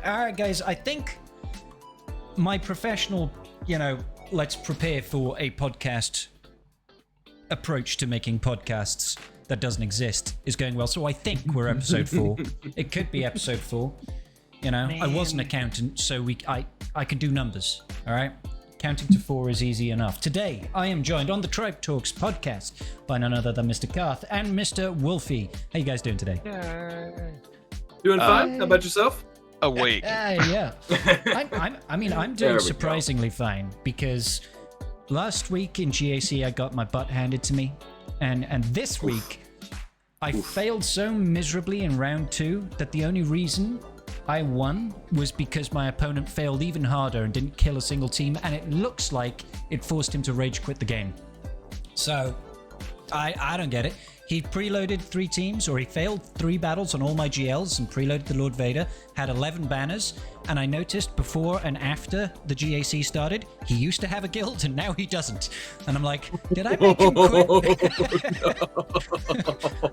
All right, guys, I think my professional, let's prepare for a podcast approach to making podcasts that doesn't exist is going well. So I think we're episode 4. It could be episode 4. I was an accountant, so I can do numbers, all right? Counting to 4 is easy enough. Today, I am joined on the Tribe Talks podcast by none other than Mr. Carth and Mr. TheWulffff. How you guys doing today? Doing fine. How about yourself? Awake. Yeah. I'm doing surprisingly fine because last week in GAC I got my butt handed to me, and this week I failed so miserably in round 2 that the only reason I won was because my opponent failed even harder and didn't kill a single team, and it looks like it forced him to rage quit the game. So I don't get it. He preloaded 3 teams, or he failed 3 battles on all my GLs and preloaded the Lord Vader, had 11 banners, and I noticed before and after the GAC started, he used to have a guild and now he doesn't. And I'm like, did I make him quit?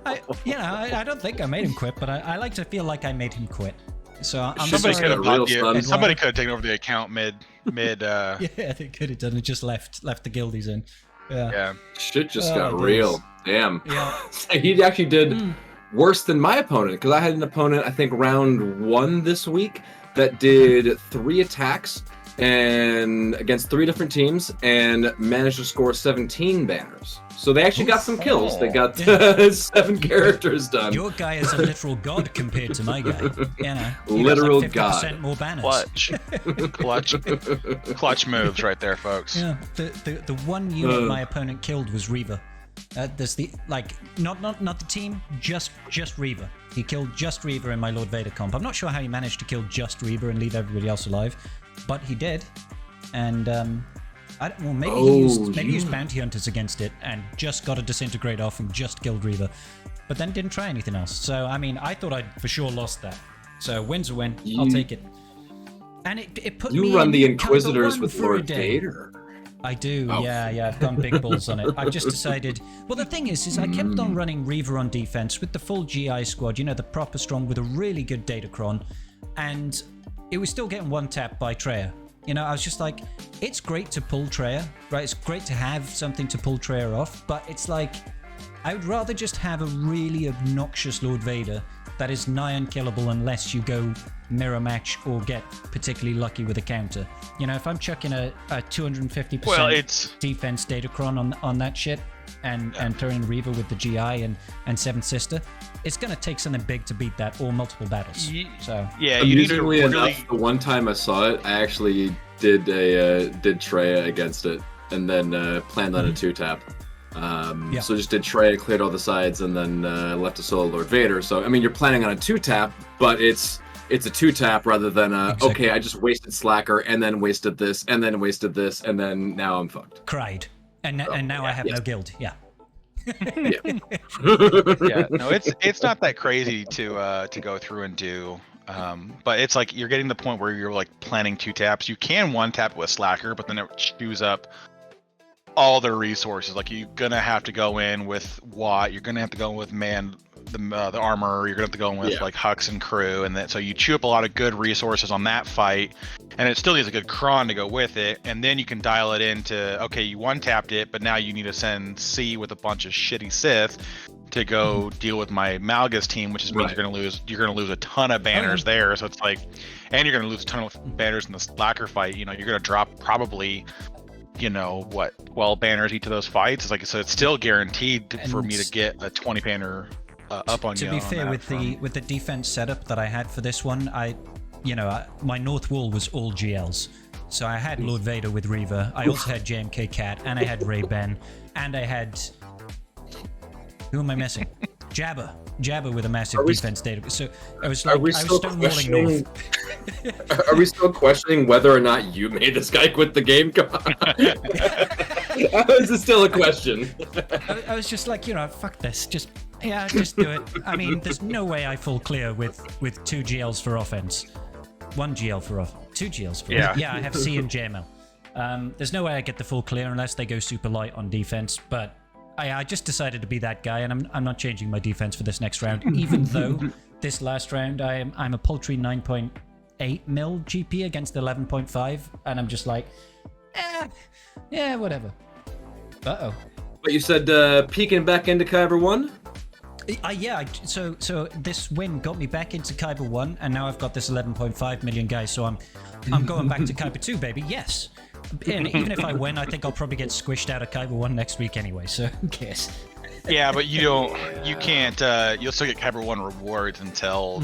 I don't think I made him quit, but I like to feel like I made him quit. So I'm somebody sorry. Somebody could have taken over the account mid. Yeah, they could have done it. Just left the guild he's in. Yeah. Shit just got real. Damn. Yeah. He actually did worse than my opponent, because I had an opponent, I think, round 1 this week that did 3 attacks and against 3 different teams and managed to score 17 banners. So they actually got some kills. They got 7 characters done. Your guy is a literal god compared to my guy. He Literal has like 50% god. more banners. Clutch moves right there, folks. Yeah. The one unit my opponent killed was Reaver. There's the not the team, just Reaver. He killed just Reaver in my Lord Vader comp. I'm not sure how he managed to kill just Reaver and leave everybody else alive, but he did. And maybe he used bounty hunters against it and just got a disintegrate off and just killed Reaver, but then didn't try anything else. So I mean, I thought I'd for sure lost that. So win's a win. I'll take it. And it put me. You run in the Inquisitors with for a Lord day. Vader. I do, yeah, I've gone big balls on it. I've just decided, well, the thing is I kept on running Reaver on defense with the full GI squad, the proper strong with a really good Datacron, and it was still getting one-tapped by Treya. I was just like, it's great to pull Treya, right? It's great to have something to pull Treya off, but it's like, I would rather just have a really obnoxious Lord Vader that is nigh unkillable unless you go mirror match or get particularly lucky with a counter. If I'm chucking a 250% defense Datacron on that shit and turning Reaver with the GI and 7th Sister, it's going to take something big to beat that or multiple battles. So yeah, you need to really... The one time I saw it, I actually did Treya against it and then planned on a 2-tap. So just did Treya, cleared all the sides, and then left a solo Lord Vader. So I mean, you're planning on a 2-tap, but it's a 2-tap rather than okay, I just wasted Slacker and then wasted this and then wasted this and then now I'm fucked. Cried. And now I have no guild. Yeah. Yeah, no, it's not that crazy to go through and do. But it's like you're getting to the point where you're like planning 2-taps. You can 1-tap with Slacker, but then it chews up all their resources. Like you're gonna have to go in with Watt, you're gonna have to go in with the armor, you're gonna have to go in with like Hux and crew, and then so you chew up a lot of good resources on that fight, and it still needs a good cron to go with it, and then you can dial it into, okay, you 1-tapped it, but now you need to send C with a bunch of shitty Sith to go deal with my Malgus team, which means you're gonna lose a ton of banners there. So it's like, and you're gonna lose a ton of banners in the Slacker fight. You're gonna drop probably 12 banners each of those fights. It's like, so it's still guaranteed for me to get a 20 banner up on you. To be fair, with the defense setup that I had for this one, my north wall was all GLs. So I had Lord Vader with Reaver, I also had JMK Cat, and I had Ray Ben, and I had, who am I missing? Jabba with a massive defense data. So I was like, I was stonewalling north. Are we still questioning whether or not you made this guy quit the game? Come on. This is still a question. I was just like, fuck this. Just do it. I mean, there's no way I fall clear with 2 GLs for offense. 1 GL for off. 2 GLs for offense. Yeah, I have C and JML. There's no way I get the full clear unless they go super light on defense, but I just decided to be that guy, and I'm not changing my defense for this next round, even though this last round I'm a paltry 9 point 8 mil GP against 11.5, and I'm just like, yeah, whatever. Uh-oh. But you said peeking back into Kyber 1? Yeah, so this win got me back into Kyber 1, and now I've got this 11.5 million guys, so I'm going back to Kyber 2, baby, yes. And even if I win, I think I'll probably get squished out of Kyber 1 next week anyway, so who cares? Yeah, but you can't, you'll still get Kyber 1 rewards until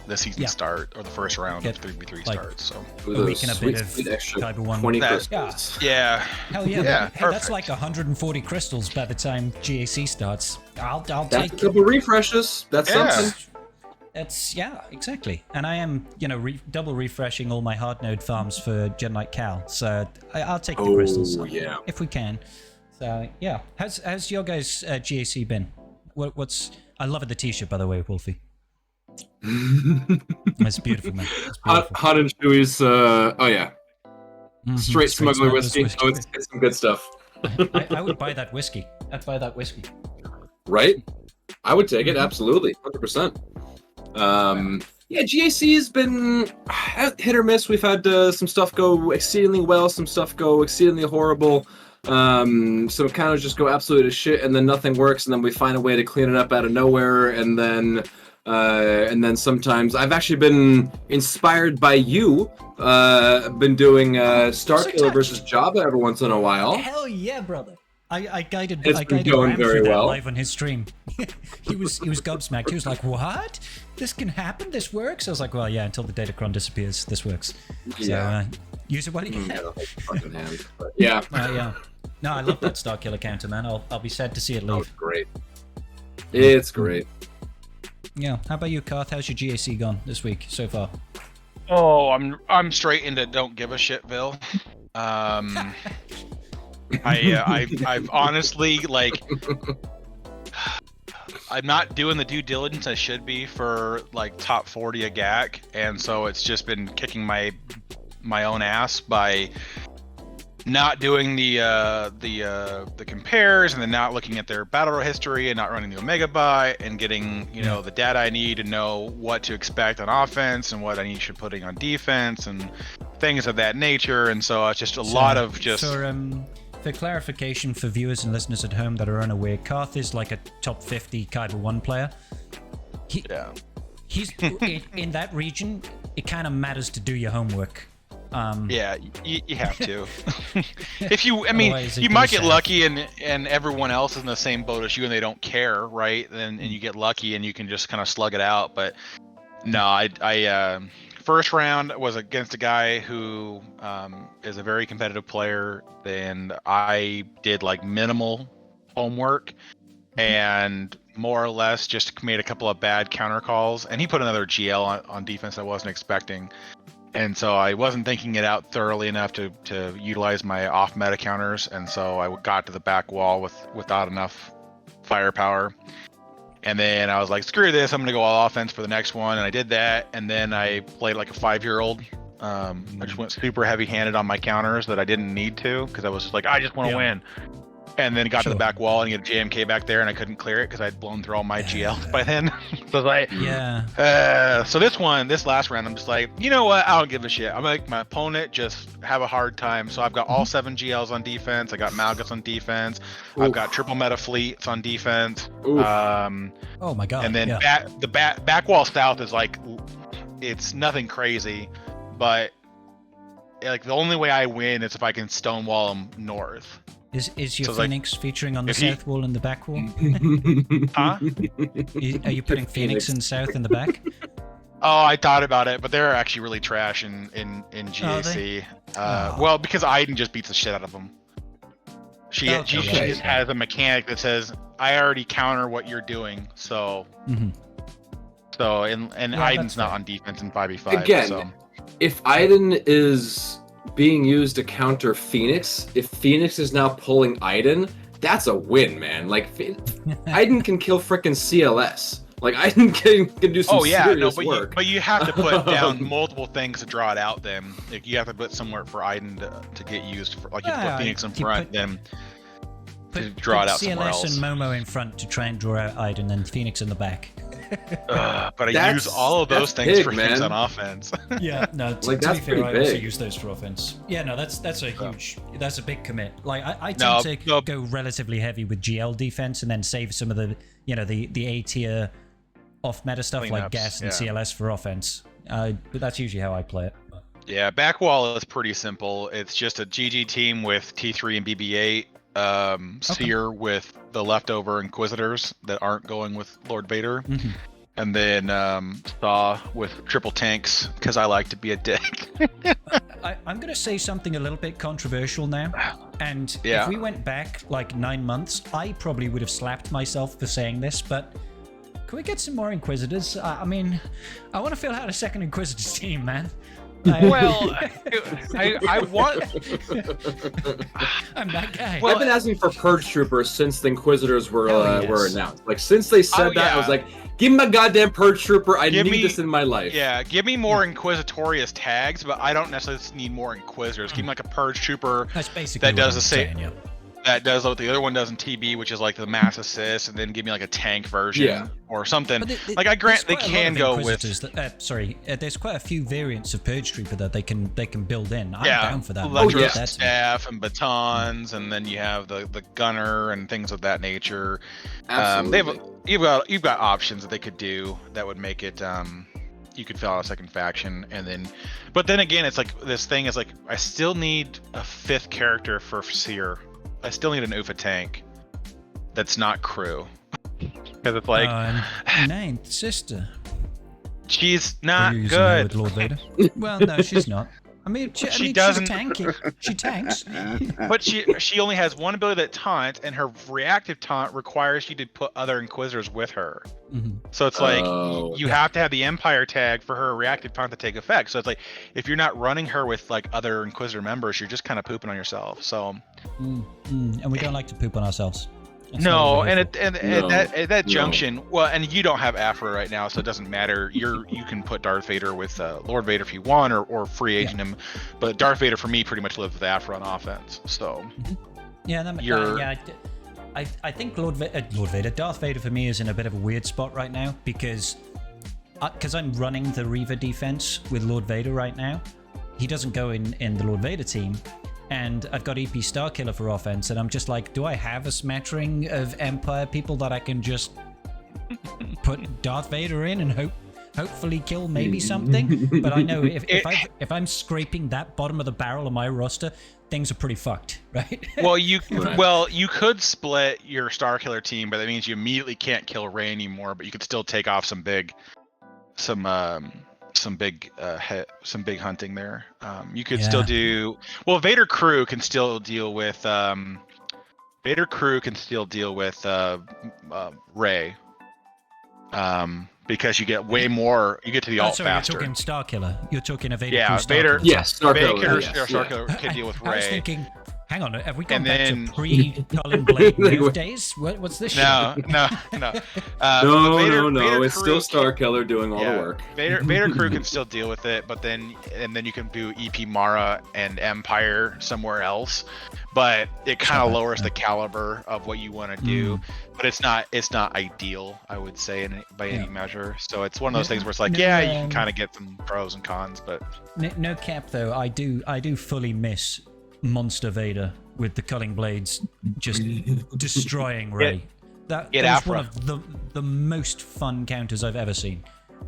the season start, or the first round of 3v3 starts, so. A week and a bit of Kyber 1. 20 crystals. Yeah. Hell yeah, yeah, hey, that's like 140 crystals by the time GAC starts. I'll That's take a couple refreshes. That's something. It's exactly. And I am, double refreshing all my hard node farms for Genlite Cal. So I'll take the crystals if we can. So yeah, how's your guys' GAC been? I love the t-shirt, by the way, Wolfie. It's beautiful, man. It's beautiful. Hot and Chewy's. Straight smuggler whiskey. Oh, it's some good stuff. I would buy that whiskey. I'd buy that whiskey. Right? I would take it, absolutely, 100%. GAC has been hit or miss. We've had some stuff go exceedingly well, some stuff go exceedingly horrible. Some kind of just go absolutely to shit, and then nothing works, and then we find a way to clean it up out of nowhere, and then sometimes I've actually been inspired by you. Been doing Starkiller versus Java every once in a while. Hell yeah, brother! I guided going Ram very through that well. live on his stream. he was gobsmacked. He was like, "What? This can happen? This works?" I was like, "Well, yeah. Until the Datacron disappears, this works." Yeah. So use it while you can. Fucking hand. But yeah. Yeah. No, I love that Starkiller counter, man. I'll be sad to see it leave. Oh, it's great. It's great. Yeah. How about you, Karth? How's your GAC gone this week so far? Oh, I'm straight into don't give a shitville. I've honestly, like, I'm not doing the due diligence I should be for like top 40 a GAC, and so it's just been kicking my own ass by not doing the compares, and then not looking at their battle history, and not running the Omega Buy, and getting the data I need to know what to expect on offense and what I need to putting on defense and things of that nature. And so it's just a lot of just. For clarification for viewers and listeners at home that are unaware, Karth is like a top 50 Kyber 1 player. He's in that region. It kind of matters to do your homework. You have to. You might get lucky, and everyone else is in the same boat as you, and they don't care, right? And you get lucky, and you can just kind of slug it out. But no, I first round was against a guy who is a very competitive player, and I did like minimal homework and more or less just made a couple of bad counter calls, and he put another GL on defense I wasn't expecting. And so I wasn't thinking it out thoroughly enough to utilize my off meta counters, and so I got to the back wall without enough firepower. And then I was like, screw this, I'm gonna go all offense for the next one, and I did that. And then I played like a 5-year-old. I just went super heavy-handed on my counters that I didn't need to, because I was just like, I just want to win. And then got to the back wall and get a JMK back there, and I couldn't clear it because I'd blown through all my GLs by then. So I was like, so this last round, I'm just like, you know what? I don't give a shit. I'm gonna make my opponent just have a hard time. So I've got all 7 GLs on defense. I got Malgus on defense. I've got triple meta fleets on defense. Oh my god! And then the back wall south is like, it's nothing crazy, but like the only way I win is if I can stonewall them north. Is your Phoenix featuring on the south wall and the back wall? Huh? Are you putting Phoenix in south and the back? Oh, I thought about it, but they're actually really trash in GAC. Well, because Aiden just beats the shit out of them. She just has a mechanic that says, I already counter what you're doing, so... So, and Aiden's not on defense in 5v5. Again, so. If Aiden is being used to counter Phoenix, if Phoenix is now pulling Aiden, that's a win, man. Like, Aiden can kill frickin' CLS. Like, Aiden can do some serious work. But you have to put down multiple things to draw it out then. Like, you have to put somewhere for Aiden to get used for, like, you put Phoenix in front, then to draw it out somewhere else. CLS and Momo in front to try and draw out Aiden, and Phoenix in the back. But I use all of those things for things on offense. Yeah, no, to be fair, I also use those for offense. Yeah, no, that's a big commit. Like I tend to go relatively heavy with GL defense and then save some of the the A tier off meta stuff like gas and CLS for offense. But that's usually how I play it. Yeah, back wall is pretty simple. It's just a GG team with T3 and BB8, Seer with the leftover Inquisitors that aren't going with Lord Vader, and then Thaw with triple tanks because I like to be a dick. I'm going to say something a little bit controversial now, and if we went back like 9 months, I probably would have slapped myself for saying this, but can we get some more Inquisitors? I mean, I want to fill out a second Inquisitors team, man. Well, I want. I'm that guy. Well, I've been asking for Purge Troopers since the Inquisitors were announced. Like since they said that, I was like, "Give me my goddamn Purge Trooper! I need this in my life." Yeah, give me more Inquisitorious tags, but I don't necessarily need more Inquisitors. Give me like a Purge Trooper that does the same. That does what the other one does in TB, which is like the mass assist, and then give me like a tank version or something. Like I grant they can go with. There's quite a few variants of Purge Trooper that they can build in. I'm down for that. Electro staff and batons, and then you have the gunner and things of that nature. Absolutely. You've got options that they could do that would make it. You could fill out a second faction, and then, but then again, it's like this thing is like I still need a 5th character for Seer. I still need an UFA tank that's not crew. Because it's like... Ninth sister. She's not good. With Lord Vader. Well, no, she's not. I mean, she's tanky. She tanks. But she only has one ability that taunts, and her reactive taunt requires you to put other Inquisitors with her. So it's like, you have to have the Empire tag for her reactive taunt to take effect. So it's like, if you're not running her with like other Inquisitor members, you're just kind of pooping on yourself. So... And we don't like to poop on ourselves. At that junction, well, and you don't have Afra right now, so it doesn't matter. You can put Darth Vader with Lord Vader if you want, or free agent him. But Darth Vader for me pretty much lives with Afra on offense. So I think Darth Vader for me is in a bit of a weird spot right now because I'm running the Reaver defense with Lord Vader right now. He doesn't go in the Lord Vader team. And I've got EP Starkiller for offense, and I'm just like, do I have a smattering of Empire people that I can just put Darth Vader in and hopefully kill maybe something? But I know if I'm scraping that bottom of the barrel of my roster, things are pretty fucked, right? Well, you could split your Starkiller team, but that means you immediately can't kill Rey anymore. But you could still take off some big hunting there. You could still do Vader crew can still deal with Rey. Because you get way more, you get to the alt faster. You're talking Starkiller. You're talking a Vader. Yeah, Vader. Yes, Starkiller. Starkiller can deal with Rey. I was thinking, hang on, have we gone back to pre-Cullen Blade days? What's this shit? No. No. It's still Starkiller doing all the work. Vader crew can still deal with it, but then you can do EP Mara and Empire somewhere else. But it kind of lowers the caliber of what you want to do. But it's not ideal, I would say, by any measure. So it's one of those things where it's like, you can kind of get some pros and cons, but no cap though. I do fully miss Monster Vader with the culling blades just destroying Rey. That was one of the most fun counters I've ever seen.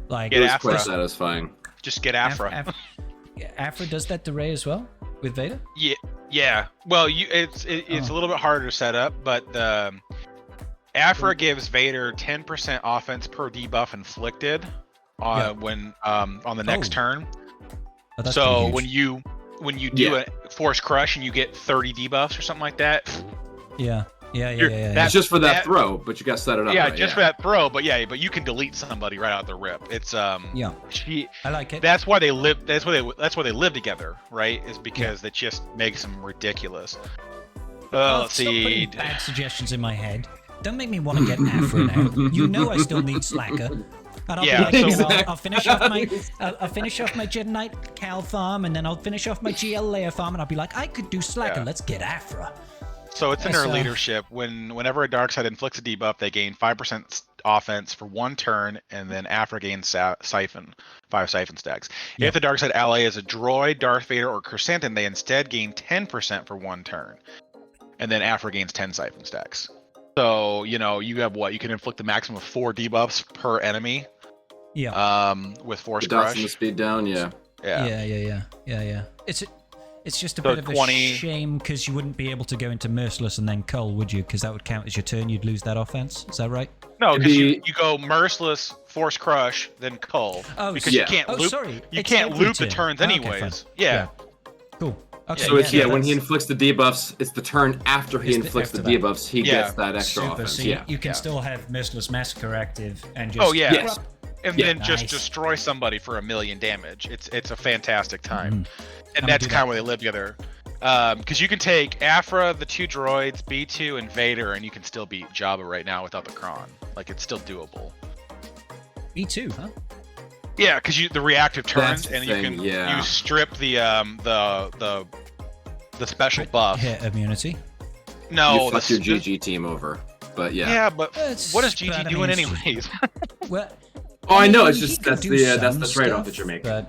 Like, it was quite satisfying. Just get Afra. Afra does that to Rey as well with Vader. Yeah. Well, it's a little bit harder to set up, but Afra gives Vader 10% offense per debuff inflicted on the next turn. So when you do a Force Crush and you get 30 debuffs or something like that. Yeah. That's just for that throw, but you got to set it up. Yeah, for that throw, but you can delete somebody right out the rip. It's I like it. That's why they live. That's why they live together, right? Is because it just makes them ridiculous. Let's see. Bad suggestions in my head. Don't make me want to get Afra now. You know I still need Slacker. And I'll finish off my Jedi Knight Cal farm, and then I'll finish off my GL Leia farm, and I'll be like, I could do Slacker. Let's get Afra. So it's in her leadership. Whenever a dark side inflicts a debuff, they gain 5% offense for 1 turn, and then Afra gains Siphon, 5 Siphon stacks. Yep. If the dark side ally is a droid, Darth Vader, or Chrysanthemum, they instead gain 10% for 1 turn, and then Afra gains 10 Siphon stacks. So you have what you can inflict the maximum of 4 debuffs per enemy. Yeah. With Force the dots Crush. and the speed down, yeah. Yeah. It's just a bit of a shame because you wouldn't be able to go into Merciless and then Cull, would you? Because that would count as your turn. You'd lose that offense. Is that right? No, because you go Merciless, Force Crush, then Cull. Oh, because you can't loop. Sorry. You can't loop the turns anyways. Okay, yeah. Cool. Okay, so it's when he inflicts the debuffs, it's the turn after he inflicts the debuffs, he gets that extra offense. So you can still have Merciless Massacre active and just... Oh, yeah. Yes. And then just destroy somebody for 1,000,000 damage. It's a fantastic time. And that's kind of where they live together. Because you can take Afra, the 2 droids, B2, and Vader, and you can still beat Jabba right now without the Kron. Like, it's still doable. B2, huh? Yeah, because the reactive turns, and you can you strip the special buff. Hit immunity. No, you fuck your GG team over. But yeah, but what is GG doing anyways? Well, I know. It's just that's the trade-off that you're making.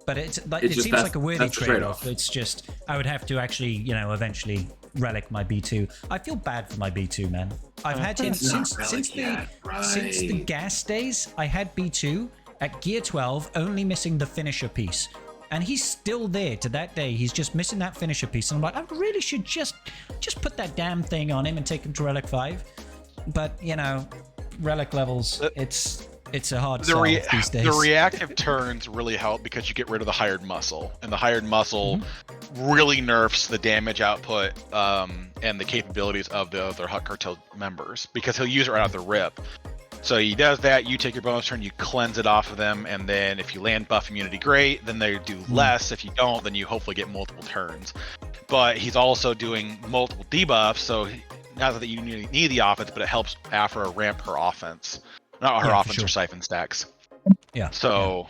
But it seems like a worthy trade-off. It's just I would have to actually, eventually relic my B2. I feel bad for my B2, man. I've had him since the gas days. I had B2 at gear 12, only missing the finisher piece. And he's still there to that day. He's just missing that finisher piece. And I'm like, I really should just put that damn thing on him and take him to Relic 5. But, Relic levels, it's a hard sell these days. The reactive turns really help because you get rid of the hired muscle. And the hired muscle really nerfs the damage output and the capabilities of the other Hutt Cartel members. Because he'll use it right out the rip. So he does that, you take your bonus turn, you cleanse it off of them, and then if you land buff immunity, great, then they do less. If you don't, then you hopefully get multiple turns. But he's also doing multiple debuffs, so not that you need the offense, but it helps Afra ramp her offense. Not her offense, her siphon stacks. Yeah. So,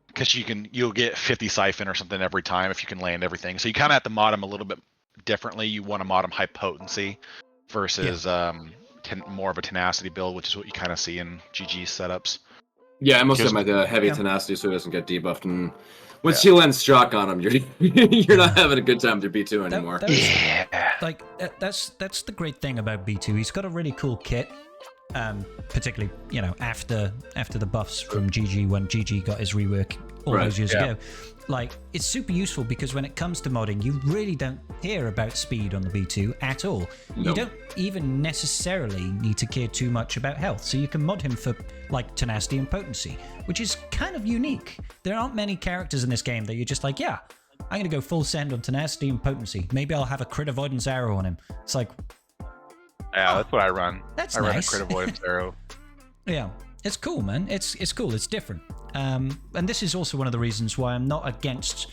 because you'll get 50 siphon or something every time if you can land everything. So you kind of have to mod him a little bit differently. You want to mod him high potency versus... more of a tenacity build, which is what you kind of see in GG setups. Yeah, I mostly have my heavy tenacity so he doesn't get debuffed. And once you land shock on him, you're not having a good time with your B2 anymore. That's the great thing about B2. He's got a really cool kit, particularly after the buffs from GG when GG got his rework all those years ago. Like, it's super useful because when it comes to modding, you really don't care about speed on the B2 at all. No. You don't even necessarily need to care too much about health, so you can mod him for, like, tenacity and potency, which is kind of unique. There aren't many characters in this game that you're just like, yeah, I'm going to go full send on tenacity and potency. Maybe I'll have a crit avoidance arrow on him. It's like... Yeah, that's what I run. That's nice. I run a crit avoidance arrow. Yeah. It's cool, man. It's cool. It's different. And this is also one of the reasons why I'm not against,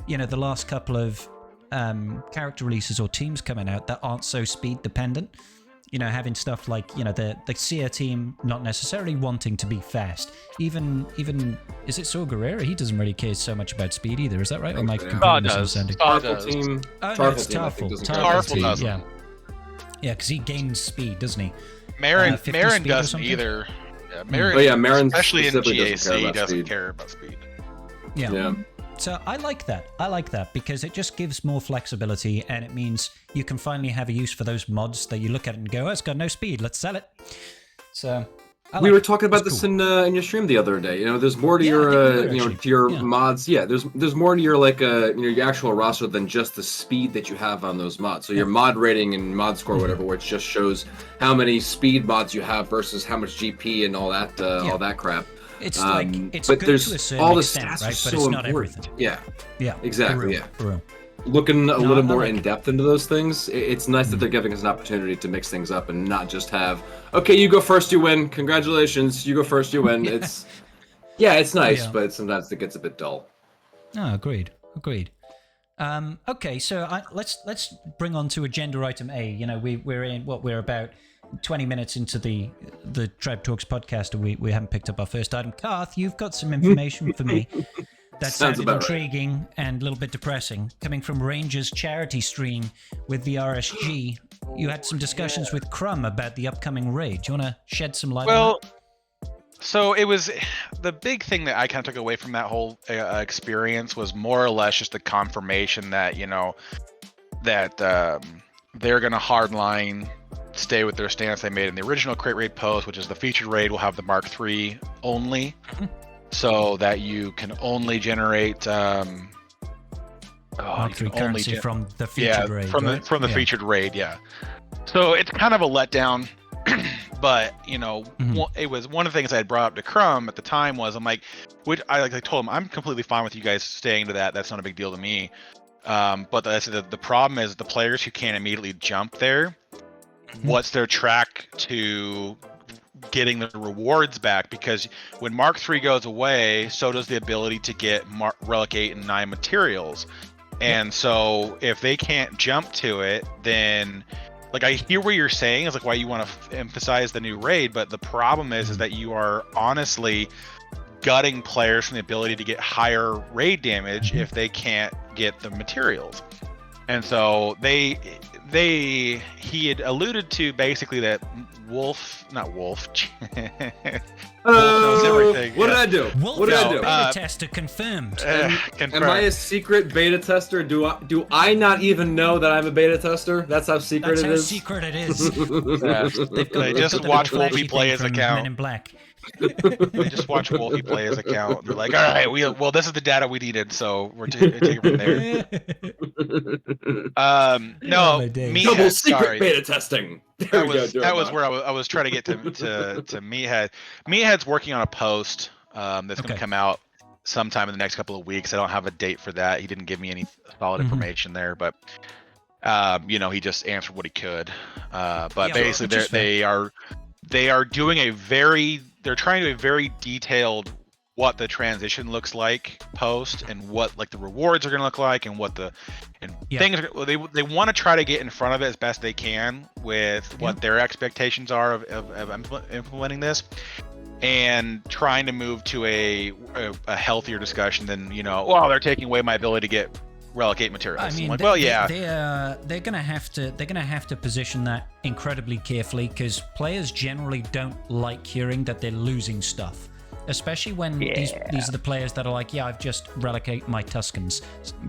the last couple of character releases or teams coming out that aren't so speed dependent. Having stuff like, the Seer team not necessarily wanting to be fast. Even is it SWGoH? He doesn't really care so much about speed either. Is that right? Or am I completely misunderstanding? Tarful team. Oh, no, it's Tarful. Tarful doesn't. Yeah, because he gains speed, doesn't he? Marin doesn't either. Marin, especially in GAC, doesn't care about speed. Yeah. So I like that because it just gives more flexibility, and it means you can finally have a use for those mods that you look at and go, oh, it's got no speed, let's sell it. So we were talking about this in your stream the other day. There's more to your mods. Yeah, there's more to your your actual roster than just the speed that you have on those mods. So your mod rating and mod score, whatever, which just shows how many speed mods you have versus how much GP and all that crap. It's like it's but good there's to a certain all the extent, stats right? are so But it's not important. everything. Yeah, exactly. For real. Looking a little more in depth into those things, it's nice that they're giving us an opportunity to mix things up and not just have, okay, you go first, you win. Congratulations, you go first, you win. It's nice, but sometimes it gets a bit dull. Oh, agreed. Okay, so let's bring on to agenda item A. We're about 20 minutes into the Tribe Talks podcast, and we haven't picked up our first item. Karth, you've got some information for me. That Sounds sounded about right. intriguing and a little bit depressing. Coming from Rangers charity stream with the RSG, you had some discussions with Crumb about the upcoming raid. Do you want to shed some light on that? So it was the big thing that I kind of took away from that whole experience was more or less just the confirmation that that they're gonna hardline stay with their stance they made in the original Krayt raid post, which is the featured raid will have the Mark III only, so that you can only generate Mark III currency from the featured raid. From the featured raid, So it's kind of a letdown. But it was one of the things I had brought up to Crumb at the time was I told him I'm completely fine with you guys staying to that. That's not a big deal to me. But the problem is the players who can't immediately jump there. What's their track to getting the rewards back? Because when Mark III goes away, so does the ability to get Relic 8 and 9 materials. And so if they can't jump to it, then I hear what you're saying is why you want to emphasize the new raid, but the problem is that you are honestly gutting players from the ability to get higher raid damage if they can't get the materials. And so he had alluded to basically that Wolf knows everything. What did I do? Wolf What did I do? Beta tester confirmed. Am I a secret beta tester? Do I not even know that I'm a beta tester? That's how secret That's it how is. secret it is. They just watch Wolfie play his account. Men in Black. They just watch Wolfie play his account. They're like, all right, well, this is the data we needed, so we're taking it from there. Double secret beta testing. That was where I was trying to get to Meathead. Meathead's working on a post that's going to come out sometime in the next couple of weeks. I don't have a date for that. He didn't give me any solid information there, but he just answered what he could. But basically, they are doing they're trying to do a very detailed what the transition looks like post and what the rewards are going to look like and what things are, they want to try to get in front of it as best they can with what their expectations are of implementing this and trying to move to a healthier discussion than they're taking away my ability to get Relic 8 materials. I mean, they're gonna have to position that incredibly carefully because players generally don't like hearing that they're losing stuff, especially when these are the players that are like, I've just Relic 8 my Tuscans.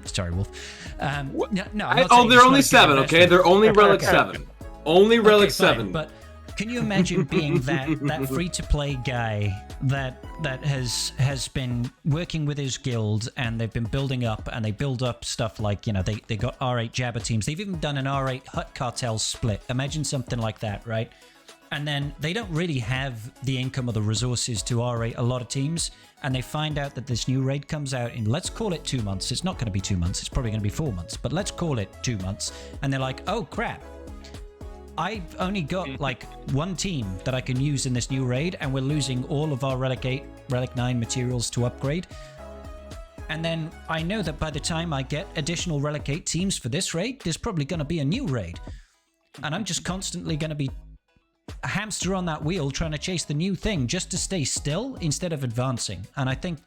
Sorry, Wolf. They're only 7, okay? They're only Relic 7. Only Relic 7. But can you imagine being that free-to-play guy that has been working with his guild and they've been building up and they build up stuff like, they got R8 Jabber teams. They've even done an R8 Hut Cartel split. Imagine something like that, right? And then they don't really have the income or the resources to R8 a lot of teams. And they find out that this new raid comes out in, let's call it 2 months. It's not going to be 2 months. It's probably going to be 4 months. But let's call it 2 months. And they're like, oh, crap. I've only got one team that I can use in this new raid, and we're losing all of our Relic 8, Relic 9 materials to upgrade. And then I know that by the time I get additional Relic 8 teams for this raid, there's probably going to be a new raid. And I'm just constantly going to be a hamster on that wheel trying to chase the new thing just to stay still instead of advancing. And I think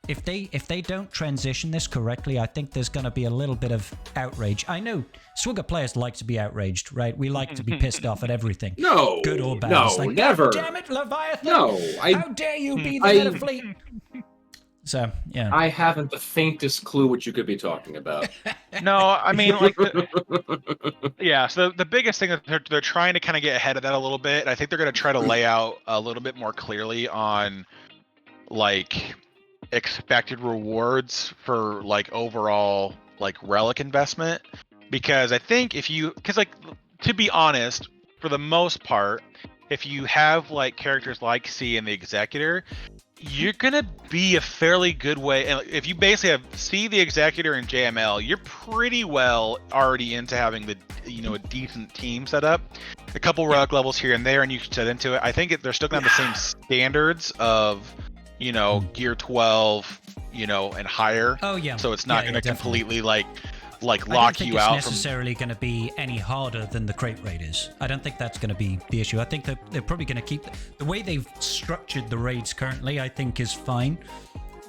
if they don't transition this correctly, I think there's going to be a little bit of outrage. I know SWGoH players like to be outraged, right? We like to be pissed off at everything. No, good or bad. No, it's like, never. God damn it, Leviathan! No, how dare you be the head of fleet? So, yeah. I haven't the faintest clue what you could be talking about. No, I mean, so the biggest thing that they're trying to kind of get ahead of that a little bit. I think they're going to try to lay out a little bit more clearly on, expected rewards for, overall, relic investment. Because I think to be honest, for the most part, if you have, characters like C and the Executor, you're gonna be a fairly good way, and if you basically have C, the Executor, and JML, you're pretty well already into having the a decent team set up. A couple relic levels here and there, and you can set into it. I think they're still gonna have the same standards of gear 12, and higher. Oh yeah. So it's not gonna completely lock you out. I don't think it's necessarily going to be any harder than the Krayt raid is. I don't think that's going to be the issue. I think that they're probably going to keep the way they've structured the raids currently. I think is fine.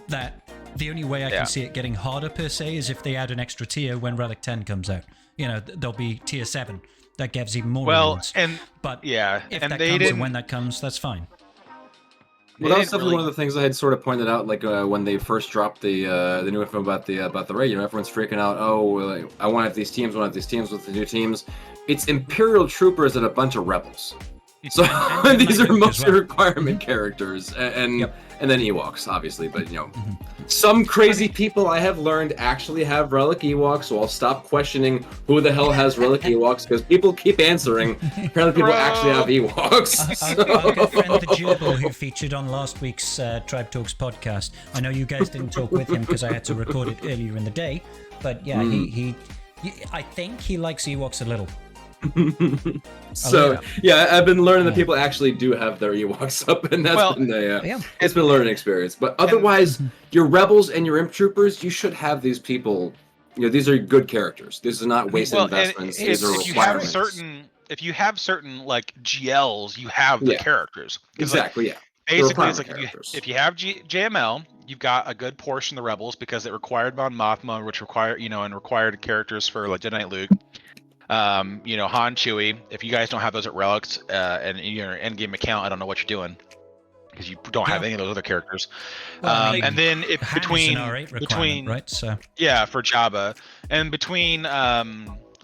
That The only way I can see it getting harder per se is if they add an extra tier when Relic 10 comes out. You know, there'll be tier 7 that gives even more rewards. But if that comes and when that comes, that's fine. Well, that was definitely one of the things I had sort of pointed out, like when they first dropped the new info about the raid. You know, everyone's freaking out. Oh, like, I want to have these teams. I want to have these teams with the new teams. It's Imperial troopers and a bunch of rebels. So these are mostly requirement characters, and then Ewoks, obviously. But you know, some crazy people I have learned actually have Relic Ewoks, so I'll stop questioning who the hell has Relic Ewoks, because people keep answering. Apparently, people actually have Ewoks. Our good friend the Gerbil, who featured on last week's Tribe Talks podcast. I know you guys didn't talk with him because I had to record it earlier in the day, but yeah, he I think he likes Ewoks a little. So yeah, I've been learning that people actually do have their Ewoks up, and that's been it's been a learning experience. But otherwise, your rebels and your imp troopers, you should have these people. You know, these are good characters. This is not wasted investments. These are requirements. If you have certain like GLs, you have the characters. Exactly. Like, basically, it's like if you have JML, you've got a good portion of the rebels because it required Mon Mothma, which required characters for like Jedi Knight Luke. You know, Han, Chewie. If you guys don't have those at Relics and in your endgame account, I don't know what you're doing because you don't have any of those other characters. Well, and then between right? So for Jabba, and between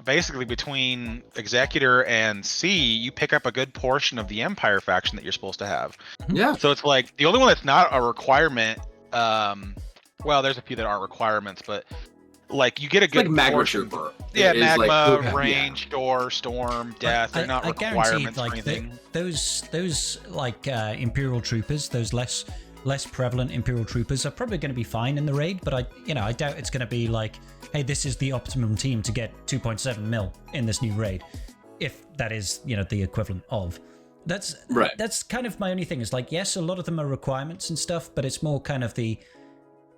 basically between Executor and C, you pick up a good portion of the Empire faction that you're supposed to have. Yeah. So it's like the only one that's not a requirement. Well, there's a few that aren't requirements, but. Like you get a good like Magma Trooper. Yeah, Magma, Range, Door, Storm, Death. They're not requirements like or anything. Those like Imperial Troopers, those less prevalent Imperial Troopers are probably going to be fine in the raid. But I doubt it's going to be like, hey, this is the optimum team to get 2.7 mil in this new raid, if that is the equivalent of. That's right. That's kind of my only thing. Is like, yes, a lot of them are requirements and stuff, but it's more kind of the.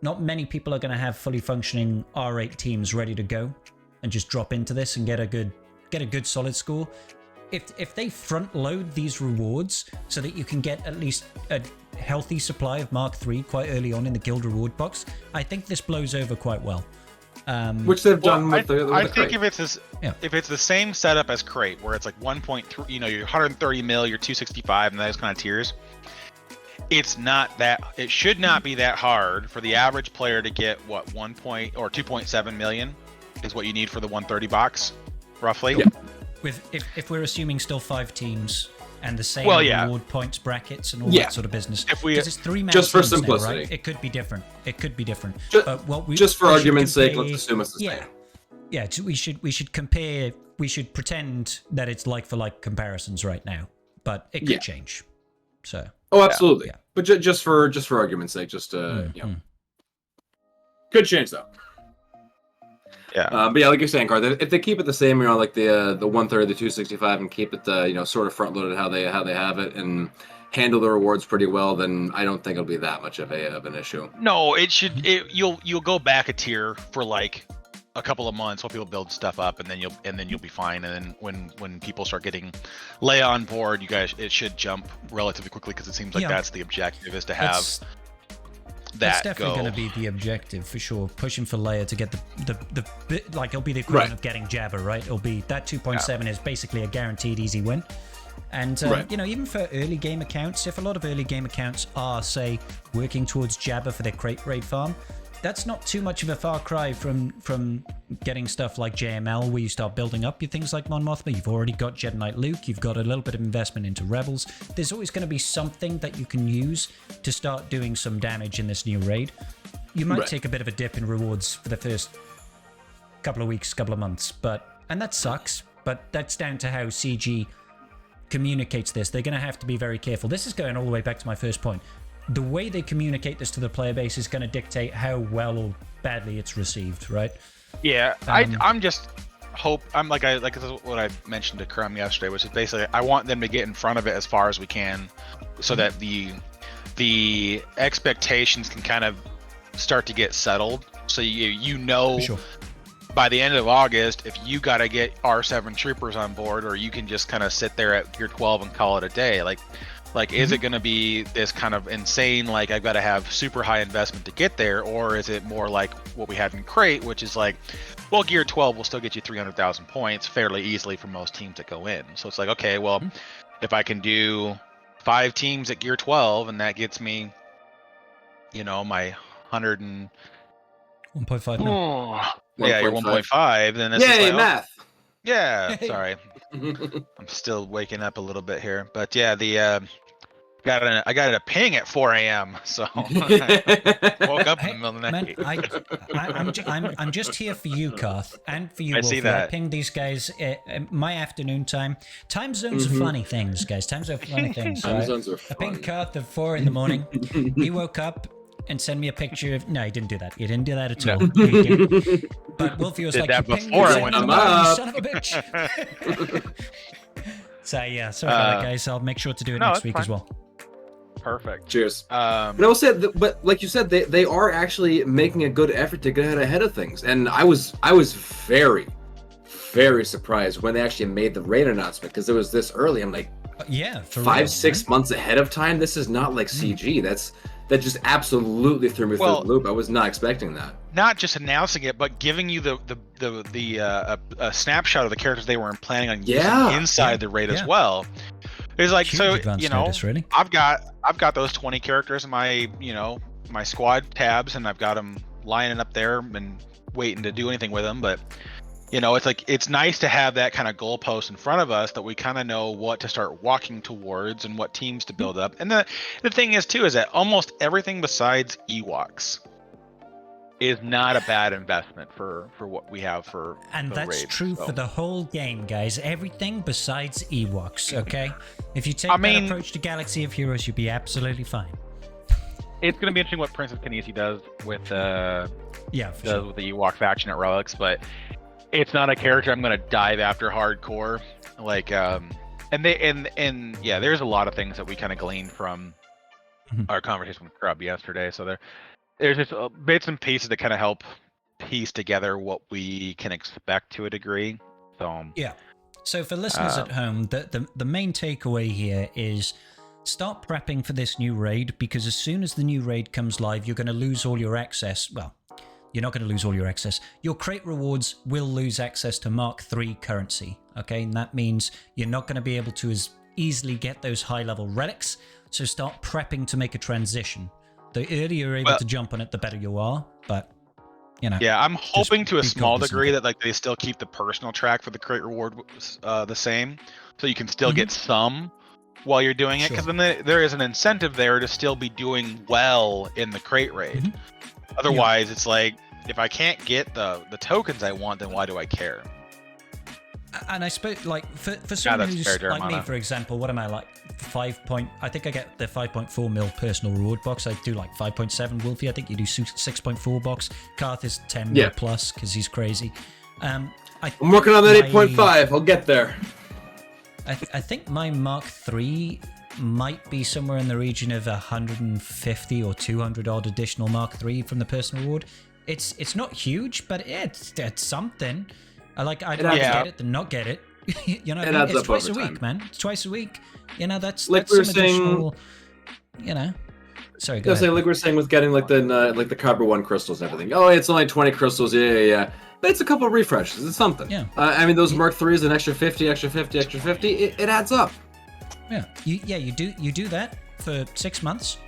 Not many people are going to have fully functioning R8 teams ready to go and just drop into this and get a good solid score. If they front load these rewards so that you can get at least a healthy supply of Mark III quite early on in the guild reward box, I think this blows over quite well. Which they've done with the I think if it's the same setup as Krayt, where it's like 1.3, your 130 mil, your 265, and those kind of tiers. It should not be that hard for the average player to get 2.7 million is what you need for the 130 box, roughly. Yeah. If we're assuming still 5 teams and the same reward points brackets and all that sort of business. Because it's 3-man just for teams simplicity, now, right? It could be different. Just for argument's sake, let's assume it's the same. Yeah, we should compare. We should pretend that it's like for like comparisons right now, but it could change. So. Oh, absolutely. Yeah. But just for argument's sake, good change though. Yeah. But yeah, like you're saying, Garth, if they keep it the same, like the 130, the 265, and keep it sort of front loaded how they have it, and handle the rewards pretty well, then I don't think it'll be that much of an issue. No, it should. You'll go back a tier for like a couple of months while people build stuff up, and then you'll be fine. And then when people start getting Leia on board, it should jump relatively quickly, because it seems like that's the objective, is to have that's definitely going to be the objective for sure. Pushing for Leia to get the like, it'll be the equivalent of getting Jabba, right? It'll be that 2.7 is basically a guaranteed easy win. And even for early game accounts, if a lot of early game accounts are, say, working towards Jabba for their Krayt raid farm, that's not too much of a far cry from getting stuff like JML, where you start building up your things like Mon Mothma. You've already got Jedi Knight Luke. You've got a little bit of investment into Rebels. There's always going to be something that you can use to start doing some damage in this new raid. You might take a bit of a dip in rewards for the first couple of weeks, couple of months, and that sucks. But that's down to how CG communicates this. They're going to have to be very careful. This is going all the way back to my first point. The way they communicate this to the player base is going to dictate how well or badly it's received, right? Yeah, I'm just hope. I'm like this is what I mentioned to Crumb yesterday, which is basically I want them to get in front of it as far as we can, so that the expectations can kind of start to get settled. So by the end of August, if you got to get R7 troopers on board, or you can just kind of sit there at Gear 12 and call it a day. Like, Like, is it going to be this kind of insane, like I've got to have super high investment to get there, or is it more like what we had in Krayt, which is like, well, Gear 12 will still get you 300,000 points fairly easily for most teams that go in. So it's like, okay, well, if I can do 5 teams at Gear 12 and that gets me, you know, my 100 and 1.5 mil. Yeah, your 1.5, then it's Yay, like, math. Oh, yeah, sorry. I'm still waking up a little bit here, but yeah, the I got a ping at 4 a.m. So I woke up in the middle of the night. Man, I'm just here for you, Carth, and for you, I Wolfie. see that. I pinged these guys my afternoon time. Time zones are funny things, guys. Time zones are funny things. Time zones are I fun. pinged Carth at 4 in the morning. He woke up and sent me a picture of. No, he didn't do that. He didn't do that at all. He didn't. But Wolfie was Did like, that "You pinged before me I at went 7 in the to morning, you bed." son of a bitch." So yeah, sorry about that, guys. I'll make sure to do it No, next it's week fine. as well. Perfect. Cheers. But I will say, but like you said, they are actually making a good effort to get ahead of things, and I was very, very surprised when they actually made the raid announcement because it was this early. I'm like, Yeah, for 5-6 months ahead of time. This is not like CG. That just absolutely threw me through the loop. I was not expecting that. Not just announcing it, but giving you a snapshot of the characters they were planning on using inside the raid as well. It's like, Huge so advance you know, notice, really. I've got those 20 characters in my my squad tabs, and I've got them lining up there and waiting to do anything with them. But you know, it's like, it's nice to have that kind of goalpost in front of us that we kind of know what to start walking towards and what teams to build up. And the thing is too, is that almost everything besides Ewoks is not a bad investment for what we have for And the that's raids, true so. for the whole game, guys. Everything besides Ewoks, okay? If you take I that mean- approach to Galaxy of Heroes, you'll be absolutely fine. It's going to be interesting what Princess Kenisi does with Yeah, for sure. with the Ewok faction at Relics, but it's not a character I'm going to dive after hardcore. Like, and yeah, there's a lot of things that we kind of gleaned from our conversation with Scrybe yesterday. So there's just bits and pieces that kind of help piece together what we can expect to a degree. So Yeah. So for listeners at home, the main takeaway here is start prepping for this new raid, because as soon as the new raid comes live, you're going to lose all your access. Well, you're not going to lose all your access. Your Krayt rewards will lose access to Mark III currency, okay? And that means you're not going to be able to as easily get those high-level relics, so start prepping to make a transition. The earlier you're able to jump on it, the better you are, but, you know. Yeah, I'm hoping to a be small cognizant degree of that like they still keep the personal track for the Krayt reward the same, so you can still get some while you're doing it, because then there is an incentive there to still be doing well in the Krayt raid. Otherwise, it's like, if I can't get the tokens I want, then why do I care? And I suppose, like, for someone that's who's fair, like me, Jeremiah. for example, what am I like? I think I get the 5.4 mil personal reward box. I do like 5.7. Wolfie, I think you do 6.4 box. Karth is 10 mil plus because he's crazy. I'm working on that 8.5. I'll get there. I think my Mark III might be somewhere in the region of 150 or 200 odd additional Mark III from the personal reward. It's not huge, but it's something. I'd rather get it than not get it. You know, it's twice a week, man. It's twice a week. You know, that's Like some we were saying, additional. You know, sorry, go I was ahead. saying, like we were saying with getting like the Cobra 1 crystals and everything. Oh, it's only 20 crystals. Yeah. But it's a couple of refreshes. It's something. Yeah. I mean, those Mark IIIs, an extra 50, extra 50, extra 50. It adds up. Yeah. You do that for 6 months,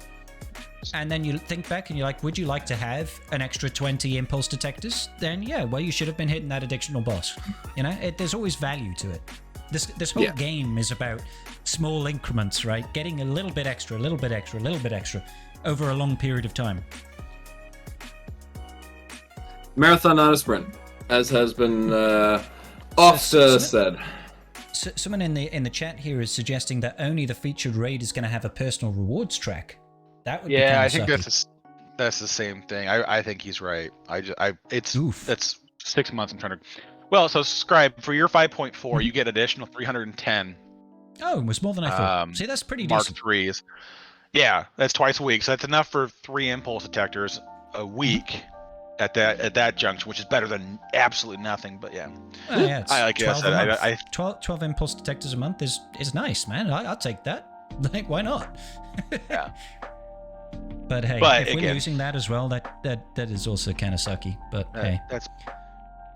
and then you think back and you're like, would you like to have an extra 20 impulse detectors? Then yeah, well, you should have been hitting that additional boss. You know, there's always value to it. This whole game is about small increments, right? Getting a little bit extra, a little bit extra, a little bit extra over a long period of time. Marathon, not a sprint, as has been often said. Someone in the chat here is suggesting that only the featured raid is going to have a personal rewards track. That would be Yeah, I kinda think sucky. that's the same thing. I think he's right. Oof. That's 6 months. I'm trying to. Well, so Scrybe, for your 5.4, you get additional 310 Oh, it was more than I thought. See, that's pretty Mark decent. IIIs. Yeah, that's twice a week. So that's enough for 3 impulse detectors a week at that junction, which is better than absolutely nothing. But yeah, Oh, yeah, it's I like 12 I said, a month. I 12 impulse detectors a month is nice, man. I'll take that. Like, why not? Yeah. But hey, But if again, we're losing that as well, that is also kind of sucky. But hey, That's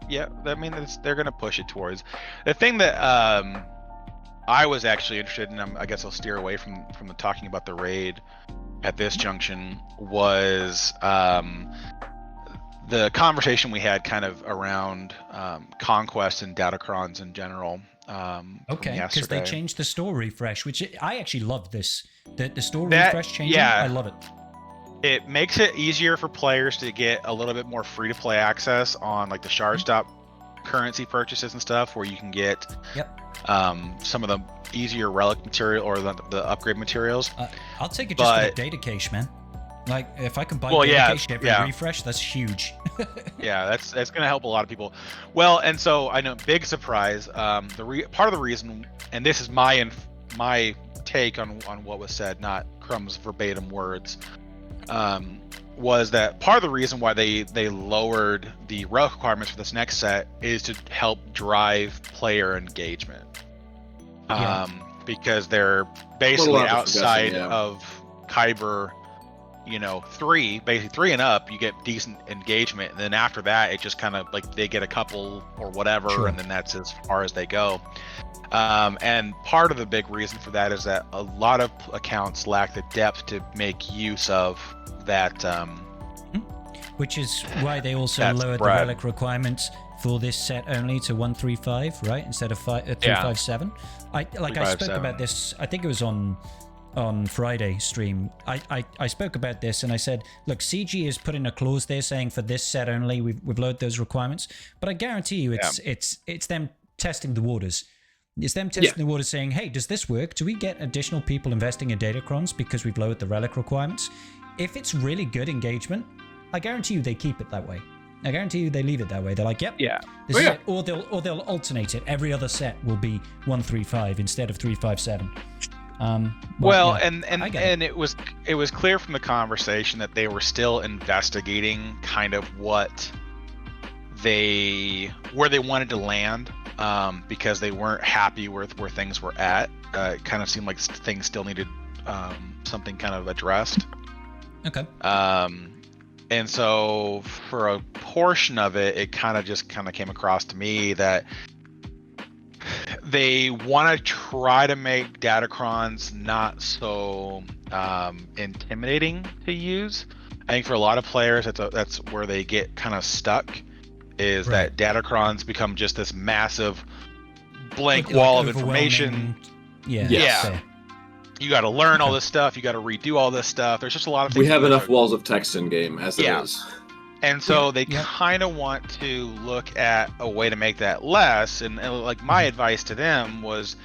yeah. I mean, they're gonna push it towards the thing that I was actually interested in. I guess I'll steer away from the talking about the raid at this junction. Was the conversation we had kind of around conquest and datacrons in general. okay, because they changed the store refresh, which I actually love this. The store That- refresh changing, yeah. I love it. It makes it easier for players to get a little bit more free-to-play access on like the shard stop currency purchases and stuff, where you can get some of the easier relic material or the upgrade materials. I'll take it just for the data cache, man. Like, if I can buy data cache every refresh, that's huge. Yeah, that's going to help a lot of people. Well, and so I know, big surprise. Part of the reason, and this is my take on what was said, not Crumb's verbatim words, was that part of the reason why they lowered the relic requirements for this next set is to help drive player engagement. Because they're basically outside of Kyber, 3 and up, you get decent engagement, and then after that, it just kind of like they get a couple or whatever, and then that's as far as they go. And part of the big reason for that is that a lot of accounts lack the depth to make use of that. Which is why they also lowered the relic requirements for this set only to 135, right, instead of 357. I spoke about this. I think it was on Friday stream. I spoke about this and I said, look, CG is putting a clause there saying for this set only we've lowered those requirements, but I guarantee you it's them testing the waters. It's them testing the waters saying, hey, does this work? Do we get additional people investing in datacrons because we've lowered the relic requirements? If it's really good engagement, I guarantee you they keep it that way. I guarantee you they leave it that way. They're like, yep, this is it. Or they'll alternate it. Every other set will be 135 instead of 357. And it was clear from the conversation that they were still investigating kind of where they wanted to land, because they weren't happy with where things were at. It kind of seemed like things still needed something kind of addressed. Okay. And so for a portion of it, it kind of came across to me that they want to try to make datacrons not so intimidating to use. I think for a lot of players, that's where they get kind of stuck, is that datacrons become just this massive blank wall of information. Yeah. You got to learn all this stuff. You got to redo all this stuff. There's just a lot of things. We have enough walls of text in game as it is. And so they kind of want to look at a way to make that less. And like my advice to them was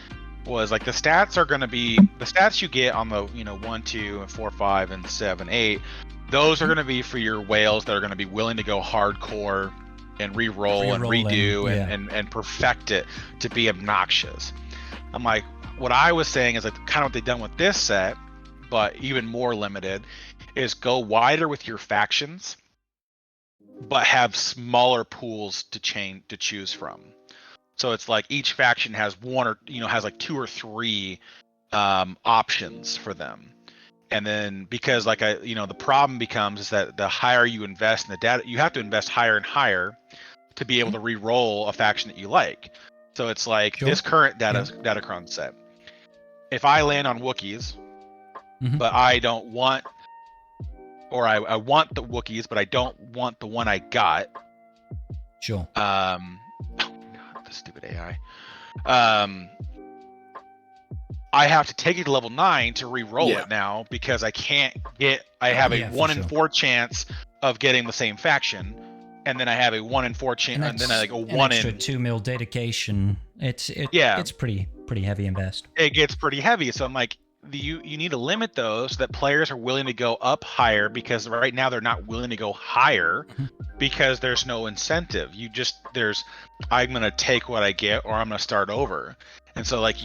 like the stats are going to be the stats you get on the 1, 2, 4, 5, and 7, 8. Those are going to be for your whales that are going to be willing to go hardcore and re-roll and redo and perfect it to be obnoxious. I'm like, what I was saying is like kind of what they've done with this set, but even more limited, is go wider with your factions, but have smaller pools to choose from. So it's like each faction has one or has like 2 or 3 options for them. And then because the problem becomes is that the higher you invest in the data, you have to invest higher and higher to be able to re-roll a faction that you like. So it's like this current Datacron set. If I land on Wookiees, but I don't want, or I want the Wookiees, but I don't want the one I got. Sure. Oh, God, the stupid AI. I have to take it to level 9 to re-roll it now because I can't get. I have a 1 in 4 chance of getting the same faction, and then I have a 1 in 4 chance, and then I go 1 in 2 mil dedication. It's pretty heavy invest. It gets pretty heavy, so I'm like, you need to limit those so that players are willing to go up higher, because right now they're not willing to go higher because there's no incentive. I'm gonna take what I get, or I'm gonna start over. And so like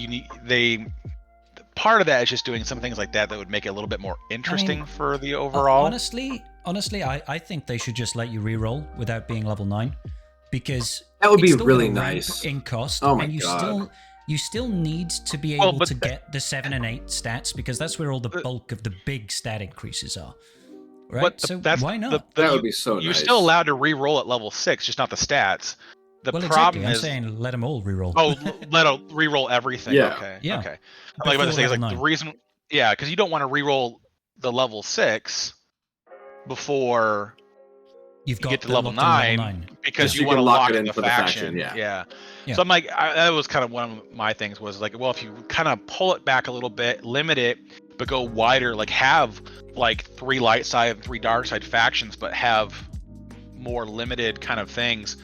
part of that is just doing some things like that would make it a little bit more interesting for the overall. Honestly, I think they should just let you reroll without being level 9, because that would be really nice in cost. Oh my and you God. you still need to be able to get the 7 and 8 stats, because that's where all the bulk of the big stat increases are. Right? So why not? That would be so nice. You're still allowed to re-roll at level 6, just not the stats. The problem exactly. is, I'm saying let them all reroll. Oh, let them reroll everything. Yeah. Okay. Yeah. Okay. I'm like about to say, like, the reason, because you don't want to reroll the level 6 before you get to level 9, because you want to lock in the faction. Yeah. So I'm like, that was kind of one of my things, was like, well, if you kind of pull it back a little bit, limit it, but go wider, like have like 3 light side and 3 dark side factions, but have more limited kind of things.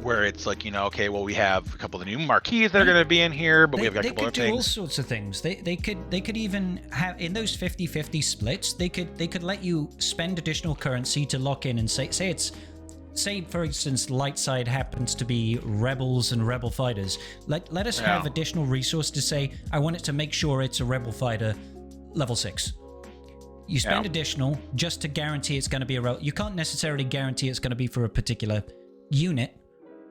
Where it's like, okay, well, we have a couple of the new marquees that are going to be in here, but we have a couple other things. They could do all sorts of things. They could even have, in those 50-50 splits, they could let you spend additional currency to lock in and say for instance, light side happens to be rebels and rebel fighters. Let us have additional resource to say, I want it to make sure it's a rebel fighter level 6. You spend additional just to guarantee it's going to be you can't necessarily guarantee it's going to be for a particular unit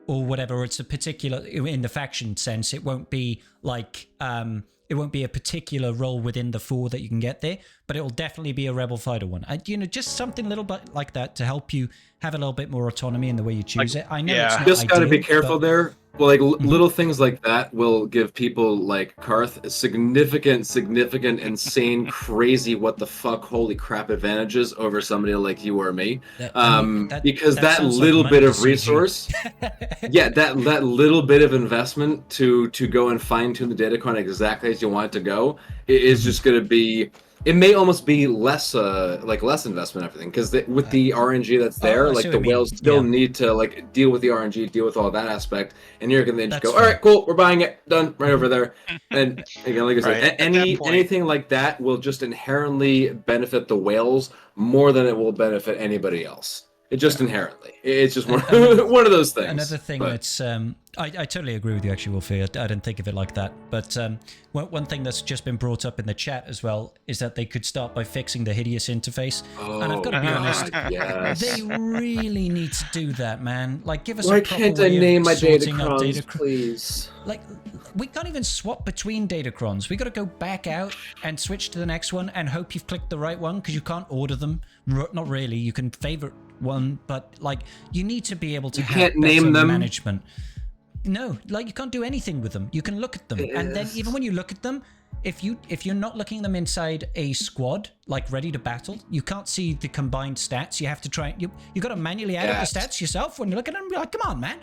or whatever. It's a particular, in the faction sense, it won't be like it won't be a particular role within the 4 that you can get there, but it will definitely be a rebel fighter one. Just something a little bit like that to help you have a little bit more autonomy in the way you choose it. I know it's not just got to be ideal, careful there. Well, like little things like that will give people like Karth significant, insane, crazy, what the fuck, holy crap advantages over somebody like you or me. Because that little bit of resource, that little bit of investment to go and fine tune the datacron exactly as you want it to go is just going to be. It may almost be less investment and everything, because with the RNG that's there, like the whales still need to like deal with the RNG, deal with all that aspect, and you're gonna just go, all right, cool, we're buying it, done, right over there. And again, like I said, anything like that will just inherently benefit the whales more than it will benefit anybody else. It just inherently, it's just one of those things. Another thing that's I totally agree with you, actually, Wolfie. I didn't think of it like that. But one thing that's just been brought up in the chat as well is that they could start by fixing the hideous interface. And I've got to be honest, they really need to do that, man. Like, give us a proper way of sorting my datacrons, please? Like, we can't even swap between datacrons. We got to go back out and switch to the next one and hope you've clicked the right one, because you can't order them. Not really. You can favorite one, but like, you need to be able to have better management. No, like, you can't do anything with them. You can look at them, and then even when you look at them, if you're not looking at them inside a squad, like ready to battle, you can't see the combined stats. You have to try. You got to manually add up the stats yourself when you look at them. Be like, come on, man.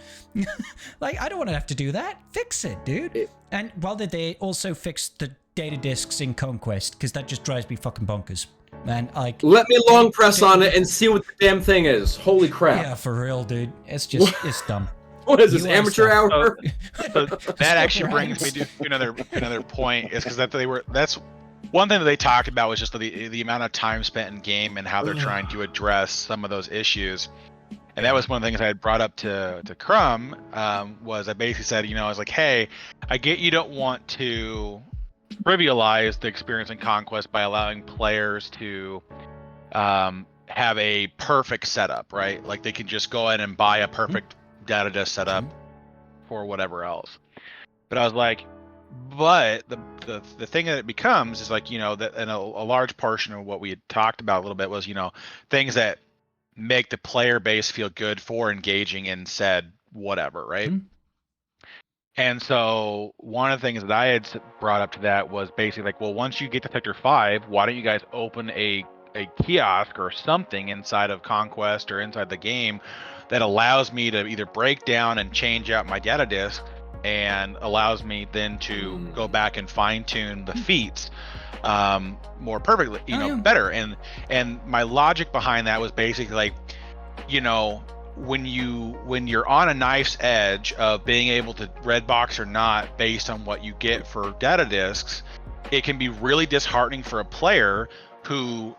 Like, I don't want to have to do that. Fix it, dude. And while they're there, also fix the data discs in Conquest, because that just drives me fucking bonkers. Man, like, let me long press on it and see what the damn thing is. Holy crap. Yeah, for real, dude. It's just, it's dumb. What is this, amateur hour? So that actually brings me to another point, is because that's one thing that they talked about, was just the amount of time spent in game and how they're trying to address some of those issues. And that was one of the things I had brought up to Crumb, was I basically said, I was like, hey, I get you don't want to trivialize the experience in Conquest by allowing players to have a perfect setup, right? Like, they can just go ahead and buy a perfect data disk setup for whatever else. But I was like, but the thing that it becomes is like, that, and a large portion of what we had talked about a little bit was, things that make the player base feel good for engaging in said whatever, right? And so one of the things that I had brought up to that was basically like, well, once you get to Sector 5, why don't you guys open a kiosk or something inside of Conquest or inside the game that allows me to either break down and change out my data disk, and allows me then to go back and fine tune the feats more perfectly, better. And my logic behind that was basically like, when you're on a knife's edge of being able to red box or not based on what you get for data disks, it can be really disheartening for a player who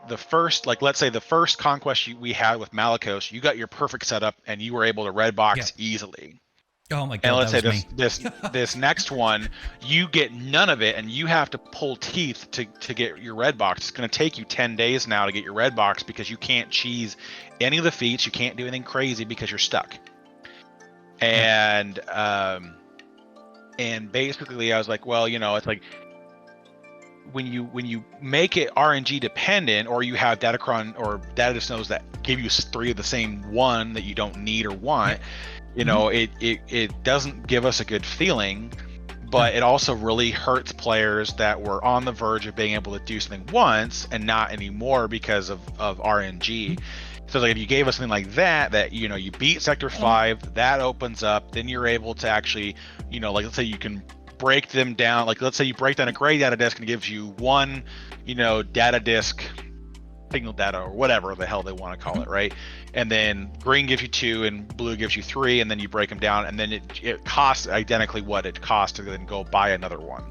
let's say the first Conquest we had with Malicos, you got your perfect setup and you were able to red box easily. Oh my god! And let's say this next one, you get none of it, and you have to pull teeth to get your red box. It's going to take you 10 days now to get your red box, because you can't cheese any of the feats. You can't do anything crazy because you're stuck. And And basically I was like, well, you know, it's like when you make it RNG dependent, or you have Datacron or data nodes that give you 3 of the same one that you don't need or want, you know, it doesn't give us a good feeling, but it also really hurts players that were on the verge of being able to do something once and not anymore because of RNG. So like if you gave us something like that, you know, you beat Sector 5, that opens up, then you're able to actually, you know, like let's say you can break them down, like let's say you break down a gray data disk and it gives you 1, you know, data disk signal data or whatever the hell they want to call it, right? And then green gives you 2 and blue gives you 3, and then you break them down, and then it costs identically what it costs to then go buy another one.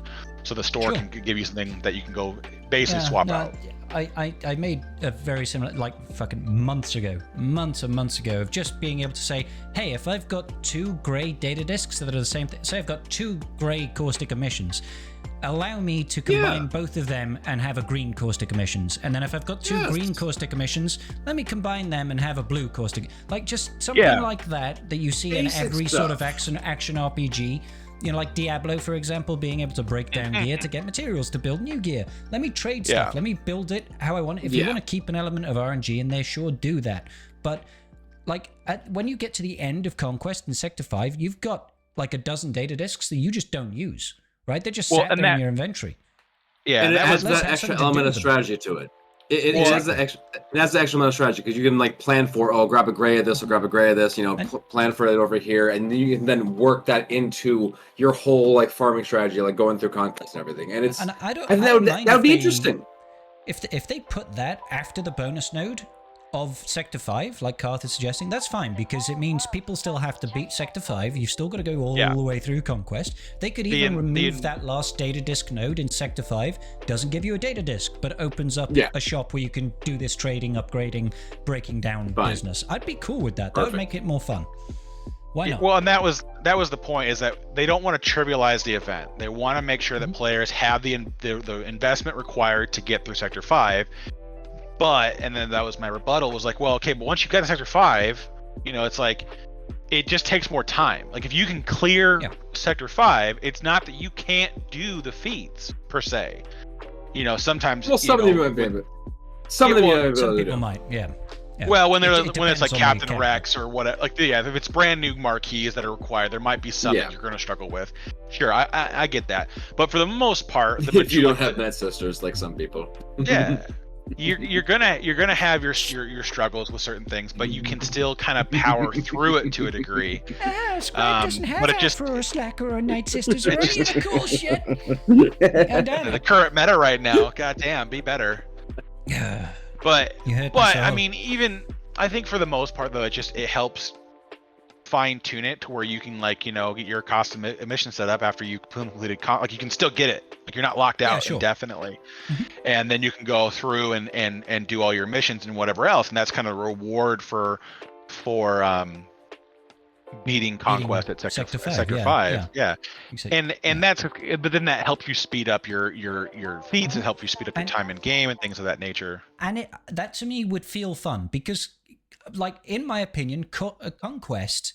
So the store can give you something that you can go basically swap out. I made a very similar, like fucking months and months ago, of just being able to say, hey, if I've got 2 gray data disks that are the same thing, say I've got 2 gray caustic emissions, allow me to combine both of them and have a green caustic emissions. And then if I've got 2 green caustic emissions, let me combine them and have a blue caustic. Like just something like that you see basic in every sort of action RPG. You know, like Diablo, for example, being able to break down gear to get materials to build new gear. Let me trade stuff. Let me build it how I want it. If you want to keep an element of RNG in there, sure, do that. But like when you get to the end of Conquest in Sector 5, you've got like a dozen data disks that you just don't use, right? They're just sat there in your inventory. Yeah, and it has that extra element of strategy to it. It has the extra amount of strategy, because you can like plan for, grab a gray of this or grab a gray of this, you know, plan for it over here, and then you can then work that into your whole like farming strategy, like going through Conquest and everything. And it's, I think that would be interesting. If they put that after the bonus node of Sector 5, like Carth is suggesting, that's fine, because it means people still have to beat Sector 5. You've still got to go all the way through Conquest. They could even remove that last data disk node in Sector 5. Doesn't give you a data disk, but opens up a shop where you can do this trading, upgrading, breaking down business. I'd be cool with that. That would make it more fun. Why not? Well, and that was the point, is that they don't want to trivialize the event. They want to make sure that players have the investment required to get through Sector 5. But, and then that was my rebuttal, was like, well, okay, but once you get to Sector 5, you know, it's like, it just takes more time. Like, if you can clear Sector 5, it's not that you can't do the feats, per se. You know, sometimes... Well, some of them might be, but... Some people might, yeah. Well, when it's like Captain Rex or whatever, like, if it's brand new marquees that are required, there might be some that you're going to struggle with. Sure, I get that. But for the most part... if you don't have Night Sisters, like some people. Yeah. You're gonna have your struggles with certain things, but you can still kind of power through it to a degree. Scrybe doesn't have that for a Slacker or Night Sisters or any of the cool shit. The current meta right now, goddamn, be better. But I mean, even I think for the most part though, it helps fine tune it to where you can, like, you know, get your cost emission set up after you completed like you can still get it, like you're not locked out indefinitely. And then you can go through and do all your missions and whatever else, and that's kind of a reward for beating Conquest at Sector 5. Exactly. And that's, but then that helps you speed up your feats, and helps you speed up your time in game and things of that nature. And that to me would feel fun, because, like, in my opinion, Conquest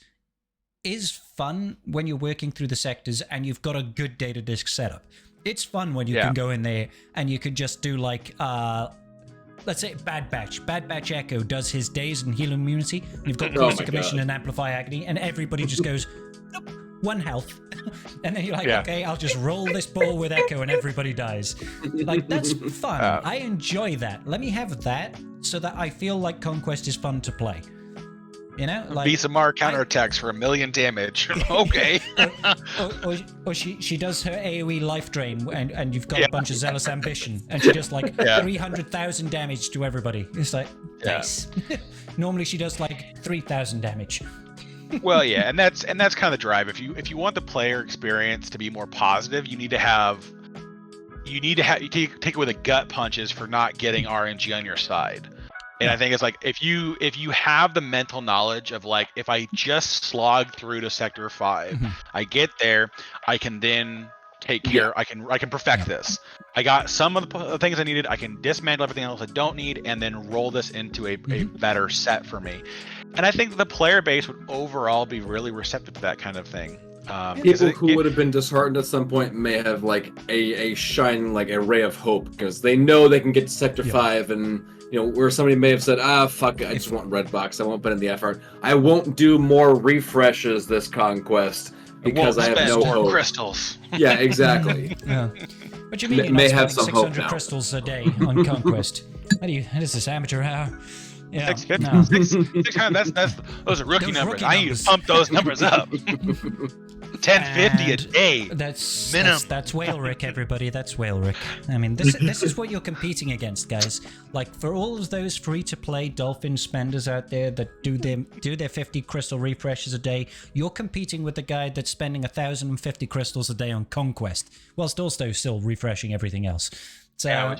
is fun when you're working through the sectors and you've got a good data disk setup. It's fun when you can go in there and you can just do, like, let's say Bad Batch. Bad Batch Echo does his days and heal immunity. And you've got Caustic Emission and Amplify Agony, and everybody just goes, nope, 1 health. And then you're like, okay, I'll just roll this ball with Echo and everybody dies. Like, that's fun. I enjoy that. Let me have that so that I feel like Conquest is fun to play. You know, like Besamar counterattacks for 1,000,000 damage. Okay. or she does her AoE life drain, and you've got a bunch of Zealous Ambition, and she does like 300,000 damage to everybody. It's like, nice. Normally she does like 3,000 damage. Well, yeah, and that's kind of the drive. If you want the player experience to be more positive, you need to take away the gut punches for not getting RNG on your side. And I think it's like, if you have the mental knowledge of, like, if I just slog through to Sector 5, I get there, I can then take care, I can perfect this. I got some of the things I needed, I can dismantle everything else I don't need, and then roll this into a better set for me. And I think the player base would overall be really receptive to that kind of thing. People who would have been disheartened at some point may have like a shining like a ray of hope because they know they can get to Sector 5 and where somebody may have said, fuck it, I just want red box, I won't put in the effort, I won't do more refreshes this conquest because I have no hope. Crystals. Yeah, exactly. Yeah. What do you mean? May you're not have spending some hope 600 now. crystals a day on conquest? What is this, amateur hour? Yeah, 650. 600, those are rookie numbers. I need to pump those numbers up. 1050 a day. That's minimum. That's Whalerick, everybody. That's Whalerick. I mean, this is what you're competing against, guys. Like, for all of those free-to-play dolphin spenders out there that do their 50 crystal refreshes a day, you're competing with the guy that's spending 1,050 crystals a day on conquest, whilst also still refreshing everything else. So,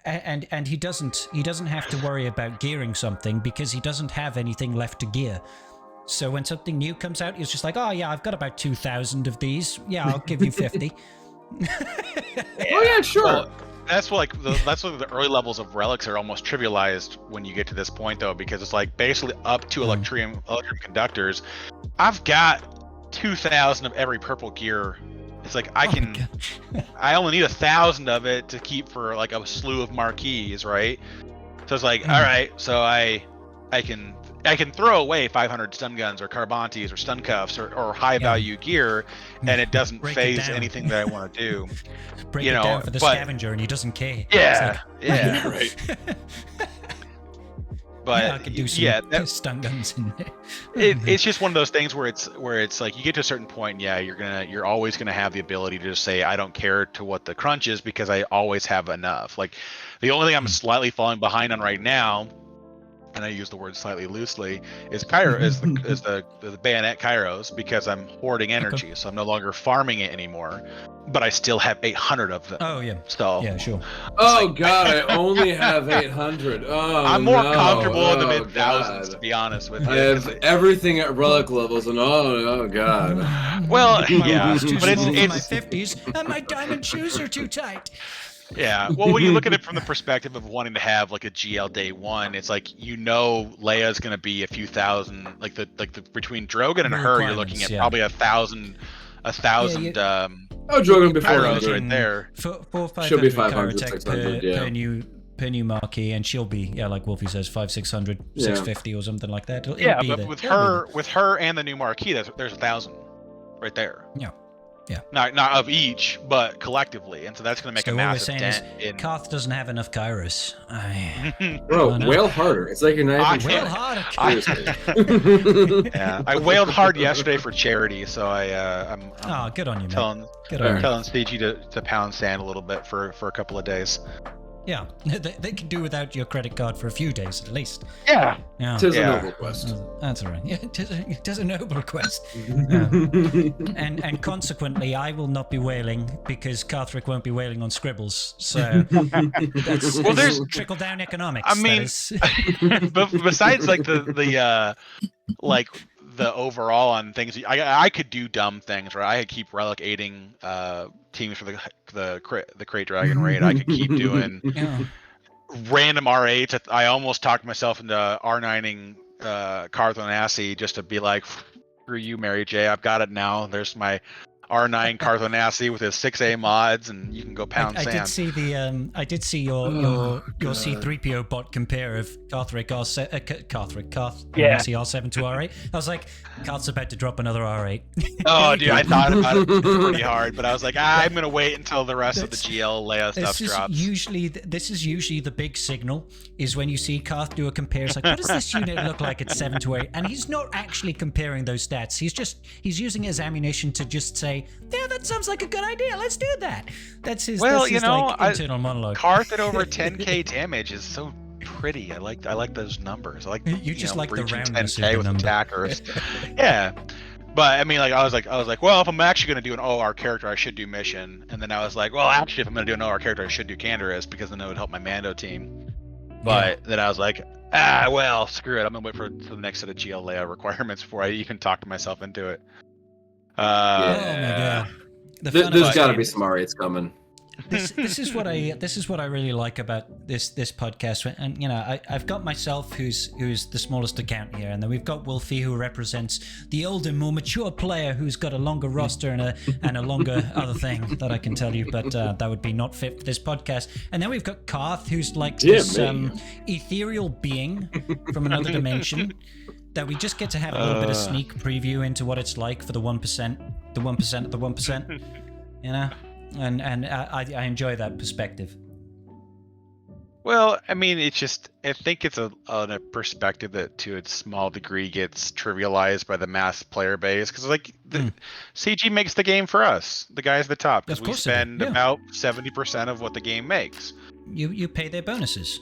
and he doesn't have to worry about gearing something because he doesn't have anything left to gear. So when something new comes out, he's just like, oh yeah, I've got about 2,000 of these. Yeah, I'll give you 50. Oh yeah, sure. Well, that's what the early levels of relics are almost trivialized when you get to this point, though, because it's like basically up to electrum conductors. I've got 2,000 of every purple gear. It's like I only need 1,000 of it to keep for like a slew of marquees, right? So it's like, all right, so I can throw away 500 stun guns or carbantes or stun cuffs or high value gear, and it doesn't phase anything that I want to do. Break it down for the scavenger, and he doesn't care. Yeah, like, yeah, right. But I could do some stun guns in there. It's just one of those things where it's like you get to a certain point, you're always gonna have the ability to just say I don't care to what the crunch is because I always have enough. Like the only thing I'm slightly falling behind on right now, and I use the word slightly loosely, is the bayonet Kairos, because I'm hoarding energy, so I'm no longer farming it anymore, but I still have 800 of them. Oh yeah. So yeah, sure. Oh god, I only have 800. Oh, I'm more comfortable in the mid thousands, to be honest with you. I have everything at relic levels, and oh god. Well, my yeah, wallet's too but small for it's my 50s, and my diamond shoes are too tight. Yeah, well, when you look at it from the perspective of wanting to have like a GL day one, it's like Leia's going to be a few thousand, like the between Drogon and her, you're looking at probably 1,000. Oh, Drogon before Kairos right there. She'll be 500, 600, per new marquee, and she'll be like Wolfie says, 500, 600, 650 or something like that. Yeah, but with her and the new marquee, there's 1,000 right there. Yeah. Yeah. Not of each, but collectively, and so that's going to make a massive dent. Karth doesn't have enough Kairos. Bro, wail harder. It's like you're not even wail harder. Yeah, I wailed hard yesterday for charity, so I'm good on you, man. Telling CG to pound sand a little bit for a couple of days. Yeah, they can do without your credit card for a few days at least. Yeah. Tis a noble quest. That's all right. Yeah, tis a noble quest. And consequently, I will not be whaling because Carthric won't be whaling on scribbles. So that's there's trickle-down economics. I mean, but besides like the overall on things, I could do dumb things, right? I could keep relic aiding teams for the Krayt Dragon raid. I could keep doing random R8s. I almost talked myself into R9ing Carthonassi just to be like, screw you, Mary J. I've got it now. There's my R9 Carthonassi with his 6A mods, and you can go pound sand. I did see your C3PO bot compare of Carthric R7 to R8. I was like, Carth's about to drop another R8. Oh, dude, I thought about it pretty hard, but I was like, I'm gonna wait until the rest of the GL Leia stuff drops. This is usually the big signal, is when you see Carth do a compare. It's like, what does this unit look like at 7 to 8? And he's not actually comparing those stats. He's using it as ammunition to just say, yeah, that sounds like a good idea. Let's do that. That's his. Internal monologue. Carth at over 10k damage is so pretty. I like those numbers. I like you just like the roundness 10k of with number. attackers. Yeah, but I mean, like I was like, well, if I'm actually gonna do an OR character, I should do mission. And then I was like, well, actually, if I'm gonna do an OR character, I should do Canderous because then it would help my Mando team. But then I was like, well, screw it. I'm gonna wait for the next set of GL Leia requirements before I even talk to myself into it. Oh my god. There's got to be some R8s coming. this is what I really like about this podcast, and I've got myself who's the smallest account here, and then we've got WulffF who represents the older, more mature player who's got a longer roster and a longer other thing that I can tell you, but that would be not fit for this podcast. And then we've got Carth, who's like this ethereal being from another dimension that we just get to have a little bit of sneak preview into what it's like for the 1%, the 1% of the 1%, And I enjoy that perspective. Well, I mean, I think it's a perspective that to a small degree gets trivialized by the mass player base, because CG makes the game for us, the guys at the top, because we spend about 70% of what the game makes. You pay their bonuses.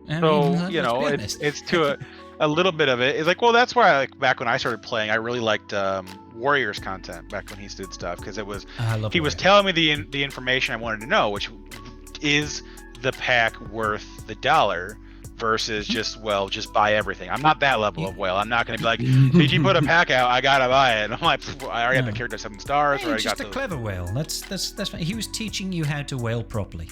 It's to a little bit of it. It's like, well, that's why back when I started playing, I really liked Warriors content back when he did stuff, because it was he was telling me the information I wanted to know, which is the pack worth the $1 versus just buy everything. I'm not that level of whale. I'm not going to be like, did you put a pack out? I gotta buy it. And I'm like, I already have the character 7 stars. Hey, just a clever whale. That's fine. He was teaching you how to whale properly.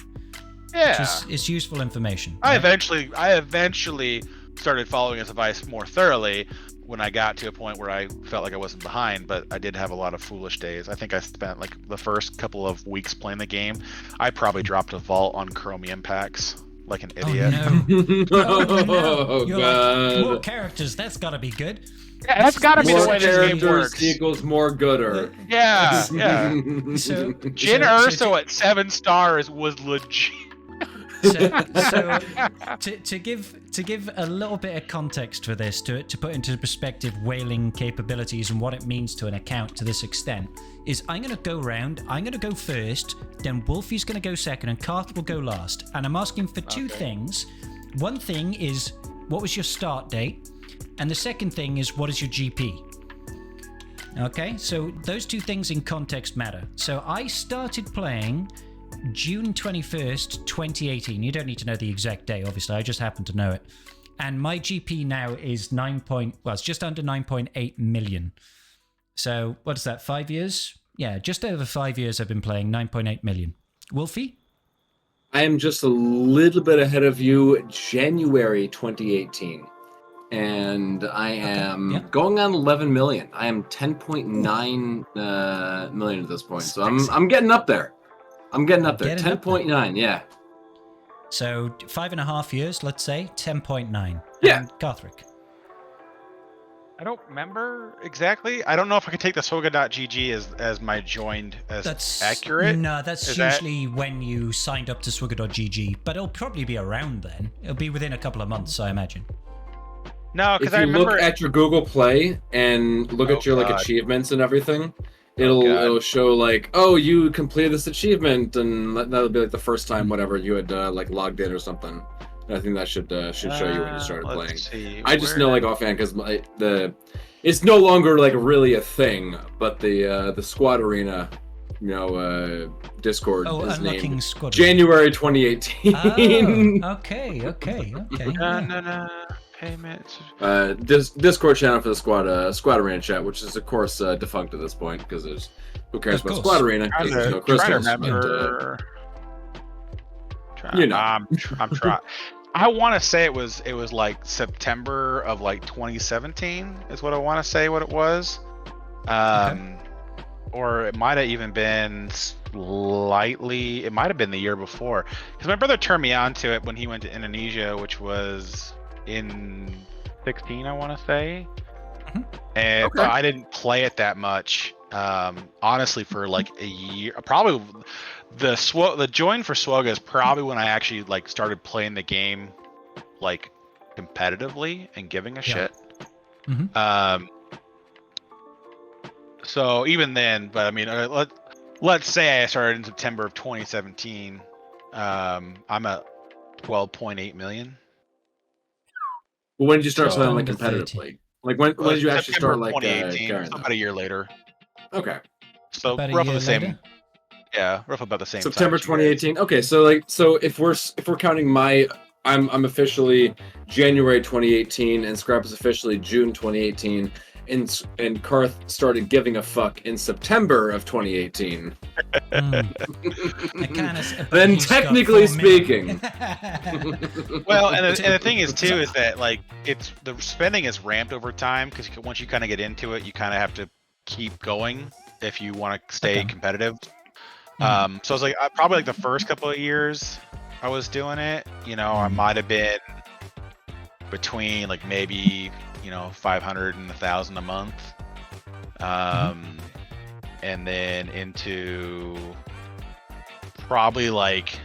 Yeah, it's useful information. I eventually started following his advice more thoroughly when I got to a point where I felt like I wasn't behind, but I did have a lot of foolish days. I think I spent the first couple of weeks playing the game, I probably dropped a vault on chromium packs like an idiot. Oh, You're God. Like, more characters, that's gotta be good. Yeah, that's gotta be the way this game works. Equals more gooder. Yeah. So Jin Urso at 7 stars was legit. So to give a little bit of context for this, to put into perspective whaling capabilities and what it means to an account to this extent, is I'm going to go round, I'm going to go first, then WulffF's going to go second, and Carth will go last. And I'm asking for two things. One thing is, what was your start date? And the second thing is, what is your GP? Okay, so those two things in context matter. So I started playing June 21st, 2018. You don't need to know the exact day, obviously. I just happen to know it. And my GP now is it's just under 9.8 million. So what is that, 5 years? Yeah, just over 5 years I've been playing, 9.8 million. WulffF? I am just a little bit ahead of you, January 2018. And I am going on 11 million. I am 10.9 million at this point. So I'm getting up there. 10.9, yeah. So 5.5 years, let's say, 10.9. Yeah. Carthric. I don't remember exactly. I don't know if I can take the SWGoH as my joined as that's accurate. No, that's usually when you signed up to SWGoH, but it'll probably be around then. It'll be within a couple of months, I imagine. No, because I remember look at your Google Play and look at your achievements and everything. It'll show you completed this achievement, and that'll be the first time whatever you had logged in or something. And I think that should show you when you started playing. See, I just know offhand because it's no longer really a thing, but the Squad Arena Discord is named January 2018. Oh, okay. No. Payments. Discord channel for the Squad Arena chat, which is of course defunct at this point because there's who cares about Squad Arena? I'm trying. I want to say it was September of 2017 is what I want to say what it was, or it might have even been slightly. It might have been the year before because my brother turned me on to it when he went to Indonesia, which was in 16, I want to say. And but I didn't play it that much, honestly, for a year. Probably the join for SWGoH is probably when I actually started playing the game competitively and giving a shit. So even then, but I mean, let's say I started in September of 2017. I'm at 12.8 million. Well, when did you start playing competitively? When did you actually start 2018, about a year later. Okay. So roughly the same. Later? Yeah, roughly about the same. September 2018. Okay, so if we're counting I'm officially January 2018 and Scrybe is officially June 2018, and Karth started giving a fuck in September of 2018. Then technically speaking. Well, and the thing is too is that like the spending is ramped over time because once you kind of get into it, you kind of have to keep going if you want to stay competitive. So I was like, probably like the first couple of years I was doing it, I might have been between like maybe 500 and 1,000 a month, and then into probably like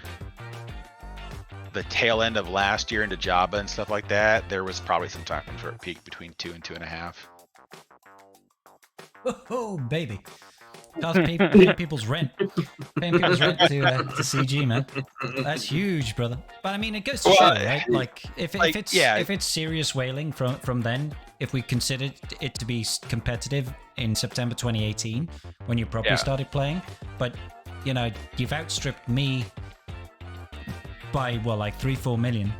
the tail end of last year into Java and stuff like that. There was probably some time for it peaked between 2 and 2.5. Oh baby. Paying people's rent. Paying people's rent to CG, man. That's huge, brother. But I mean, it goes to show, right? Like, if it's serious whaling from then, if we considered it to be competitive in September 2018, when you probably started playing, but you've outstripped me by like 3-4 million.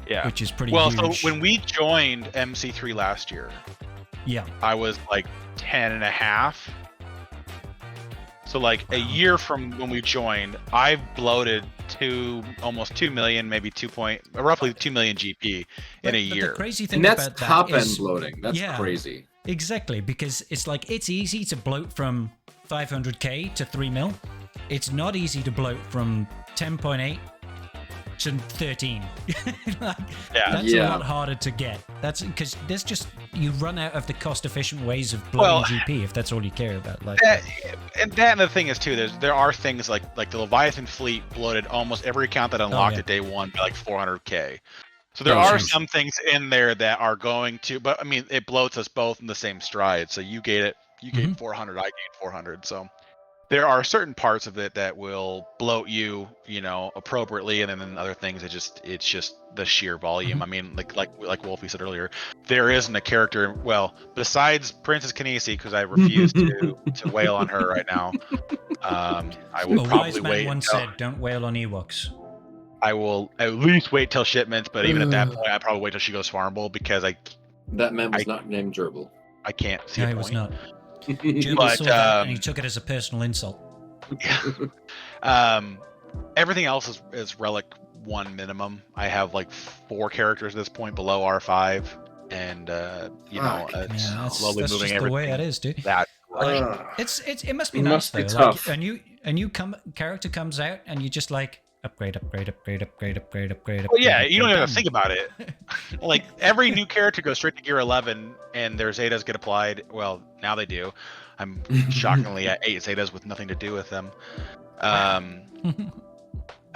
Yeah, which is pretty huge. Well, so when we joined MC3 last year, I was like 10.5. So like a year from when we joined, I've bloated to almost 2 million, maybe roughly 2 million GP in a year. The crazy thing and that's about top that end bloating. That's crazy. Exactly, because it's easy to bloat from 500k to 3 mil. It's not easy to bloat from 10.8 to 13. That's a lot harder to get. That's because there's just you run out of the cost-efficient ways of bloating GP if that's all you care about. Like and the thing is too, there are things like the Leviathan fleet bloated almost every account that unlocked at day one by like 400k. So there are some things in there that are going to, but I mean it bloats us both in the same stride. So you gain 400, I gain 400. So there are certain parts of it that will bloat you, appropriately, and then other things it's just the sheer volume. I mean, like Wolfie said earlier, there isn't a character. Well, besides Princess Kinesi, because I refuse to wail on her right now. I will probably wait. Once said, "Don't wail on Ewoks." I will at least wait till shipments, but even at that point, I probably wait till she goes farmable because that man was not named Gerbil. I can't see. No, he was not. Gerbil saw that and he took it as a personal insult. Everything else is Relic 1 minimum. I have like 4 characters at this point below R5, and it's slowly that's moving just everything. The way it is, dude. It must be nice though. Tough. Like a new character comes out and you just like upgrade. Well, yeah, you don't even have to think about it. Like every new character goes straight to gear 11, and their Zetas get applied. Well, now they do. I'm shockingly at 8 Zetas with nothing to do with them. I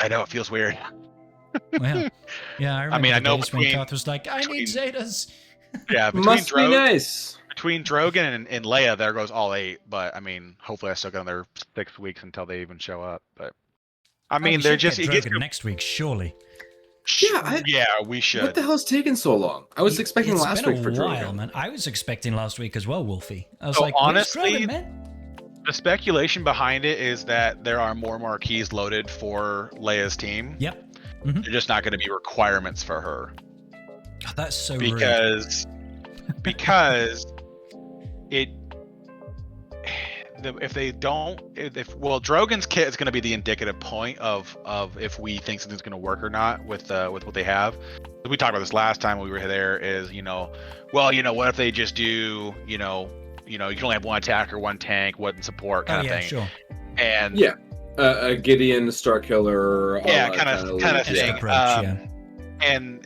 know it feels weird. Well, yeah, I remember. I know when Karth was like, "I need Zetas." Yeah, must be nice. Between Drogon and Leia, there goes all 8. But I mean, hopefully, I still got another 6 weeks until they even show up. But I mean, they're just get Drogon next week, surely. Yeah, we should. What the hell's taking so long? I was expecting last week for Drogon. Man. I was expecting last week as well, Wolfie. I was honestly, Drogon, man? The speculation behind it is that there are more marquees loaded for Leia's team. Yep. They're just not going to be requirements for her. God, that's so rude. Because if they don't, Drogon's kit is going to be the indicative point of if we think something's going to work or not with what they have. We talked about this last time when we were there. Is what if they just do you can only have 1 attacker, 1 tank, 1 support kind of thing. Sure. And a Gideon Starkiller. Kind of thing. Approach, And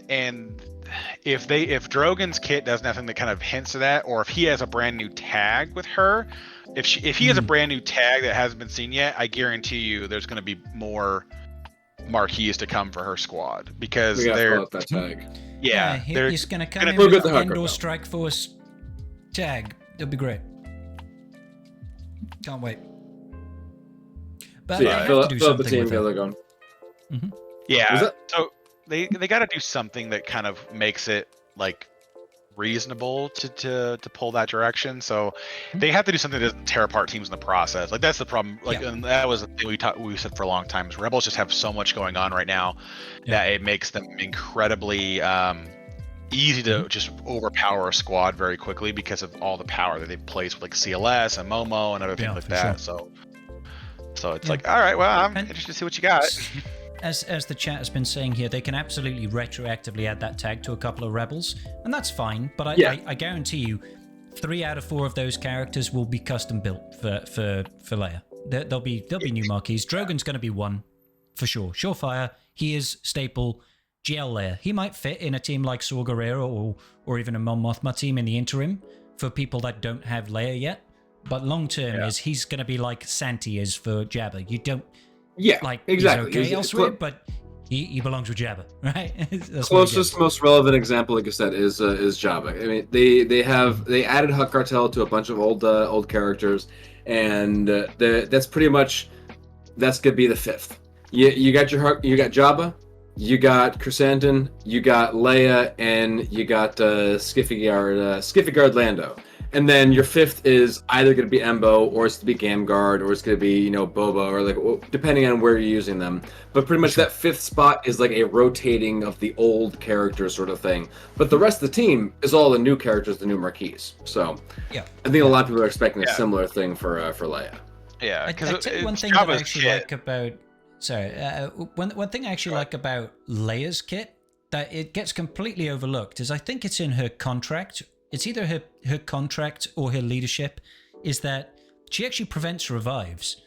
if Drogon's kit does nothing that kind of hints to that, or if he has a brand new tag with her, if he has a brand new tag that hasn't been seen yet, I guarantee you there's going to be more marquees to come for her squad because they're that tag. Yeah, he's going to come in with the Endor Strike Force tag. It'll be great. Can't wait. But fill up the team. Get it going. Yeah. So they got to do something that kind of makes it like reasonable to pull that direction. So they have to do something that doesn't tear apart teams in the process. Like that's the problem. And that was the thing we said for a long time. Is Rebels just have so much going on right now that it makes them incredibly easy to just overpower a squad very quickly because of all the power that they place with like CLS and Momo and other things like that. Sure. So it's like, all right, well, I'm interested to see what you got. As the chat has been saying here, they can absolutely retroactively add that tag to a couple of rebels, and that's fine. But I guarantee you, 3 out of 4 of those characters will be custom built for Leia. There'll be new marquees. Drogon's going to be one for sure. Surefire. He is staple. GL Leia. He might fit in a team like Saw Gerrera or even a Mon Mothma team in the interim for people that don't have Leia yet. But long term he's going to be like Santi is for Jabba. You don't. Yeah, like exactly. He's okay elsewhere, but he belongs with Jabba, right? Closest, most relevant example, like I said, is Jabba. I mean, they added Hutt Cartel to a bunch of old characters, and that's pretty much that's gonna be the 5th. You got Jabba, you got Chrysanthemum, you got Leia, and you got Skiffy Guard Lando. And then your 5th is either going to be Embo, or it's going to be Gamguard, or it's going to be, Boba, or like depending on where you're using them. But pretty much that 5th spot is like a rotating of the old characters sort of thing. But the rest of the team is all the new characters, the new marquees. So I think a lot of people are expecting a similar thing for Leia. Yeah, because one thing that I actually like about one thing I actually like about Leia's kit that it gets completely overlooked is I think it's in her contract. It's either her contract or her leadership, is that she actually prevents revives.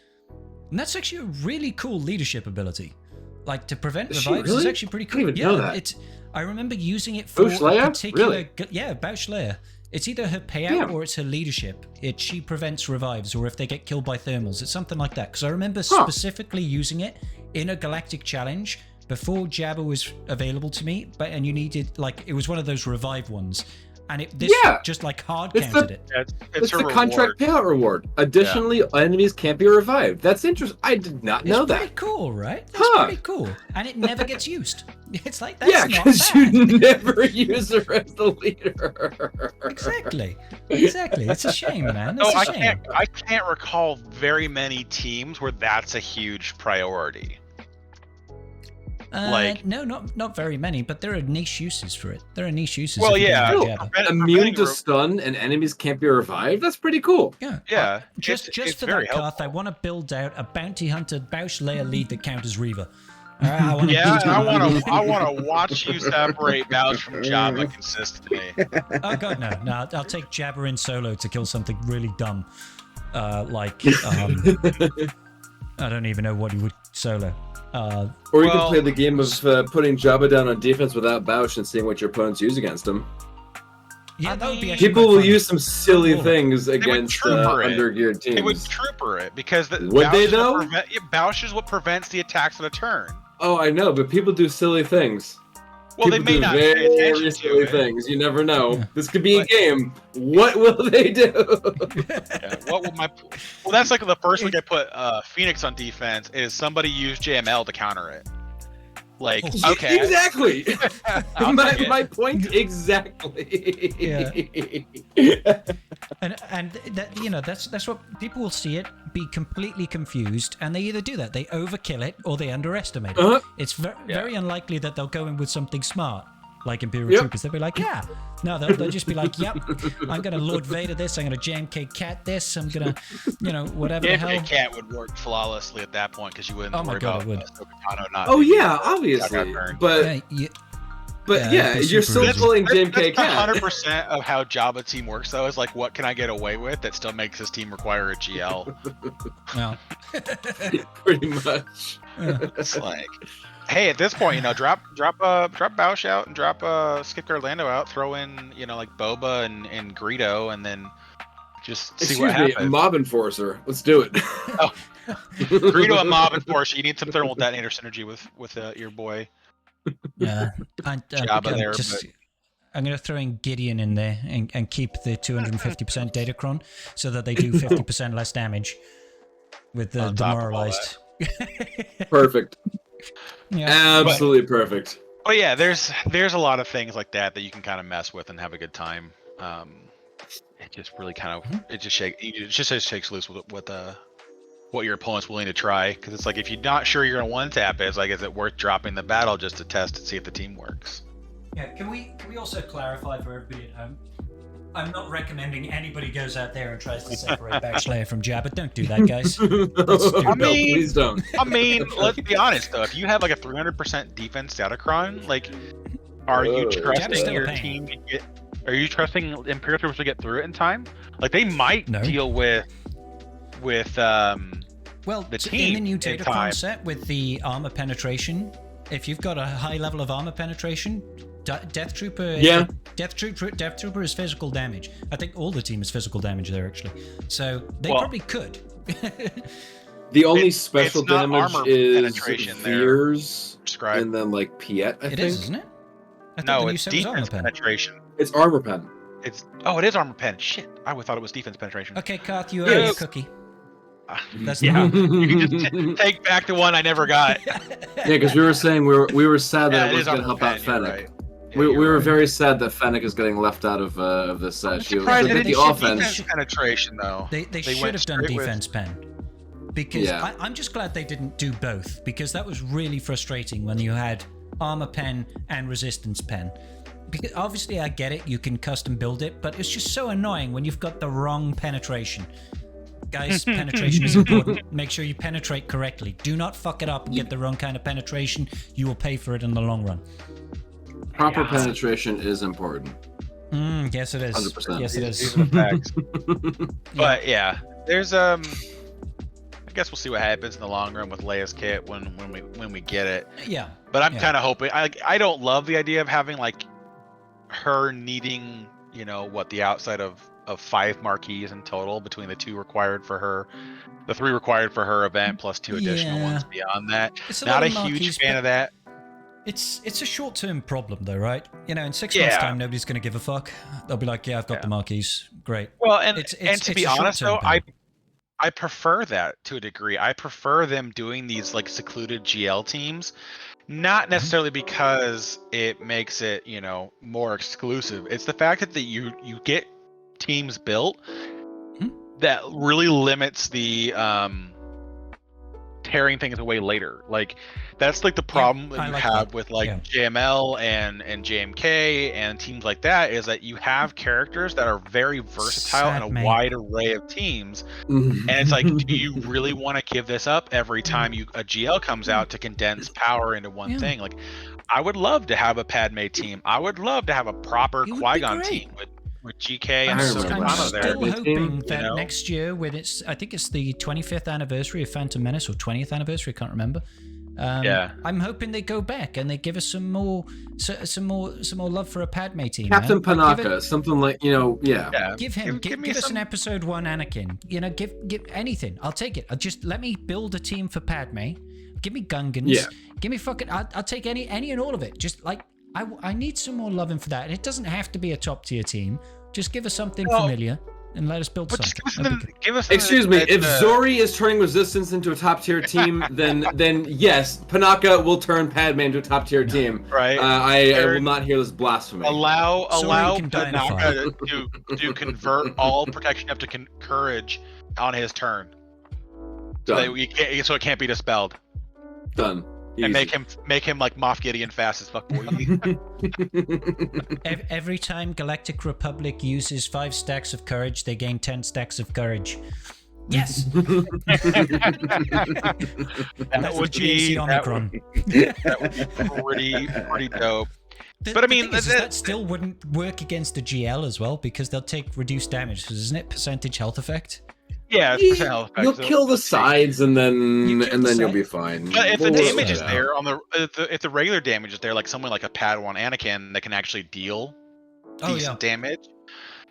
And that's actually a really cool leadership ability. Like, to prevent revives is actually pretty cool. I didn't even know that. I remember using it for Boushh Leia? particular... Really? Yeah, Boushh Leia. It's either her payout or it's her leadership. She prevents revives, or if they get killed by thermals. It's something like that. Because I remember specifically using it in a galactic challenge before Jabba was available to me, and you needed, like, it was one of those revive ones. And this just like hard counted it. It's the contract payout reward. Additionally, enemies can't be revived. That's interesting. I did not know that. It's pretty cool, right? That's pretty cool. And it never gets used. It's like, that's not because you never use her as the leader. Exactly. It's a shame, man. It's a shame. I can't recall very many teams where that's a huge priority. No, not very many, but there are niche uses for it. There are niche uses. Well, immune to stun and enemies can't be revived. That's pretty cool. Yeah. Just for that, Carth, I want to build out a bounty hunter Boushh Leia lead that counters Reaver. I want to watch you separate Boushh from Jabba consistently. Oh god, no! I'll take Jabba in solo to kill something really dumb, I don't even know what you would solo. Or you can play the game of putting Jabba down on defense without Boushh and seeing what your opponents use against him. Yeah, that would be actually people will use some silly things against undergeared teams. They would trooper it because Boushh is what prevents the attacks of the turn. Oh, I know, but people do silly things. Well, they may not pay attention to it. Things. You never know. Yeah. This could be a game. What will they do? What will Well, that's like the first week I put Phoenix on defense is somebody used JML to counter it. Like, okay. Exactly. my point exactly. Yeah. and that's what people will see it, be completely confused, and they either do that, they overkill it, or they underestimate it. It's very unlikely that they'll go in with something smart, like Imperial Troopers. They'll be like, they'll just be like, yep, I'm going to Lord Vader this, I'm going to JMK Cat this, I'm going to, whatever the hell. JMK Cat would work flawlessly at that point, because you wouldn't worry about obviously. But you're still pulling JMK Cat. 100% of how Jabba team works, though, is like, what can I get away with that still makes this team require a GL? Well, pretty much. It's like, hey, at this point, drop Boushh out and drop Skipguard Lando out. Throw in, like Boba and Greedo, and then just see what happens. Mob Enforcer. Let's do it. Greedo and Mob Enforcer. You need some thermal detonator synergy with your boy. Yeah, Jabba there. I'm going to throw in Gideon in there and keep the 250% Datacron so that they do 50% less damage with the demoralized. Perfect. Absolutely perfect. Oh yeah, there's a lot of things like that you can kind of mess with and have a good time. It just really kind of it just shakes loose with what your opponent's willing to try, because it's like, if you're not sure you're gonna one tap it, it's like, is it worth dropping the battle just to test and see if the team works? Yeah, can we also clarify for everybody at home? I'm not recommending anybody goes out there and tries to separate Backslayer from Jabba. Don't do that, guys. Please don't. I mean, let's be honest though. If you have like a 300% defense Datacron, like, are you trusting your team to get? Are you trusting Imperial troops to get through it in time? Like, they might deal with the team in the new Datacron set with the armor penetration. If you've got a high level of armor penetration, Death Trooper, Death Trooper is physical damage. I think all the team is physical damage there, actually. So they probably could. The only special damage is Veers, and then like Piet, I think. It is, isn't it? No, it's defense penetration. It's armor pen. It is armor pen. Shit, I would thought it was defense penetration. Okay, Karth, you owe a cookie. That's you can just take back the one I never got. Yeah, because we were saying we were sad that it was going to help out Fennec. Right. We were very sad that Fennec is getting left out of this set. She was the offense penetration though. They should have done defense pen. Because I'm just glad they didn't do both, because that was really frustrating when you had armor pen and resistance pen. Because obviously I get it, you can custom build it, but it's just so annoying when you've got the wrong penetration. Guys, penetration is important. Make sure you penetrate correctly. Do not fuck it up and get the wrong kind of penetration. You will pay for it in the long run. Proper penetration is important. Yes, it is. 100%. Yes, it is. These are the facts. But yeah, there's I guess we'll see what happens in the long run with Leia's kit when we get it. Yeah. But I'm kind of hoping. I don't love the idea of having like her needing, you know, what the outside of 5 marquees in total between the 2 required for her, the 3 required for her event plus 2 additional ones beyond that. Not a huge fan of that. It's a short-term problem though, right? You know, in 6 months' time, nobody's going to give a fuck. They'll be like, yeah, I've got the marquees. Great. Well, and to be honest though, I prefer that to a degree. I prefer them doing these like secluded GL teams, not necessarily because it makes it, you know, more exclusive. It's the fact that you get teams built that really limits the tearing things away later. Like that's like the problem that you have with like JML and JMK and teams like that, is that you have characters that are very versatile in a wide array of teams, and it's like, do you really want to give this up every time a GL comes out to condense power into one thing? Like, I would love to have a Padme team. I would love to have a proper Qui-Gon team with GK and I'm there. still hoping that next year, when I think it's the 25th anniversary of Phantom Menace or 20th anniversary, I can't remember. I'm hoping they go back and they give us some more love for a Padme team. Captain Panaka, something like, you know, give us an episode 1 Anakin. You know, give anything. I'll take it. Just let me build a team for Padme. Give me Gungans. Yeah. Give me fucking. I'll take any and all of it. Just like I need some more loving for that. And it doesn't have to be a top tier team. Just give us something familiar. And let us build something. Excuse me, if Zori is turning Resistance into a top tier team, then yes, Panaka will turn Padme into a top tier team. Right. I will not hear this blasphemy. Allow Panaka to convert all protection up to courage on his turn. So it can't be dispelled. Done. Easy. And make him like Moff Gideon fast as fuck, boy. Every time Galactic Republic uses 5 stacks of courage, they gain 10 stacks of courage. Yes. That would be Omicron. That would be pretty dope. But I mean, that still wouldn't work against the GL as well, because they'll take reduced damage. Because isn't it percentage health effect? Yeah, it's health effect. You'll kill the sides and then you'll be fine. But if the damage is there if the regular damage is there, like someone like a Padawan Anakin that can actually deal decent damage,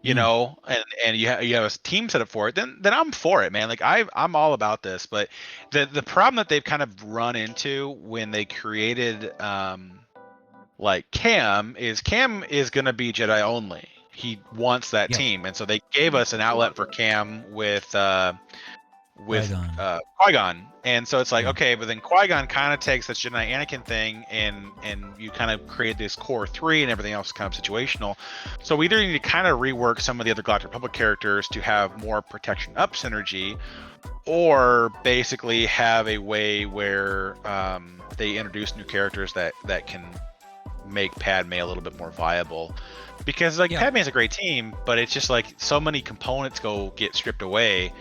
you know, and you have a team set up for it, then I'm for it, man. Like I'm all about this. But the problem that they've kind of run into when they created like Cam is gonna be Jedi only. He wants that team, and so they gave us an outlet for Cam with Qui-Gon, and so it's like okay, but then Qui-Gon kind of takes this Jedi Anakin thing, and you kind of create this core 3, and everything else is kind of situational. So we either need to kind of rework some of the other Galactic Republic characters to have more protection up synergy, or basically have a way where they introduce new characters that can make Padme a little bit more viable. Because like Padme is a great team, but it's just like so many components get stripped away,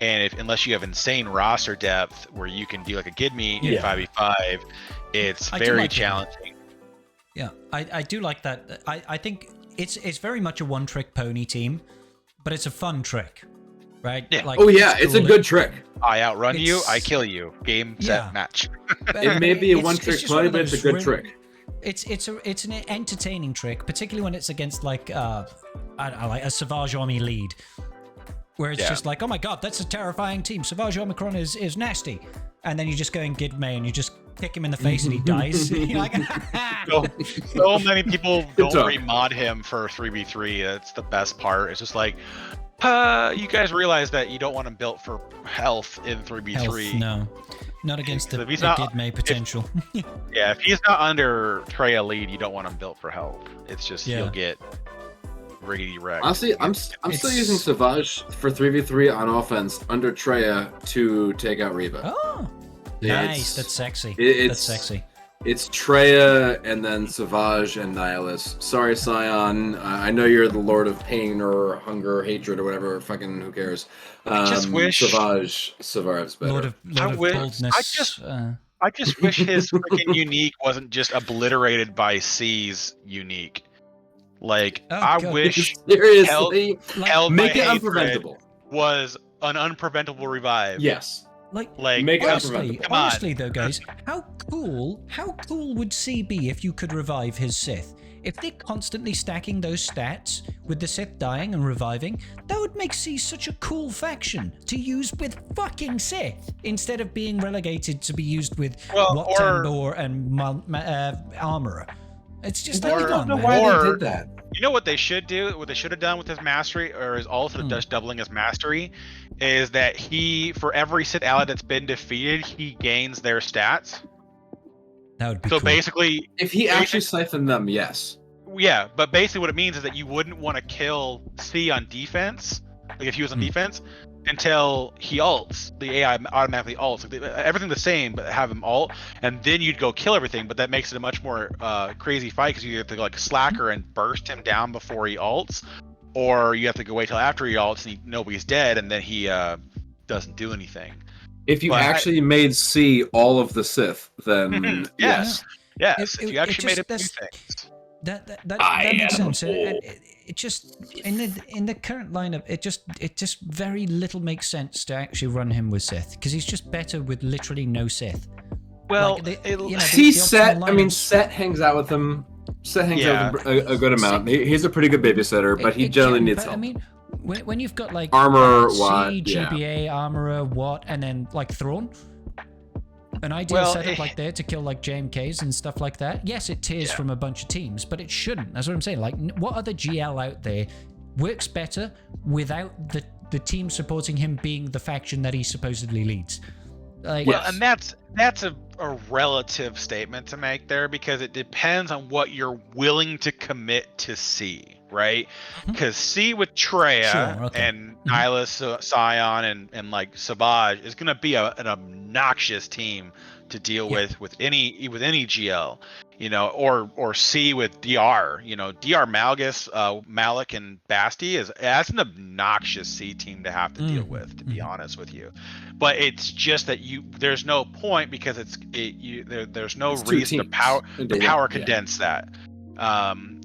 and unless you have insane roster depth where you can do like a Gid meet in 5v5, it's very challenging. Yeah, I do like that. I think it's very much a one-trick pony team, but it's a fun trick, right? Yeah. Like, it's a good trick. I outrun you, I kill you. Game, set, match. It may be a one-trick pony, but it's a good trick. It's an entertaining trick, particularly when it's against like I don't know, like a Savage Army lead, where it's just like, oh my god, that's a terrifying team. Savage Omicron is nasty, and then you just go and Gid May and you just kick him in the face and he dies. You're like, so many people don't remod him for 3v3. That's the best part. It's just like, you guys realize that you don't want him built for health in 3v3. No, not against the Gid May potential. If he's not under Traya lead, you don't want him built for health. It's just he'll get riggedy wrecked. Honestly, I'm still using Savage for 3v3 on offense under Traya to take out Reba. Oh, nice. That's sexy. That's sexy. It's Traya and then Savage and Nihilus. Sorry, Scion. I know you're the Lord of Pain or Hunger or Hatred or whatever. Fucking who cares? I just wish Savage survives better. Lord of Boldness. I just wish his freaking unique wasn't just obliterated by C's unique. Like, I wish seriously held make it unpreventable was an unpreventable revive. Yes. Like make honestly though, guys, how cool would C be if you could revive his Sith? If they're constantly stacking those stats with the Sith dying and reviving, that would make C such a cool faction to use with fucking Sith instead of being relegated to be used with Wat-Tambor and Armorer. It's just I don't know why they did that. You know what they should do? What they should have done with his mastery, or his ult, just doubling his mastery, is that for every Sith ally that's been defeated, he gains their stats. That would be cool. Basically, if he actually siphoned them, yes. Yeah, but basically what it means is that you wouldn't want to kill C on defense, like if he was on defense, until he ults. The AI automatically ults. Like everything the same, but have him ult, and then you'd go kill everything. But that makes it a much more crazy fight because you have to like slacker and burst him down before he ults, or you have to go wait till after he ults and nobody's dead, and then he doesn't do anything. If you actually made C all of the Sith, then yes. If you actually made it two things. That makes sense. It just in the current lineup, it just very little makes sense to actually run him with Sith because he's just better with literally no Sith. Well, Set hangs out with him. Set hangs out with him a good amount. He's a pretty good babysitter, but he generally needs help. I mean, when you've got like Armor, Watt, GBA, Armorer, Watt, and then like Thrawn. An ideal setup like there to kill like JMKs and stuff like that. Yes, it tears from a bunch of teams, but it shouldn't. That's what I'm saying. Like, what other GL out there works better without the team supporting him being the faction that he supposedly leads? Like, and that's a relative statement to make there because it depends on what you're willing to commit to C. Right? Because C with Traya and Nihilus, Scion, and like Savage is gonna be an obnoxious team to deal with any GL, or C with DR, DR Malgus, Malik, and Basti that's an obnoxious C team to have to deal with, to be honest with you. But it's just that there's no point because there's no reason to power condense that.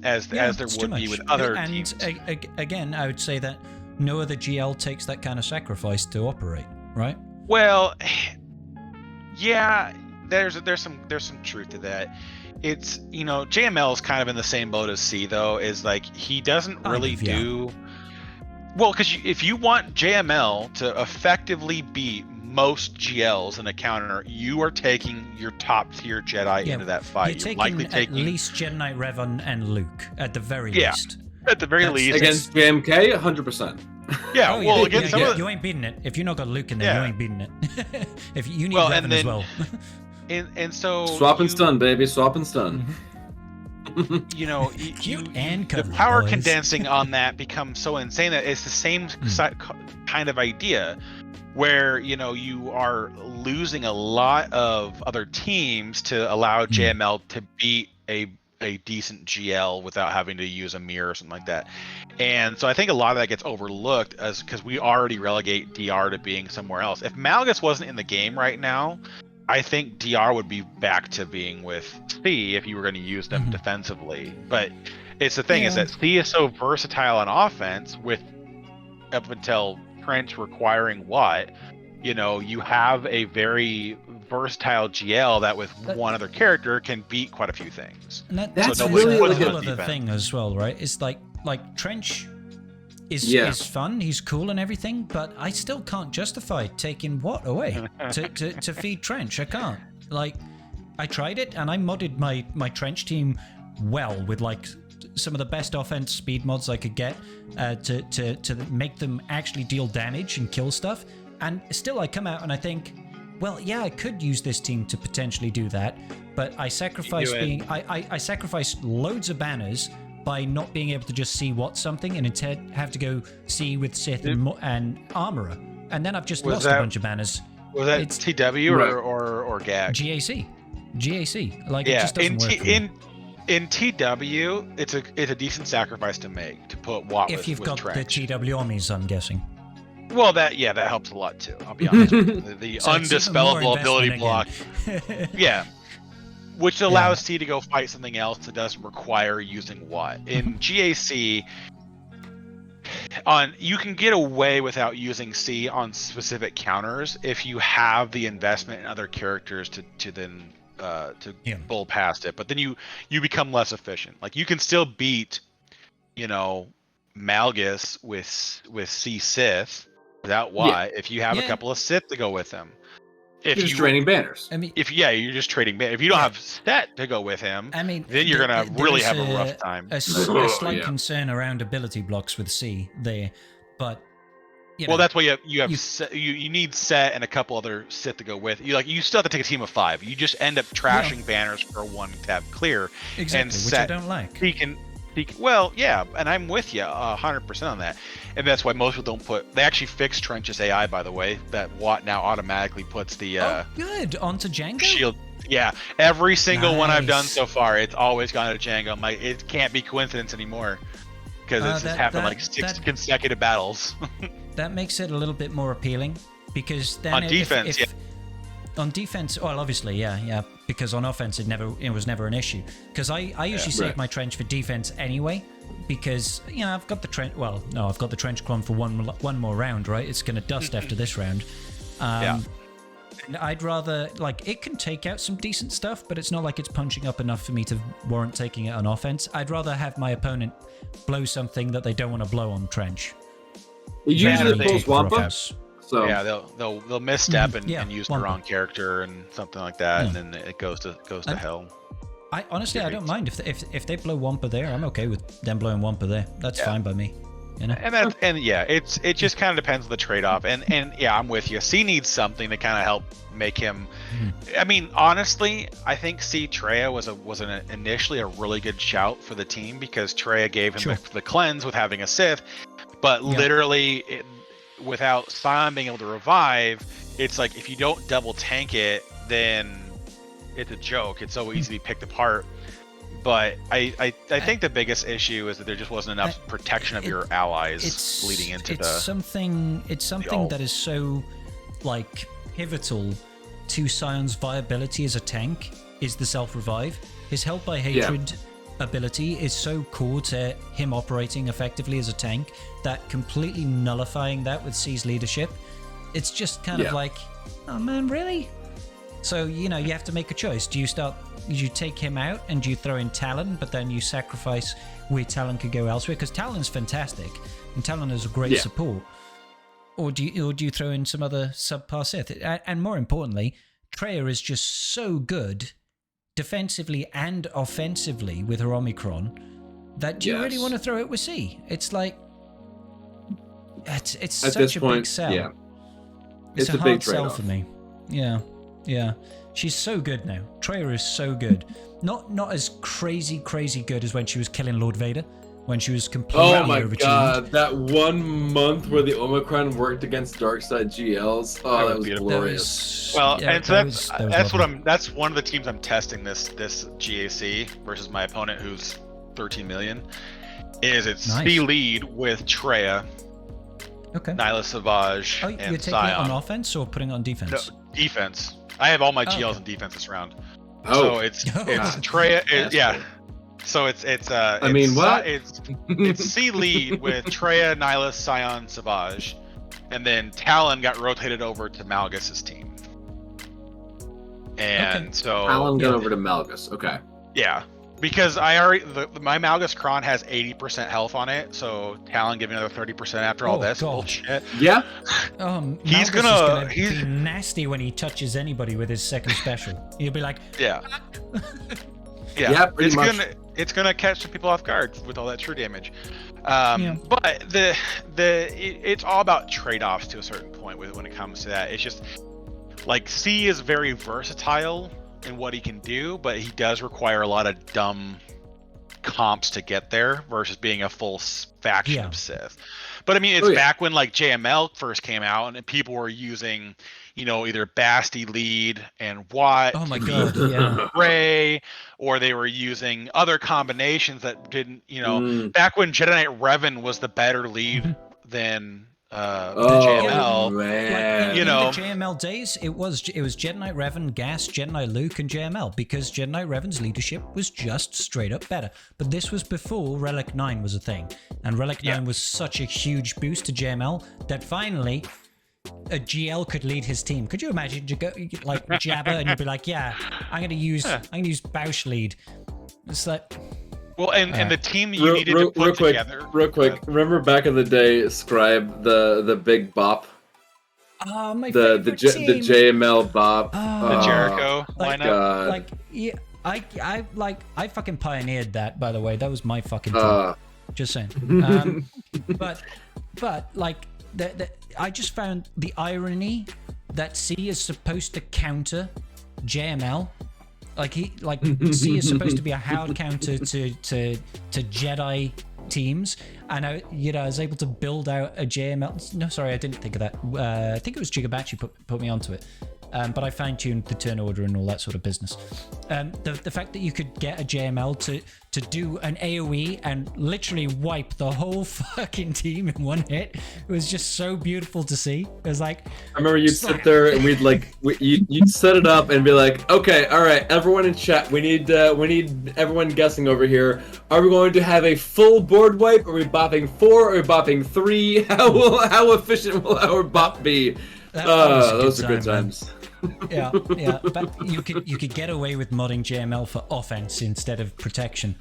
As there would be with other teams. And again, I would say that no other GL takes that kind of sacrifice to operate, right? Well, yeah, there's some truth to that. It's JML is kind of in the same boat as C though. Is like he doesn't really do well because if you want JML to effectively beat most GLs in a counter, you are taking your top tier Jedi into that fight. You're likely taking at least Jedi Knight Revan and Luke at the very least. At the very least. Against JMK, 100%. Yeah, against you ain't beating it. If you've not got Luke in there, you ain't beating it. If you need Revan as well. and so swap and stun, baby. Swap and stun. The power condensing on that becomes so insane that it's the same kind of idea. Where you are losing a lot of other teams to allow JML to beat a a decent GL without having to use a mirror or something like that. And so I think a lot of that gets overlooked as because we already relegate DR to being somewhere else. If Malgus wasn't in the game right now, I think DR would be back to being with C if you were going to use them defensively. But it's the thing is that C is so versatile on offense with up until Trench requiring what, you know, you have a very versatile GL that with one other character can beat quite a few things. And that's so really like a whole other thing as well, right? It's like Trench is fun, he's cool and everything, but I still can't justify taking what away to feed Trench. I can't. Like, I tried it and I modded my Trench team well with like some of the best offense speed mods I could get to make them actually deal damage and kill stuff. And still I come out and I think, well, yeah, I could use this team to potentially do that, but I sacrifice I sacrifice loads of banners by not being able to just see what something and instead have to go see with Sith and Armorer. And then I've just lost a bunch of banners. Was that TW or GAG? GAC. Like, it just doesn't work for me. In TW, it's a decent sacrifice to make to put Watt if you've got Trench. the TW armies, I'm guessing. Well, that helps a lot too. I'll be honest. The so undispellable ability block, which allows C to go fight something else that doesn't require using Watt. In GAC, you can get away without using C on specific counters if you have the investment in other characters to then bull past it. But then you become less efficient. Like, you can still beat, you know, Malgus with C Sith without Watt if you have a couple of Sith to go with him. If you're just trading banners. I mean, you're just trading banners. If you don't have Set to go with him, I mean, then you're gonna really have a rough time. A slight concern around ability blocks with C there, but well, that's why you need Set and a couple other Sith to go with. You still have to take a team of 5. You just end up trashing banners for one tab clear. Exactly, and which Set, I don't like. Well, yeah, and I'm with you 100% on that. And that's why most people don't put. They actually fixed Trench's AI, by the way. That Watt now automatically puts the good onto Django shield. Yeah, every single one I've done so far, it's always gone to Django. I'm like, it can't be coincidence anymore because it's happened like 6 consecutive battles. That makes it a little bit more appealing because then on defense, on defense, well, obviously, because on offense it was never an issue. Because I usually save my Trench for defense anyway, because I've got the Trench. Well, no, I've got the Trench Clone for one more round, right? It's going to dust after this round. And I'd rather, like, it can take out some decent stuff, but it's not like it's punching up enough for me to warrant taking it on offense. I'd rather have my opponent blow something that they don't want to blow on Trench. It usually pulls Wampa. So yeah, they'll misstep and use the wrong character and something like that, and then it goes to hell. I honestly, I don't mind if they blow Wampa there. I'm okay with them blowing Wampa there. That's fine by me. You know? It just kind of depends on the trade-off. And I'm with you. C needs something to kind of help make him. I mean, honestly, I think C Traya was initially a really good shout for the team because Traya gave him the cleanse with having a Sith, but literally. Without Sion being able to revive, it's like if you don't double tank it, then it's a joke. It's so easy to be picked apart. But I think the biggest issue is that there just wasn't enough protection of your allies leading into it's something that is so like pivotal to Sion's viability as a tank is the self-revive. His Held by Hatred ability is so core to him operating effectively as a tank that completely nullifying that with C's leadership, it's just kind of like, oh man, really? So, you have to make a choice. Do you take him out and do you throw in Talon, but then you sacrifice where Talon could go elsewhere? Because Talon's fantastic and Talon is a great support. Or do you throw in some other subpar Sith? And more importantly, Traya is just so good defensively and offensively with her Omicron that do you really want to throw it with C? It's like it's such a big sell. Yeah. It's a hard sell for me. Yeah. She's so good now. Traya is so good. Not as crazy good as when she was killing Lord Vader, when she was completely Oh my overtuned. god, that 1 month where the Omicron worked against Darkside GLs. Oh, that was glorious. Well, yeah, and so that's lovely. that's one of the teams I'm testing this GAC versus my opponent, who's 13 million. It's Nice. C lead with Treya, Okay. Nyla Savage, Oh, and you're taking Scion. it on offense or putting it on defense? No, defense. I have all my GLs okay. in defense this round. Oh. So it's Treya. Yeah. So it's I mean, what? It's C lead with Treya, Nyla, Scion, Savage, and then Talon got rotated over to Malgus's team. And so Talon got over to Malgus. Okay. Yeah, because I already my Malgus Kron has 80% health on it, so Talon giving another 30% after all this bullshit. Yeah. He's gonna be nasty when he touches anybody with his second special. He'll be like, yeah. Yeah, pretty much. It's gonna catch some people off guard with all that true damage. But it's all about trade-offs to a certain point when it comes to that. It's just like C is very versatile in what he can do, but he does require a lot of dumb comps to get there versus being a full faction of Sith. But I mean, it's back when like JML first came out and people were using, either Basti lead and Watt, Ray, or they were using other combinations that didn't, back when Jedi Knight Revan was the better lead than the JML. Man. In the JML days, it was Jedi Knight Revan, Gas, Jedi Knight Luke, and JML, because Jedi Knight Revan's leadership was just straight up better. But this was before Relic 9 was a thing, and Relic 9 was such a huge boost to JML that finally a GL could lead his team. Could you imagine you go like Jabba and you'd be like, I'm gonna use Bausch lead. It's like. Well, and the team you needed to put together. Real quick, remember back in the day, Scrybe, the big bop? Oh, my the team. The JML bop. The Jericho lineup. I fucking pioneered that, by the way. That was my fucking team. Just saying. But I just found the irony that C is supposed to counter JML. C is supposed to be a hard counter to Jedi teams, and I was able to build out a JML. No, sorry, I didn't think of that. I think it was Gigabachi put me onto it. But I fine-tuned the turn order and all that sort of business. The fact that you could get a JML to do an AoE and literally wipe the whole fucking team in one hit was just so beautiful to see. It was like, I remember you'd sit there and you'd set it up and be like, okay, all right, everyone in chat, we need everyone guessing over here. Are we going to have a full board wipe? Are we bopping 4? Are we bopping 3? How efficient will our bop be? Those are good times. Yeah, but you could get away with modding JML for offense instead of protection.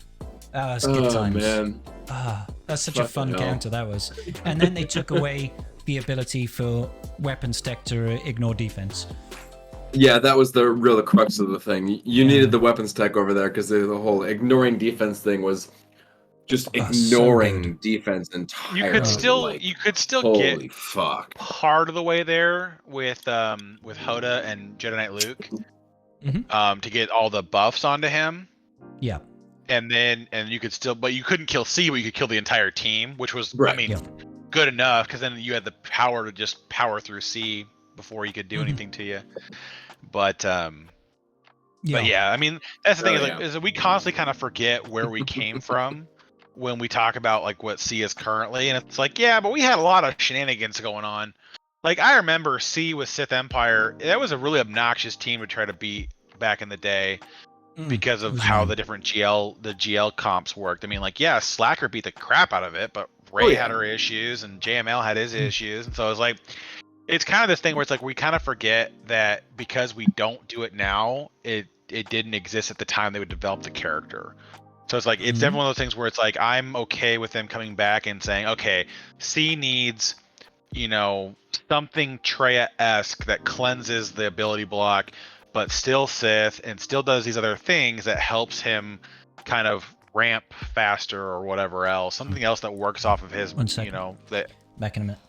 That's good times. Man. That's such a fun counter that was. And then they took away the ability for weapons tech to ignore defense. Yeah, that was the crux of the thing. You needed the weapons tech over there because the whole ignoring defense thing was just ignoring defense entirely. You could still get part of the way there with Hoda and Jedi Knight Luke, to get all the buffs onto him. Yeah. And you could still, but you couldn't kill C, but you could kill the entire team, which was good enough, because then you had the power to just power through C before he could do anything to you. But yeah, I mean, that's the thing is that we constantly kind of forget where we came from when we talk about like what C is currently, and it's like, yeah, but we had a lot of shenanigans going on. Like, I remember C with Sith Empire, that was a really obnoxious team to try to beat back in the day because of how the different GL comps worked. I mean, like, yeah, Slacker beat the crap out of it, but Ray had her issues and JML had his issues, and so it was like, it's kind of this thing where it's like we kind of forget that because we don't do it now, it didn't exist at the time they would develop the character. So it's like, it's one of those things where it's like, I'm okay with them coming back and saying, okay, C needs, something Treya-esque that cleanses the ability block, but still Sith and still does these other things that helps him kind of ramp faster or whatever else. Something else that works off of his, that back in a minute.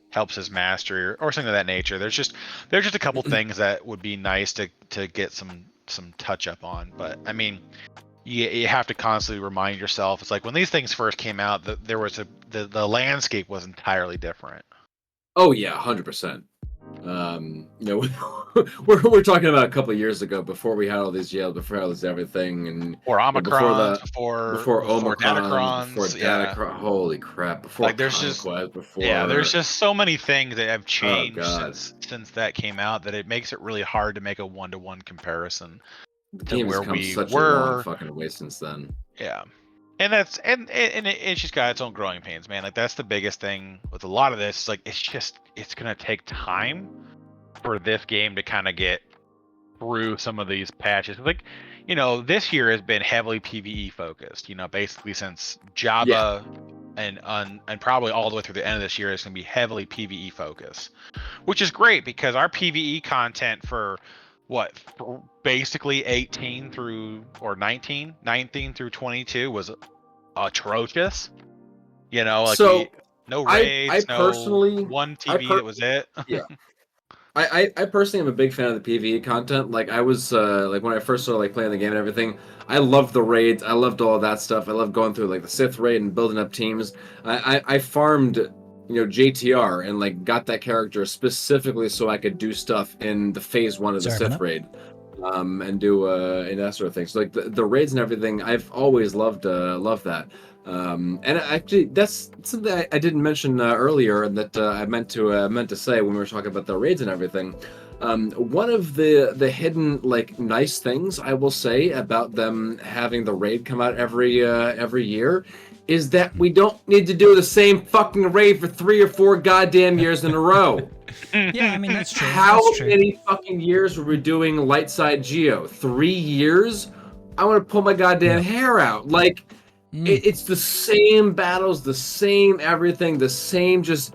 Helps his mastery or something of that nature. There's just a couple things that would be nice to get some touch up on. But I mean, you have to constantly remind yourself. It's like when these things first came out, the landscape was entirely different. Oh yeah, 100%. We're talking about a couple of years ago, before we had all these jails, before all this everything, and Or Omicron, before Omicron, Datacrons, before Datacron. Holy crap! Before like there's just Conquest, before there's just so many things that have changed God. since that came out that it makes it really hard to make a one-to-one comparison The to game has where come we such a were. long fucking way since then. Yeah. And that's it's just got its own growing pains, man. Like that's the biggest thing with a lot of this. Like it's gonna take time for this game to kind of get through some of these patches. Like, this year has been heavily PvE focused. Basically since Java and probably all the way through the end of this year is gonna be heavily PvE focused, which is great because our PvE content for basically 18 through or 19 through 22 was atrocious. So no raids, I personally, one TV, that was it. Yeah. I personally am a big fan of the PvE content. Like I was like when I first started like playing the game and everything, I loved the raids. I loved all of that stuff. I loved going through like the Sith raid and building up teams. I farmed JTR and like got that character specifically so I could do stuff in the phase 1 of the Sith raid, and do and that sort of thing. So like the raids and everything, I've always loved that. And actually, that's something I didn't mention earlier that I meant to say when we were talking about the raids and everything. One of the hidden like nice things I will say about them having the raid come out every year is that we don't need to do the same fucking raid for 3 or 4 goddamn years in a row. Yeah, I mean that's true. How that's true. many fucking years were we doing Lightside Geo? 3 years? I want to pull my goddamn hair out. Like. It's the same battles, the same everything, the same. Just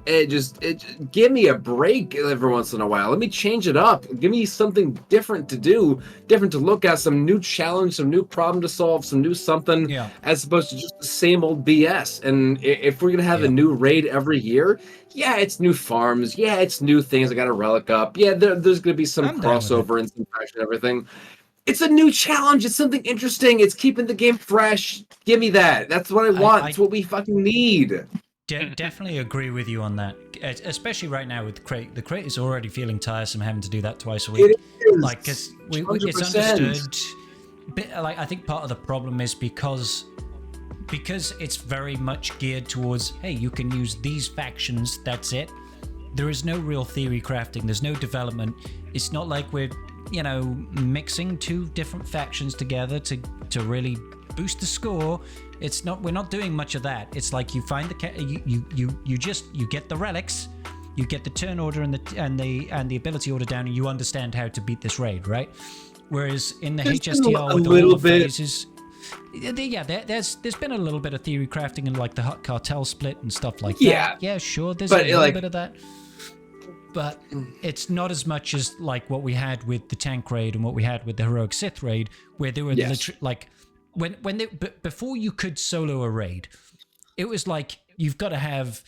give me a break every once in a while. Let me change it up. Give me something different to do, different to look at, some new challenge, some new problem to solve, some new something, as opposed to just the same old BS. And if we're gonna have a new raid every year, it's new farms, it's new things. I got to relic up. There's gonna be some crossover and some fashion and everything. It's a new challenge. It's something interesting. It's keeping the game fresh. Give me that. That's what I want. That's what we fucking need. Definitely agree with you on that. Especially right now with Krayt. The Krayt is already feeling tiresome having to do that twice a week. It is. Like, because it's understood. Like, I think part of the problem is because it's very much geared towards, hey, you can use these factions. That's it. There is no real theory crafting. There's no development. It's not like we're mixing 2 different factions together to really boost the score. We're not doing much of that. It's like you find you get the relics, you get the turn order and the ability order down, and you understand how to beat this raid, right? Whereas in the HSTR with all the phases, there's been a little bit of theory crafting and like the cartel split and stuff like that. Yeah, sure, there's a little bit of that. But it's not as much as like what we had with the tank raid and what we had with the heroic Sith raid, where they were literally like before you could solo a raid, it was like you've got to have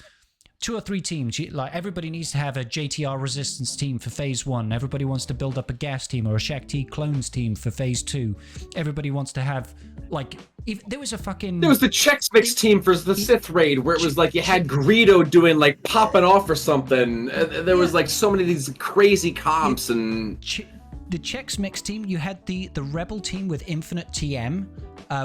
2 or 3 teams. Like everybody needs to have a JTR resistance team for phase 1. Everybody wants to build up a gas team or a Shakti clones team for phase 2. Everybody wants to have like there was the Chex Mix team for the Sith raid where it was like you had Greedo doing like popping off or something. There was like so many of these crazy comps and the Chex Mix team. You had the Rebel team with Infinite TM,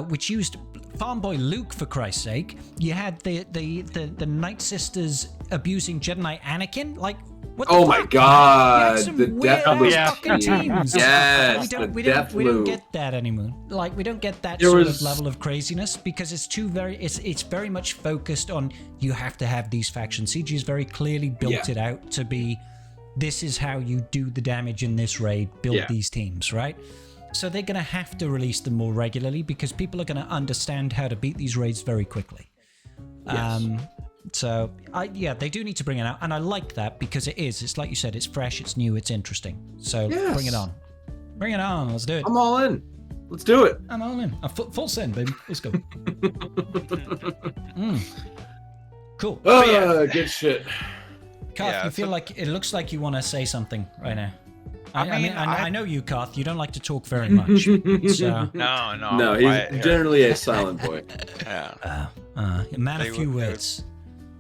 which used Farm Boy Luke, for Christ's sake. You had the Night Sisters abusing Jedi Knight Anakin. Like, what the fuck? My God! The Deathloop fucking teams. Yes, we don't get that anymore. Like, we don't get that of level of craziness because it's it's very much focused on you have to have these factions. CG has very clearly built it out to be, this is how you do the damage in this raid. Build these teams, right? So they're going to have to release them more regularly because people are going to understand how to beat these raids very quickly. Yes. So, they do need to bring it out. And I like that because it's like you said, it's fresh, it's new, it's interesting. So bring it on. Bring it on. Let's do it. I'm all in. Let's do it. I'm all in. Full send, baby. Let's go. Cool. Good shit. Carth, you feel like it looks like you want to say something right now. I know you, Carth. You don't like to talk very much. So. No. He's generally a silent boy. Yeah. A man of few words.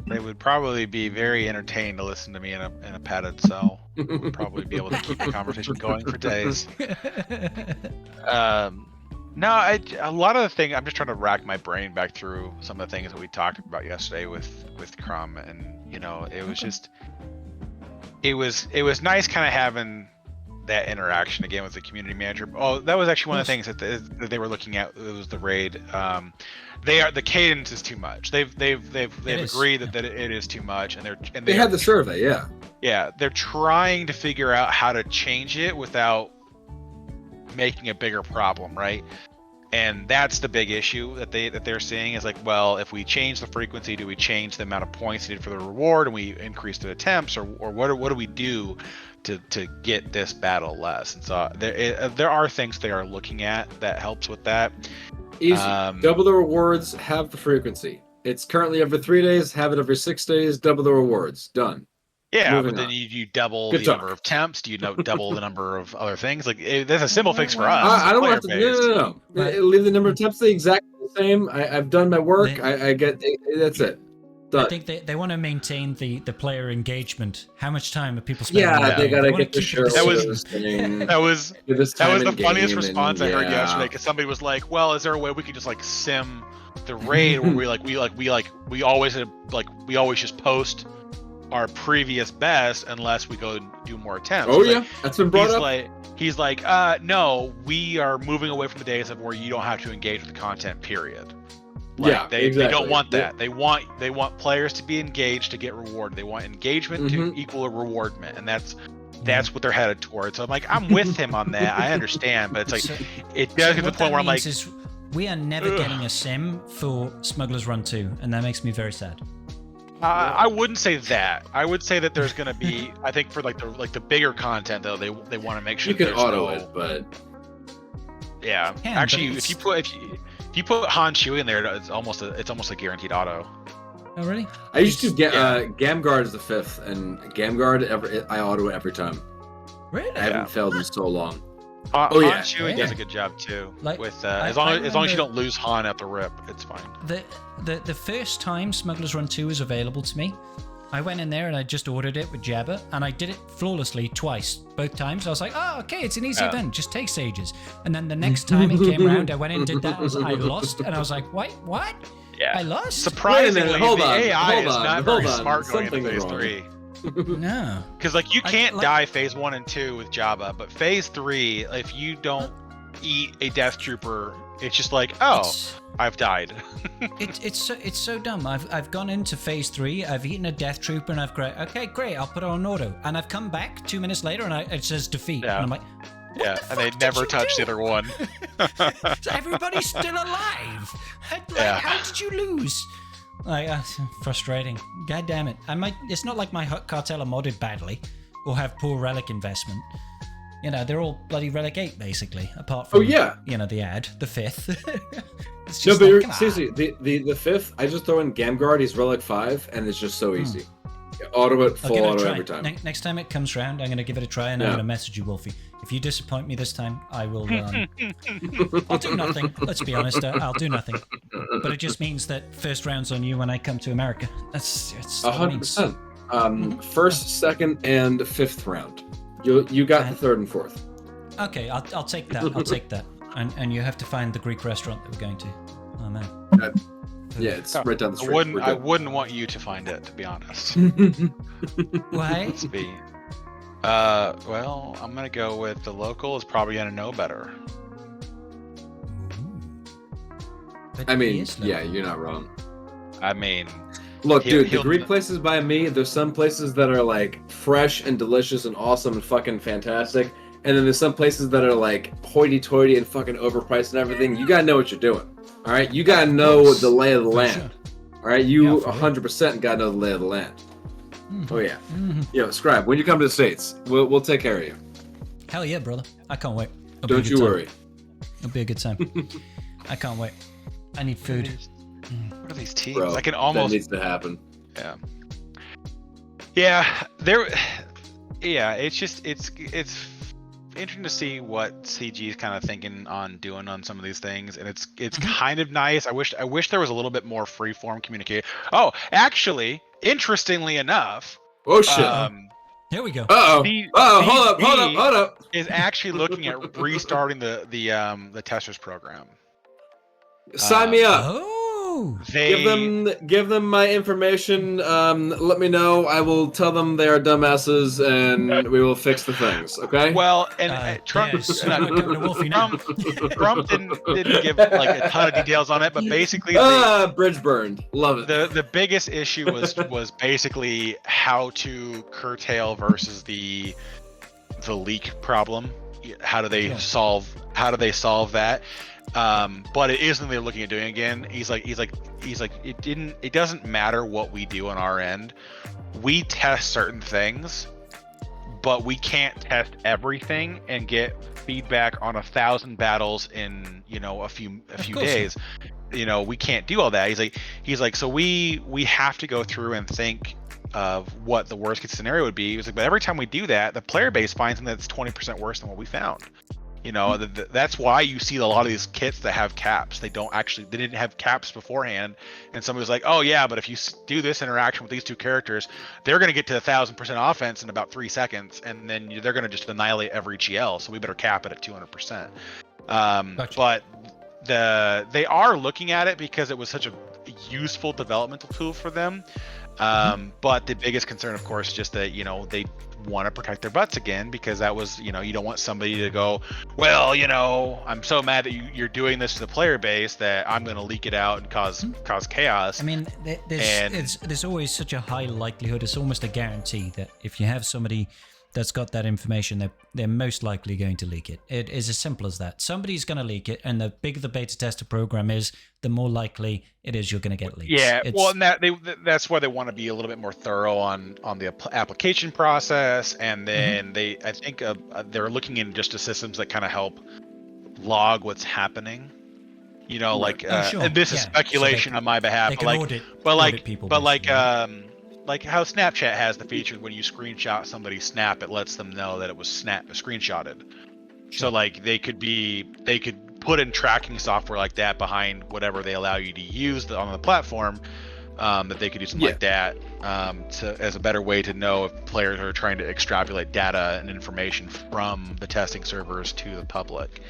They would probably be very entertained to listen to me in a padded cell. Would probably be able to keep the conversation going for days. No, a lot of the thing. I'm just trying to rack my brain back through some of the things that we talked about yesterday with Crumb, and it was just, it was nice kind of having that interaction again with the community manager. Oh, that was actually one of the things that they were looking at. It was the raid. The cadence is too much. They've agreed that it is too much, and they had the survey, yeah. Yeah, they're trying to figure out how to change it without making a bigger problem, right? And that's the big issue that they're seeing is like, well, if we change the frequency, do we change the amount of points needed for the reward, and we increase the attempts, or what do we do to get this battle less? And so there are things they are looking at that helps with that. Easy. Double the rewards, have the frequency. It's currently every 3 days, have it every 6 days, double the rewards. Done. Yeah, Moving but then on. you double the number of temps. Do you double the number of other things? Like that's a simple fix for us. I don't have to. No. Leave the number of temps exactly the same. I've done my work. I get. That's it. Done. I think they want to maintain the player engagement. How much time are people spending? Yeah, they gotta get the show. That was the funniest response I heard yesterday, because somebody was like, "Well, is there a way we could just like sim the raid where we always just post our previous best unless we go and do more attempts?" Oh yeah, that's been brought up. He's like, no, we are moving away from the days of where you don't have to engage with the content, period. They don't want that. They want players to be engaged to get rewarded. They want engagement to equal a rewardment, and that's what they're headed towards. So I'm like, I'm with him on that. I understand, but it's like it does get to the point where I'm like, we are never getting a sim for Smuggler's Run 2, and that makes me very sad. I wouldn't say that. I would say that there's going to be, I think for the bigger content though, they want to make sure you can auto it, but yeah, actually, if you put Han Chewie in there, it's almost a guaranteed auto. Oh really? I used to get Gamguard is the 5th, and Gamguard I auto it every time. Really? I haven't failed in so long. Han Chewie does a good job too. As long as you don't lose Han at the rip, it's fine. The first time Smuggler's Run 2 was available to me, I went in there and I just ordered it with Jabba, and I did it flawlessly twice. Both times I was like, oh, okay, it's an easy event, just takes ages. And then the next time it came around, I went in and did that, I lost, and I was like, wait, what? Yeah. I lost? Surprisingly, hold the on, AI hold is on, not hold very on. smart going into Something's Phase wrong. 3. No. Because you can't die Phase 1 and 2 with Jabba, but Phase 3, if you don't eat a Death Trooper, it's just like, I've died. It's so dumb. I've gone into Phase 3, I've eaten a Death Trooper, and I've great, I'll put it on auto. And I've come back 2 minutes later, and it says defeat. Yeah. And I'm like, yeah, and they never touched the other one. So everybody's still alive. How did you lose? Frustrating. God damn it. It's not like my cartel are modded badly or have poor relic investment. They're all bloody relic 8 basically, apart from the ad, the 5th. It's just seriously, the 5th, I just throw in Gamguard, he's relic 5, and it's just so easy. Auto it, full auto every time. Next time it comes round, I'm going to give it a try, and I'm going to message you, Wolfie. If you disappoint me this time, I will. I'll do nothing. Let's be honest. I'll do nothing. But it just means that first round's on you when I come to America. It's 100%. First, second, and 5th round. You got the 3rd and 4th. Okay, I'll take that. I'll take that. And you have to find the Greek restaurant that we're going to. Oh man. Yeah, it's right down the street. I wouldn't want you to find it, to be honest. Why? Let's be. Well, I'm gonna go with the local is probably gonna know better. I mean, yeah, you're not wrong. I mean, look, dude, the Greek places by me, there's some places that are like fresh and delicious and awesome and fucking fantastic, and then there's some places that are like hoity-toity and fucking overpriced and everything. You gotta know what you're doing. All right, you gotta know the lay of the land. Sure. All right, you 100% gotta know the lay of the land. Oh yeah. Yo, Scrybe, when you come to the States, we'll take care of you. Hell yeah, brother. I can't wait. Don't you worry. It'll be a good time. I can't wait. I need food. What are these teams? Bro, I can almost. That needs to happen. Yeah. Yeah, there. Yeah, it's just it's interesting to see what CG is kind of thinking on doing on some of these things, and it's kind of nice. I wish there was a little bit more freeform communication. Oh, actually, interestingly enough, Oh shit! Here we go. Hold up! Is actually looking at restarting the testers program. Sign me up. Oh. Give them my information. Let me know. I will tell them they are dumbasses, and we will fix the things. Okay. Well, and Trump didn't give like a ton of details on it, but basically, bridge burned. Love it. The biggest issue was basically how to curtail versus the leak problem. How do they solve that? But it is something they're looking at doing again. He's like it doesn't matter what we do on our end. We test certain things, but we can't test everything and get feedback on 1,000 battles in a few days. We can't do all that. He's like so we have to go through and think of what the worst case scenario would be. He was like, but every time we do that, the player base finds something that's 20% worse than what we found. That's why you see a lot of these kits that have caps. They didn't have caps beforehand, and somebody was like, oh yeah, but if you do this interaction with these two characters, they're going to get to 1,000% offense in about 3 seconds, and then they're going to just annihilate every GL, so we better cap it at 200%. Gotcha. But they are looking at it because it was such a useful developmental tool for them. But the biggest concern, of course, is just that they want to protect their butts again, because that was you don't want somebody to go, well, I'm so mad that you're doing this to the player base that I'm going to leak it out and cause chaos. I mean, there's always such a high likelihood, it's almost a guarantee, that if you have somebody that's got that information, they're most likely going to leak it. It is as simple as that. Somebody's going to leak it, and the bigger the beta tester program is, the more likely it is you're going to get leaks. Yeah, well, and that's why they want to be a little bit more thorough on the application process, and then I think they're looking into just the systems that kind of help log what's happening. Sure. And this is speculation on my behalf, like how Snapchat has the feature when you screenshot somebody's snap, it lets them know that it was screenshotted. Sure. So like they could put in tracking software like that behind whatever they allow you to use on the platform, that they could do something like that as a better way to know if players are trying to extrapolate data and information from the testing servers to the public.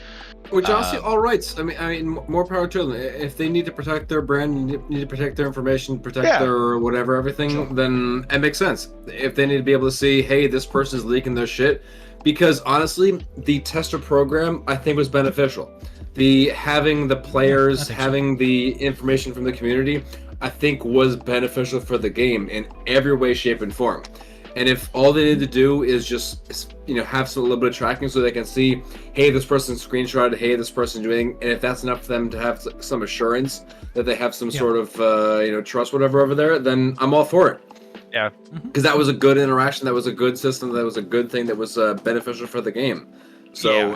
Which honestly, all rights. I mean, more power to them. If they need to protect their brand, need to protect their information, protect their whatever, everything, then it makes sense. If they need to be able to see, hey, this person's leaking their shit, because honestly, the tester program I think was beneficial. Having the players, having the information from the community, I think was beneficial for the game in every way, shape, and form. And if all they need to do is just, have a little bit of tracking so they can see, hey, this person's screenshotted, hey, this person's doing, and if that's enough for them to have some assurance that they have some sort of, trust, whatever over there, then I'm all for it. Yeah. Because that was a good interaction, that was a good system, that was a good thing, that was beneficial for the game. So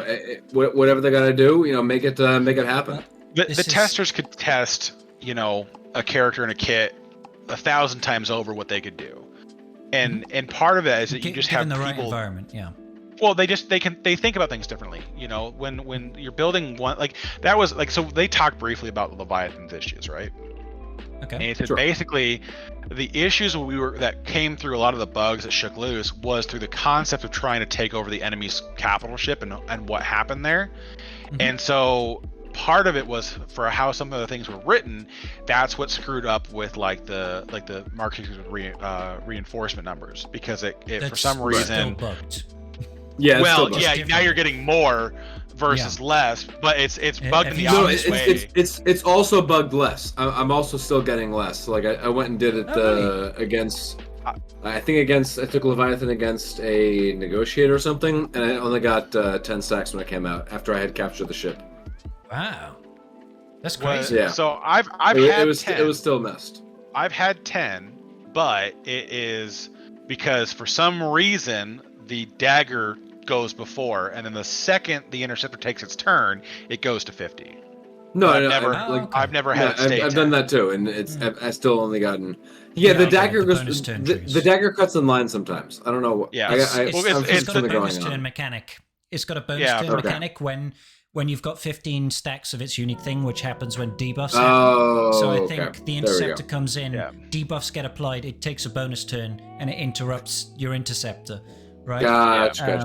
whatever they got to do, make it happen. The testers could test, a character in a kit 1,000 times over what they could do. And part of it is that you just have the people. Right environment, yeah. Well, they think about things differently. When you're building one, like that was like, so they talked briefly about Leviathan's issues, right? Okay. And it said basically the issues that came through a lot of the bugs that shook loose was through the concept of trying to take over the enemy's capital ship and what happened there. And so part of it was for how some of the things were written. That's what screwed up with like the market reinforcement numbers, because it for some reason. Yeah. Well, now you're getting more versus less, but it's bugged in the opposite way. It's also bugged less. I'm also still getting less. Like I went and did it against. I took Leviathan against a negotiator or something, and I only got 10 stacks when it came out after I had captured the ship. Wow, that's crazy. Yeah. So I've had 10. It was still missed. I've had 10, but it is because for some reason the dagger goes before, and then the second the interceptor takes its turn, it goes to 50. I've never had. I've done that too, and I've still only gotten. Yeah, the dagger goes. The dagger cuts in line sometimes. I don't know. It's got a bonus turn mechanic. It's got a bonus turn okay. mechanic when you've got 15 stacks of its unique thing, which happens when debuffs happen. Oh, So I think the There we Interceptor go. comes in, debuffs get applied, it takes a bonus turn, and it interrupts your Interceptor, right? Gotcha.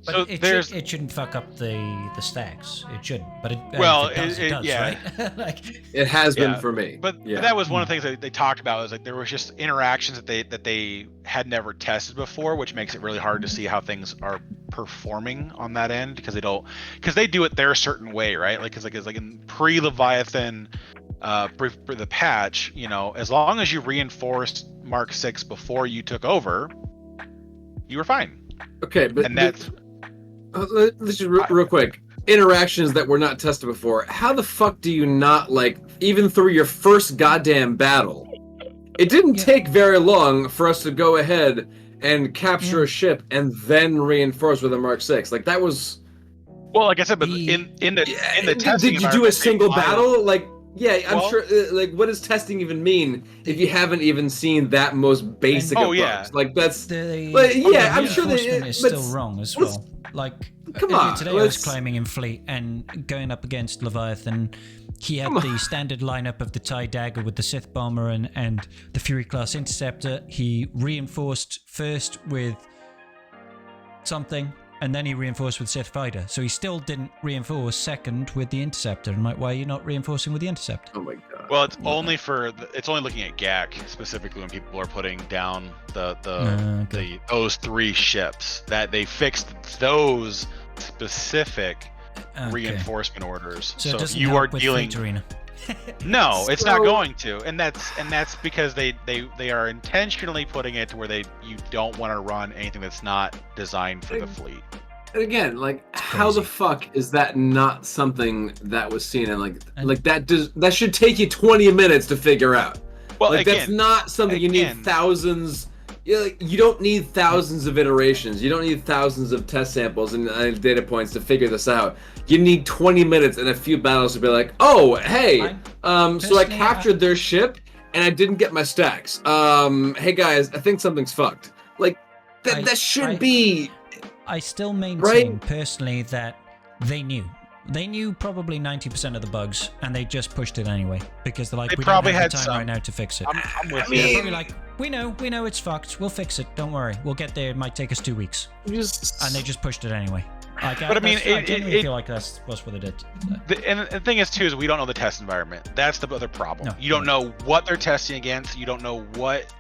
But So it shouldn't fuck up the stacks. It shouldn't, but it does, yeah. right? Like, It has been for me. But that was one of the things that they talked about. Is like there was just interactions that they had never tested before, which makes it really hard to see how things are performing on that end because they do it their certain way, right? Like it's like in pre-Leviathan, for the patch, you know, as long as you reinforced Mark 6 before you took over, you were fine. Okay, but that's let's just real quick. Interactions that were not tested before. How the fuck do you not, like, even through your first goddamn battle? It didn't take very long for us to go ahead and capture a ship and then reinforce with a Mark 6. Like, that was... Well, like I said, but in the testing, did you do a single battle? Like, I'm sure. Like, what does testing even mean if you haven't even seen that most basic of bugs? Like, that's... I'm sure that is still wrong as well. Like, come on, today I was climbing in fleet and going up against Leviathan. He had the standard lineup of the TIE Dagger with the Sith Bomber and the Fury Class Interceptor. He reinforced first with something, and then he reinforced with Sith Fighter. So he still didn't reinforce second with the Interceptor. I'm like, why are you not reinforcing with the Interceptor? Oh my god. Well, it's only looking at GAC specifically when people are putting down those 3 ships that they fixed those specific reinforcement orders. So it doesn't you help are with dealing. Fleet Arena. No, it's not going to, and that's because they are intentionally putting it to where you don't want to run anything that's not designed for the fleet. And again, like, how the fuck is that not something that was seen and that should take you 20 minutes to figure out? Well, like, that's not something you need thousands. You don't need thousands of iterations. You don't need thousands of test samples and data points to figure this out. You need 20 minutes and a few battles to be like, oh, hey, so I captured their ship and I didn't get my stacks. Hey guys, I think something's fucked. Like, that should be. I still maintain personally that they knew. They knew probably 90% of the bugs, and they just pushed it anyway because they're like, we don't have the time right now to fix it. I'm with you. They're probably like, we know it's fucked. We'll fix it. Don't worry. We'll get there. It might take us 2 weeks. And they just pushed it anyway. Like, I genuinely feel like that's what they did. And the thing is, too, is we don't know the test environment. That's the other problem. No, you don't know what they're testing against. You don't know what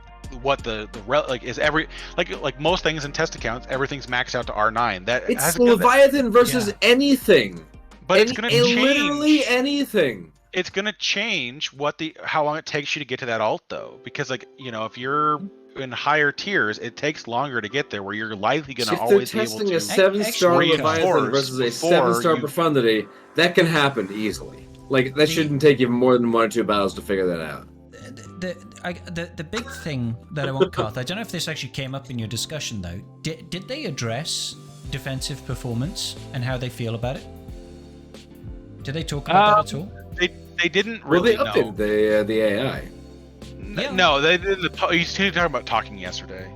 like most things in test accounts, everything's maxed out to R9. It's Leviathan versus anything. But it's going to change. Literally anything. It's going to change how long it takes you to get to that alt, though. Because, like, you know, if you're in higher tiers, it takes longer to get there, where you're likely going to always be able to... If they're testing a 7-star Leviathan versus a 7-star Profundity, that can happen easily. Like, that shouldn't take you more than 1 or 2 battles to figure that out. The big thing that I want, Carth, I don't know if this actually came up in your discussion, though. Did they address defensive performance and how they feel about it? Did they talk about that at all? They didn't really. Well, they updated the AI. No, they didn't. You talking about talking yesterday.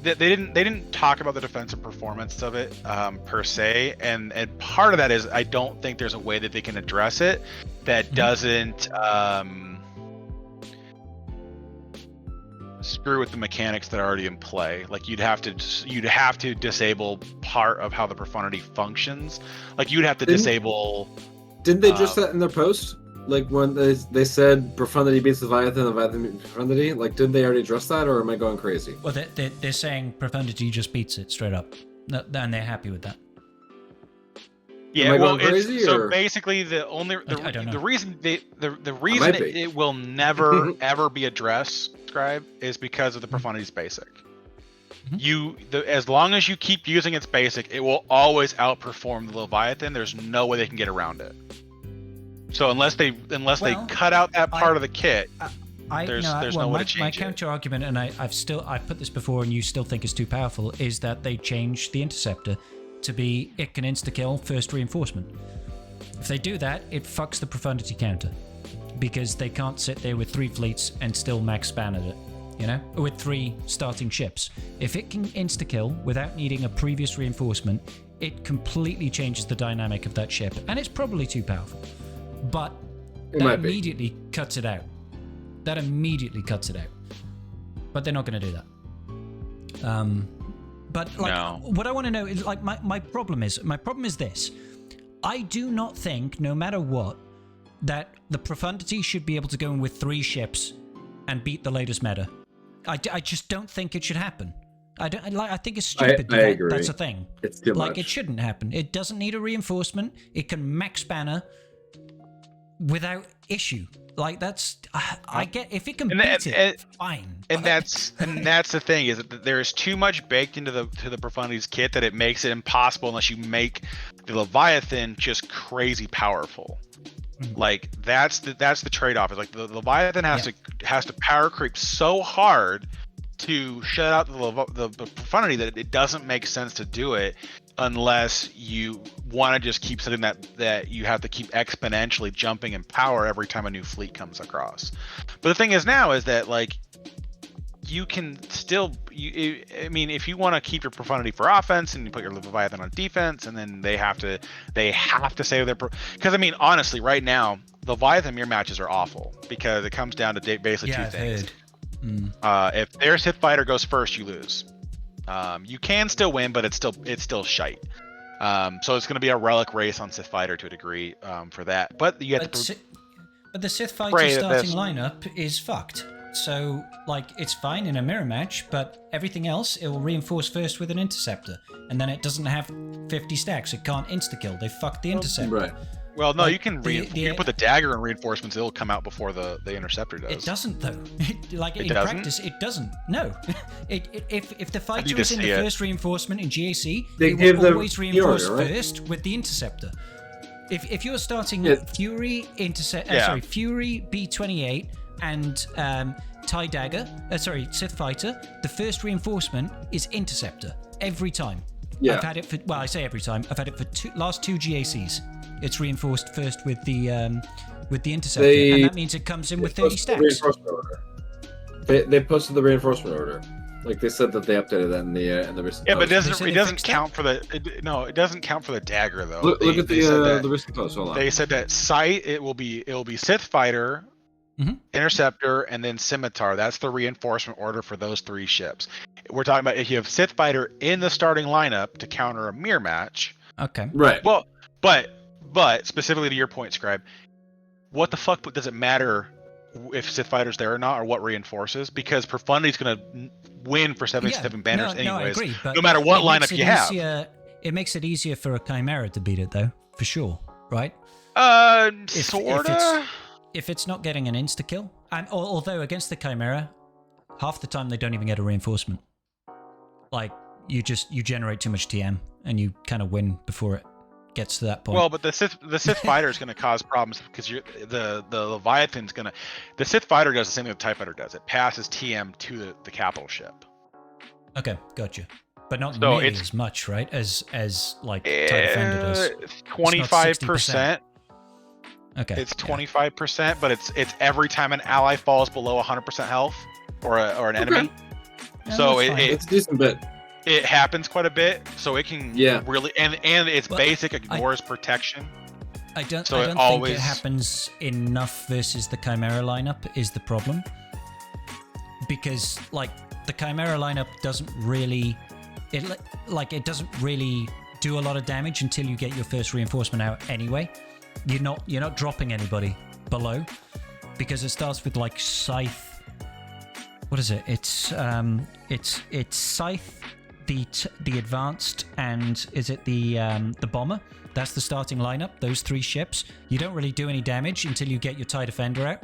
They didn't talk about the defensive performance of it per se, and part of that is I don't think there's a way that they can address it that doesn't screw with the mechanics that are already in play. Like, you'd have to disable part of how the profundity functions. Like, you'd have to disable. Didn't they address that in their post? Like, when they said Profundity beats Leviathan beats Profundity? Like, didn't they already address that, or am I going crazy? Well, they're saying Profundity just beats it straight up. And they're happy with that. Yeah, well, so basically the reason it will never ever be addressed, Scrybe, is because of the Profundity's basic. As long as you keep using its basic, it will always outperform the Leviathan. There's no way they can get around it. So unless they cut out that part of the kit, there's no way to change it. My counter argument, and I've put this before, and you still think it's too powerful, is that they changed the Interceptor to be it can insta-kill first reinforcement. If they do that, it fucks the Profundity counter, because they can't sit there with 3 fleets and still max span at it, you know, with 3 starting ships. If it can insta-kill without needing a previous reinforcement, it completely changes the dynamic of that ship, and it's probably too powerful. But It that might be. immediately cuts it out. That immediately cuts it out. But they're not going to do that. But like, No. what I want to know is like my problem is this. I do not think, no matter what, that the Profundity should be able to go in with 3 ships and beat the latest meta. I just don't think it should happen. I think it's stupid. I agree. That's a thing. It's too like much. it shouldn't happen. It doesn't need a reinforcement. It can max banner without issue. Like that's I get if it can beat it, fine. And that's the thing is that there's too much baked into the Profundity's kit that it makes it impossible unless you make the Leviathan just crazy powerful. Like that's the trade-off. Is like the Leviathan has to power creep so hard to shut out the Profundity that it doesn't make sense to do it unless you want to just keep something that you have to keep exponentially jumping in power every time a new fleet comes across. But the thing is now is that like you can still I mean if you want to keep your Profundity for offense and you put your Leviathan on defense, and then they have to save their because I mean honestly right now the Leviathan mirror matches are awful because it comes down to basically two things. If their Sith fighter goes first, you lose. You can still win, but it's still shite. So it's going to be a relic race on Sith fighter to a degree for that. But you have but the Sith fighter starting lineup is fucked. So like it's fine in a mirror match, but everything else it will reinforce first with an interceptor, and then it doesn't have 50 stacks. It can't insta kill. They fucked the interceptor. Right. Well, no, like you can put the dagger in reinforcements. It'll come out before the interceptor does. It doesn't though. In practice, it doesn't. No. If the fighter is in the first reinforcement in GAC, they will always reinforce first with the interceptor. If you're starting Fury Fury B28 and TIE Dagger, Sith Fighter, the first reinforcement is interceptor every time. Yeah. I've had it for I say every time. I've had it for last 2 GACs. It's reinforced first with the interceptor, and that means it comes in with 30 stacks. They posted the reinforcement order. Like they said that they updated that in the recent. Yeah, but it doesn't count for it doesn't count for the dagger though. Look at the recent post. Hold on. They said that sight it will be Sith fighter, interceptor, and then scimitar. That's the reinforcement order for those 3 ships. We're talking about if you have Sith fighter in the starting lineup to counter a mirror match. Okay. Right. Well, but specifically to your point, Scrybe, what the fuck does it matter if Sith fighter's there or not, or what reinforces? Because Profundity's going to win for 77 banners anyways, I agree, but no matter what lineup you have. It makes it easier for a Chimera to beat it, though, for sure, right? Sorta. If it's not getting an insta kill, and although against the Chimera, half the time they don't even get a reinforcement. Like you generate too much TM and you kind of win before it gets to that point. Well, but the Sith fighter is going to cause problems because the Leviathan's going to. The Sith fighter does the same thing the TIE fighter does. It passes TM to the capital ship. Okay, gotcha. But not nearly as much, right? As like TIE Defender does. 25%. Okay. It's 25%, but it's every time an ally falls below 100% health or an enemy. Yeah, so it's a decent bit. It happens quite a bit, so it can really and its basic ignores protection. I don't think it happens enough versus the Chimera lineup is the problem. Because like the Chimera lineup doesn't really do a lot of damage until you get your first reinforcement out anyway. You're not dropping anybody below because it starts with like Scythe. What is it? It's Scythe, the advanced, and is it the bomber? That's the starting lineup. Those 3 ships. You don't really do any damage until you get your TIE Defender out,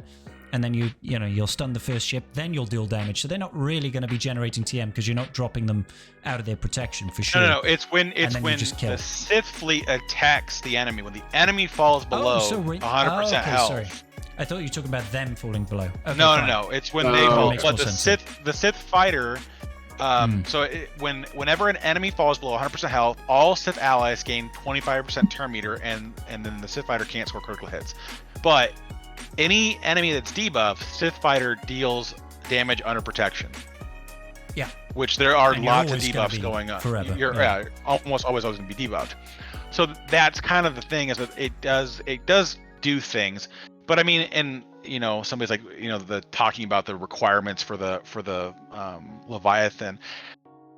and then you'll stun the first ship. Then you'll deal damage. So they're not really going to be generating TM because you're not dropping them out of their protection for sure. No. It's when the Sith fleet attacks the enemy. When the enemy falls below 100% health. Sorry. I thought you were talking about them falling below. Okay, no. It's when they fall. But the Sith fighter. Whenever an enemy falls below 100% health, all Sith allies gain 25% turn meter, and then the Sith fighter can't score critical hits. But any enemy that's debuffed, Sith fighter deals damage under protection. Yeah. which there are And you're lots of always gonna debuffs be going on. forever, You're yeah. almost always going to be debuffed. So that's kind of the thing, is that it does do things. But I mean, and you know, somebody's like, you know, the talking about the requirements for the Leviathan.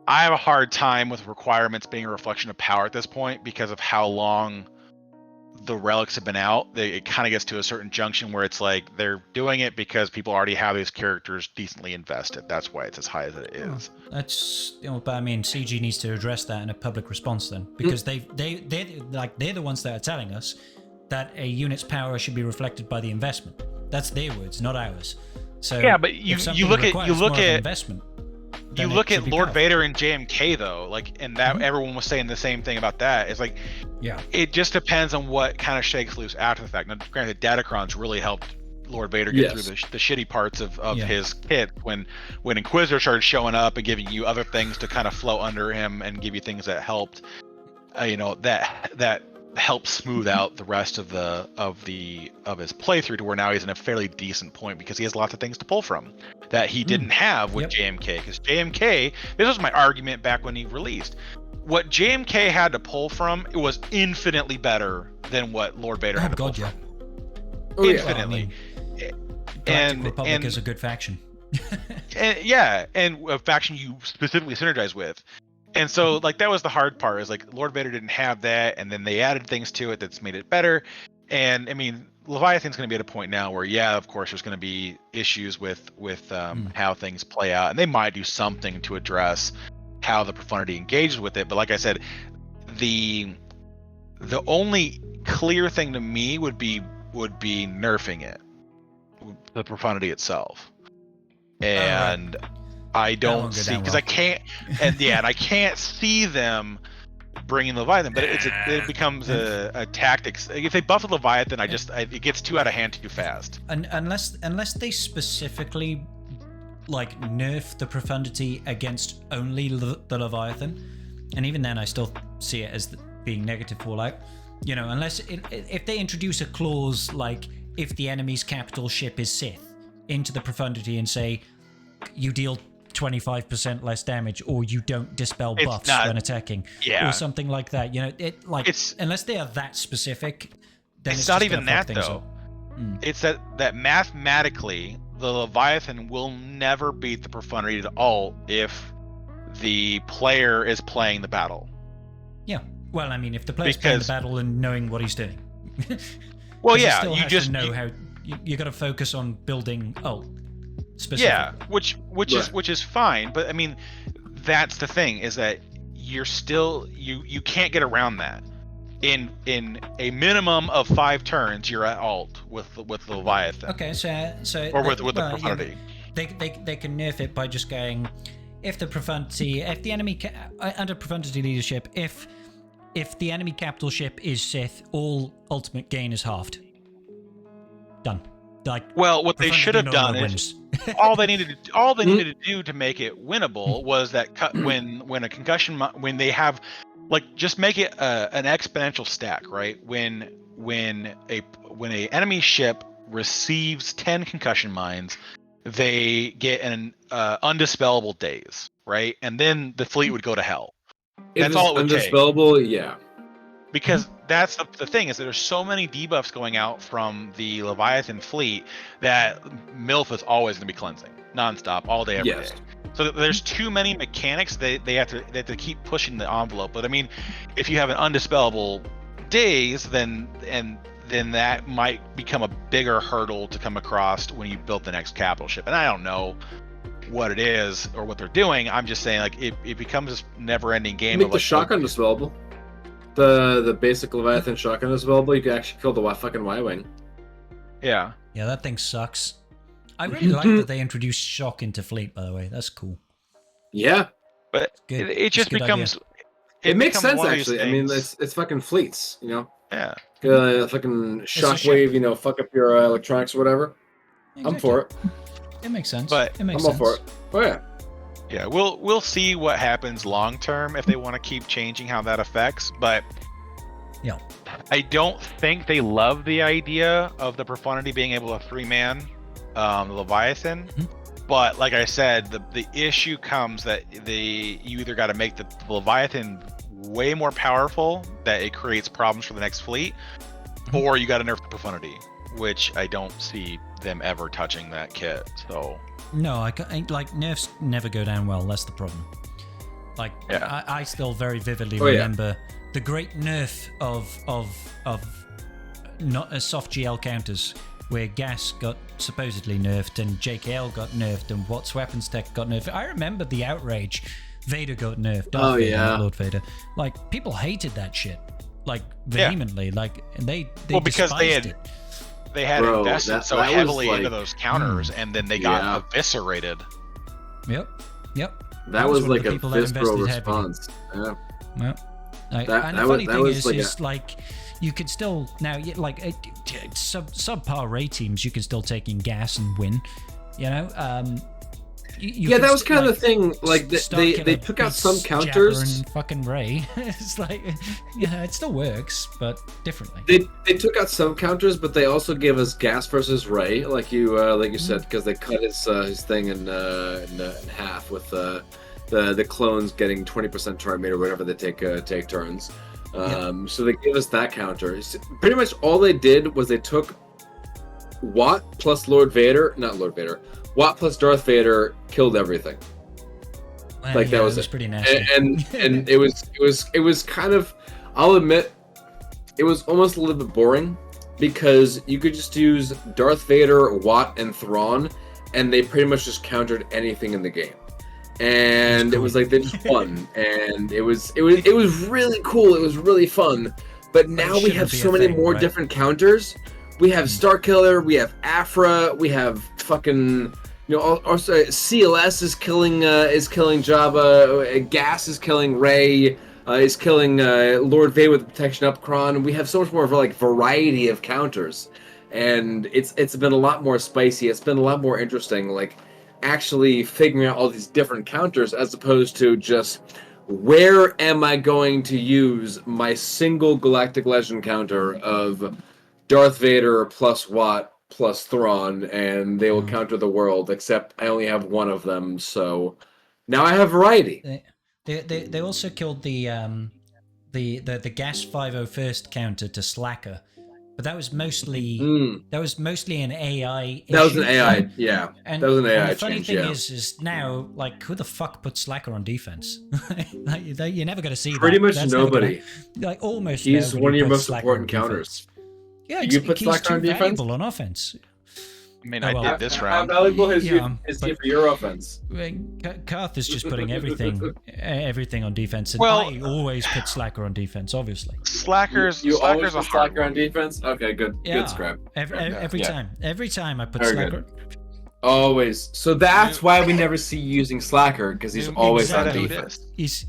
I have a hard time with requirements being a reflection of power at this point because of how long the relics have been out. It kind of gets to a certain junction where it's like they're doing it because people already have these characters decently invested. That's why it's as high as it is. That's, you know, but I mean, CG needs to address that in a public response then, because they're the ones that are telling us that a unit's power should be reflected by the investment. That's their words, not ours. So yeah, but you look at investment. You look at Lord Vader and JMK though, like, and that everyone was saying the same thing about that. It's like, yeah, it just depends on what kind of shakes loose after the fact. Now, granted, Datacrons really helped Lord Vader get through the shitty parts of his kit when Inquisitor started showing up and giving you other things to kind of flow under him and give you things that helped, you know, that help smooth out the rest of his playthrough to where now he's in a fairly decent point because he has lots of things to pull from that he didn't have with JMK. Because JMK, this was my argument back when he released, what JMK had to pull from, it was infinitely better than what Lord Vader had to pull from. Infinitely. Galactic Republic is a good faction. and a faction you specifically synergize with. And so, like, that was the hard part, is like Lord Vader didn't have that, and then they added things to it that's made it better. And I mean, Leviathan's going to be at a point now where, yeah, of course, there's going to be issues with how things play out, and they might do something to address how the profundity engages with it. But like I said, the only clear thing to me would be nerfing it, the profundity itself, and. I don't see, because I can't, and I can't see them bringing Leviathan, but it becomes a tactics. If they buff Leviathan, it gets too out of hand too fast. And unless they specifically like nerf the profundity against only the Leviathan, and even then I still see it as being negative fallout. You know, unless if they introduce a clause like if the enemy's capital ship is Sith into the profundity and say you deal 25% less damage, or you don't dispel buffs when attacking, or something like that. You know, unless they are that specific, then it's not even that though. It's that mathematically the Leviathan will never beat the profundity at all if the player is playing the battle. Yeah, well, I mean, if the player's playing the battle and knowing what he's doing. Well, yeah, you just know how you got to focus on building ult. Yeah, which is fine, but I mean, that's the thing, is that you're still you can't get around that. In a minimum of 5 turns, you're at ult with Leviathan. Okay, so or with the profundity. Yeah, they can nerf it by just going, if the enemy under profundity leadership, if the enemy capital ship is Sith, all ultimate gain is halved. When what they should have done is all they needed to do to make it winnable was that when a concussion, when they have, like, just make it an exponential stack, right? When a enemy ship receives 10 concussion mines, they get an undispellable daze, right? And then the fleet would go to hell. That's all it would take. Undispellable, yeah. Because that's the thing, is that there's so many debuffs going out from the Leviathan fleet that MILF is always going to be cleansing nonstop all day every day. So there's too many mechanics. They have to keep pushing the envelope. But I mean, if you have an undispellable daze, then that might become a bigger hurdle to come across when you build the next capital ship. And I don't know what it is or what they're doing. I'm just saying, like, it becomes this never-ending game. Make the shotgun dispellable. The basic Leviathan shotgun is available. You can actually kill the fucking Y-Wing. Yeah. Yeah, that thing sucks. I really like that they introduced shock into fleet, by the way. That's cool. Yeah. But it just becomes... It makes sense, actually. I mean, it's fucking fleets, you know? Yeah. Fucking shockwave, you know, fuck up your electronics or whatever. Exactly. I'm for it. It makes sense. But it makes sense. I'm all for it. Oh, yeah. Yeah, we'll see what happens long term if they want to keep changing how that affects, but yeah, I don't think they love the idea of the profundity being able to 3-man the Leviathan, But like I said, the issue comes that you either got to make the Leviathan way more powerful that it creates problems for the next fleet, or you got to nerf the Profundity, which I don't see them ever touching that kit. So no, like nerfs never go down well. That's the problem. Like I still very vividly remember the great nerf of not soft GL counters, where gas got supposedly nerfed and JKL got nerfed and Watt's weapons tech got nerfed. I remember the outrage. Vader got nerfed. Darth Vader, not Lord Vader. Like, people hated that shit, like, vehemently. Like, and they because they had invested so heavily into those counters, and then they got eviscerated. Yep. That was like a visceral response. Yeah. And the funny thing is like, you could still now, like, subpar raid teams, you can still take in gas and win. You know, that was kind of the thing. Like, they took out some counters. And fucking Ray. It's like, it still works, but differently. They took out some counters, but they also gave us gas versus Ray, like you said, because they cut his thing in half with the clones getting 20% turn rate or whatever they take turns. So they gave us that counter. Pretty much all they did was they took Watt plus Watt plus Darth Vader killed everything. Well, like that was pretty nasty. And it was kind of, I'll admit, it was almost a little bit boring, because you could just use Darth Vader, Watt, and Thrawn, and they pretty much just countered anything in the game. And it was like they just won, and it was really cool. It was really fun. But now we have so many more different counters. We have Starkiller, we have Afra, we have fucking, also CLS is killing Jabba, Gas is killing Rey, is killing Lord Vader with Protection Upcron. We have so much more of a variety of counters, and it's been a lot more spicy. It's been a lot more interesting, like actually figuring out all these different counters, as opposed to just, where am I going to use my single Galactic Legend counter of Darth Vader plus Watt plus Thrawn, and they will counter the world, except I only have one of them, so now I have variety. They also killed the Gas 501st counter to Slacker, but that was mostly an AI issue. That was an AI, yeah. And, that was an AI and the funny change, thing is now, like, who the fuck puts Slacker on defense? You're never going to see pretty that. much That's nobody. Like, almost he's nobody one of your puts most important counters. Yeah, you put Slacker on defense? On offense. I mean, I did this round. How valuable is he for your offense? Karth is just putting everything on defense, and I always put Slacker on defense, obviously. Slacker's always a put Slacker on defense? Okay, good. Yeah. Good, Scrybe. Every time I put Very Slacker. Good. Always. So that's why we never see you using Slacker, because he's always on defense. He's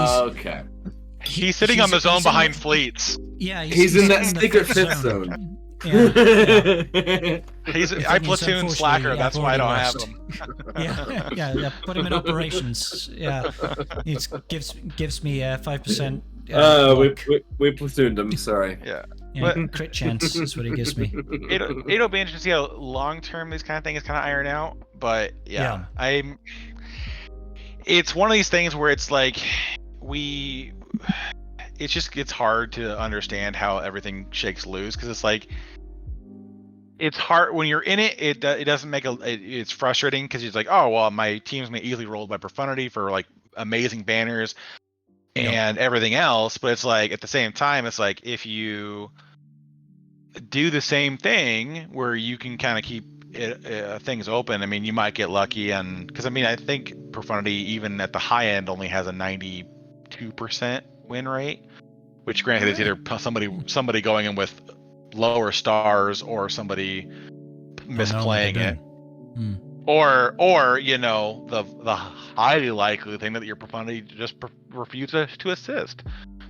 okay. He's sitting on the zone behind fleets. Yeah, he's in that secret fifth zone. Yeah. I platoon Slacker. That's why I don't have him. Yeah. Put him in operations. Yeah, it gives me 5%. We platooned him. Sorry. Yeah, crit chance is what he gives me. It'll be interesting to see how long term this kind of thing is kind of ironed out. But it's one of these things where it's like it's hard to understand how everything shakes loose, because it's like, it's hard when you're in it. It doesn't make it's frustrating, because it's like, oh well, my team's gonna easily roll by Profundity for like amazing banners and everything else. But it's like, at the same time, it's like, if you do the same thing where you can kind of keep things open, I mean, you might get lucky. And because I mean, I think Profundity, even at the high end, only has a 92% win rate, which granted is either somebody going in with lower stars, or somebody misplaying it, or the highly likely thing that your Profundity just refuses to assist.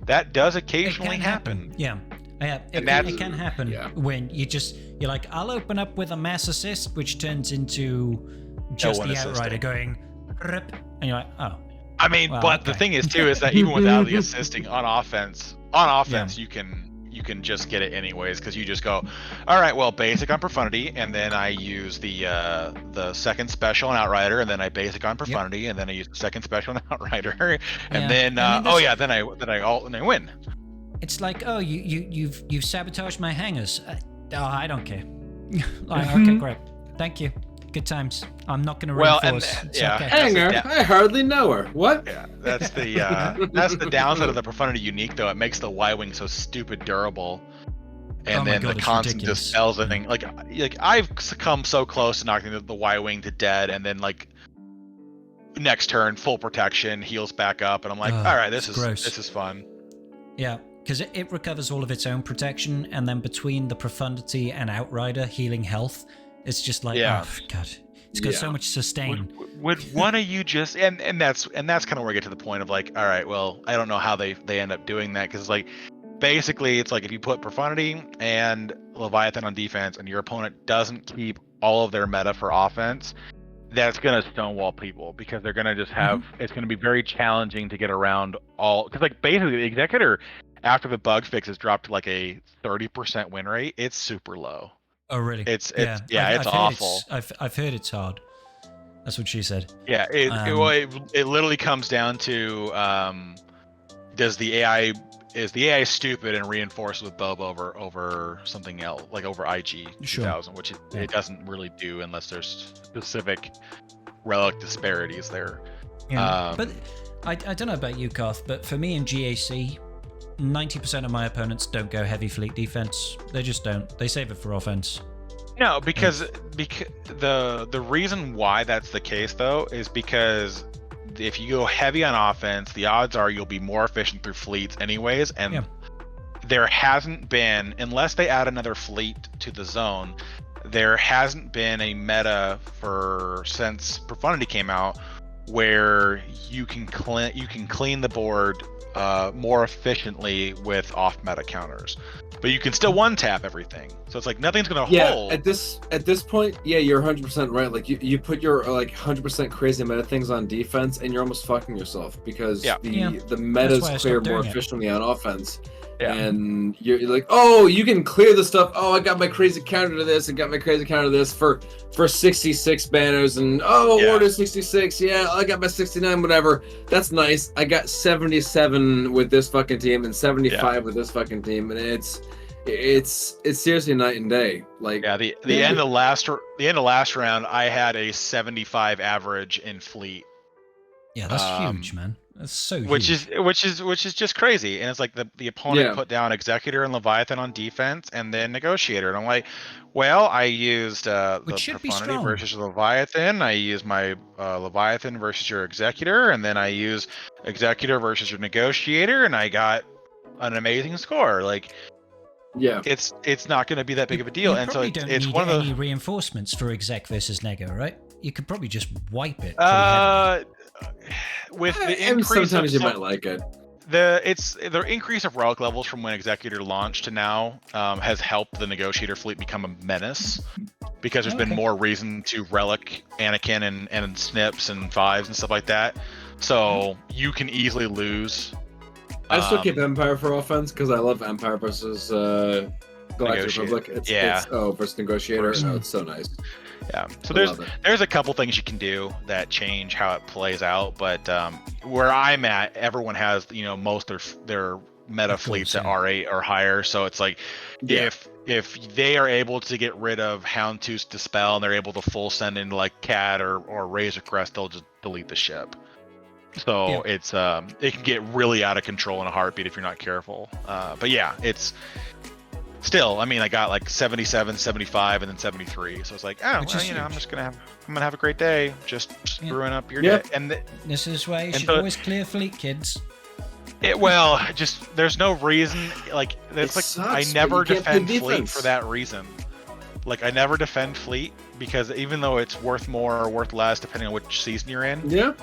That does occasionally happen. Yeah. It can happen when you're like, I'll open up with a mass assist, which turns into just the Outrider going rip, and you're like, oh. I mean, but the thing is too, is that even without the assisting on offense, you you can just get it anyways because you just go, all right, well, basic on profundity, and then I use the second special on Outrider, and then I basic on profundity, and then I use the second special on Outrider, and then then I win. It's like, oh, you've sabotaged my hangers. I don't care. Like, okay, great, thank you. Good times. I'm not going to reinforce. Okay. Hanger? I hardly know her. What? Yeah, that's the downside of the profundity unique, though. It makes the Y-wing so stupid durable, and then the constant dispels the thing. Like I've come so close to knocking the Y-wing to dead, and then like next turn full protection, heals back up, and I'm like, all right, this is fun. Yeah. Because it recovers all of its own protection, and then between the profundity and Outrider healing health, it's just like, oh god, it's got so much sustain. Would one of you just and that's kind of where I get to the point of like, all right, well, I don't know how they end up doing that, because like basically it's like if you put profundity and Leviathan on defense, and your opponent doesn't keep all of their meta for offense, that's gonna stonewall people, because they're gonna just have it's gonna be very challenging to get around all, because like basically the Executor, after the bug fixes, dropped to like a 30% win rate. It's super low. Oh really? It's awful. I've heard it's hard. That's what she said. Yeah, it literally comes down to is the AI stupid and reinforced with Bob over something else, like over IG 2000, which it doesn't really do unless there's specific relic disparities there. Yeah, but I don't know about you, Carth, but for me in GAC, 90% of my opponents don't go heavy fleet defense. They just don't. They save it for offense. No, because the reason why that's the case though is because if you go heavy on offense, the odds are you'll be more efficient through fleets anyways, and there hasn't been, unless they add another fleet to the zone, there hasn't been a meta since Profundity came out where you can clean the board more efficiently with off meta counters, but you can still one tap everything, so it's like nothing's gonna hold. At this point, you're 100% right. Like you put your like 100% crazy meta things on defense, and you're almost fucking yourself, because the meta's clear more efficiently on offense. And you're like, oh, you can clear the stuff. Oh, I got my crazy counter to this. I got my crazy counter to this for 66 banners, and order 66. Yeah, I got my 69, whatever. That's nice. I got 77 with this fucking team and 75 with this fucking team, and it's seriously night and day. Like the end of last round, I had a 75 average in fleet. Yeah, that's huge, man. That's so huge. Which is just crazy. And it's like the opponent put down Executor and Leviathan on defense, and then Negotiator, and I'm like, well, I used the Profundity versus Leviathan. I used my Leviathan versus your Executor, and then I used Executor versus your Negotiator, and I got an amazing score. Like, it's not going to be that big of a deal. You and so don't it's need one of any the reinforcements for Exec versus Nego, right? You could probably just wipe it. With the increase sometimes you might like it. The increase of relic levels from when Executor launched to now has helped the Negotiator fleet become a menace, because there's been more reason to relic Anakin and Snips and Fives and stuff like that. So you can easily lose. I still keep Empire for offense, because I love Empire versus Galactic Republic. Versus Negotiator. It's so nice. Yeah, so there's a couple things you can do that change how it plays out, but where I'm at, everyone has most of their meta fleets at R8 or higher, so it's like if they are able to get rid of Houndtooth's Dispel and they're able to full send into like Cat or Razor Crest, they'll just delete the ship. So it's it can get really out of control in a heartbeat if you're not careful. But yeah, it's still, I mean, I got like 77, 75, and then 73. So it's like, I'm gonna have a great day, just screwing up your day. And this is why you should always clear fleet, kids. There's no reason. Like it's like sucks, I never defend fleet for that reason. Like I never defend fleet because even though it's worth more or worth less depending on which season you're in,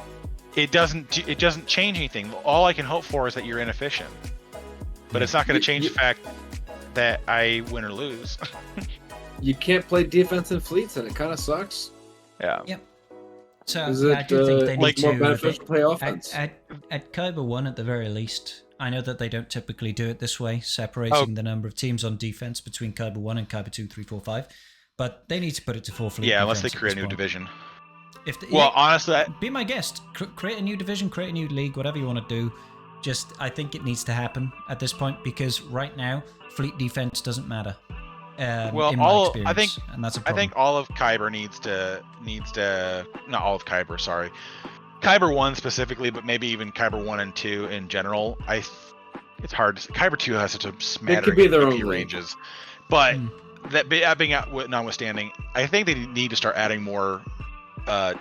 it doesn't change anything. All I can hope for is that you're inefficient, but it's not going to change the fact that I win or lose. You can't play defensive fleets, and it kind of sucks. Yeah. Yep. So I do think they need more beneficial to play offense. At Kyber 1 at the very least, I know that they don't typically do it this way, separating the number of teams on defense between Kyber 1 and Kyber 2, 3, 4, 5. But they need to put it to 4 fleet. Yeah, unless they create a new division. Honestly, be my guest. Create a new division, create a new league, whatever you want to do. Just, I think it needs to happen at this point because right now, fleet defense doesn't matter. In my experience, and that's a problem. I think all of Kyber needs to not all of Kyber, sorry. Kyber 1 specifically, but maybe even Kyber 1 and 2 in general. It's hard to say. Kyber 2 has such a smattering of AP ranges. But that being notwithstanding, I think they need to start adding more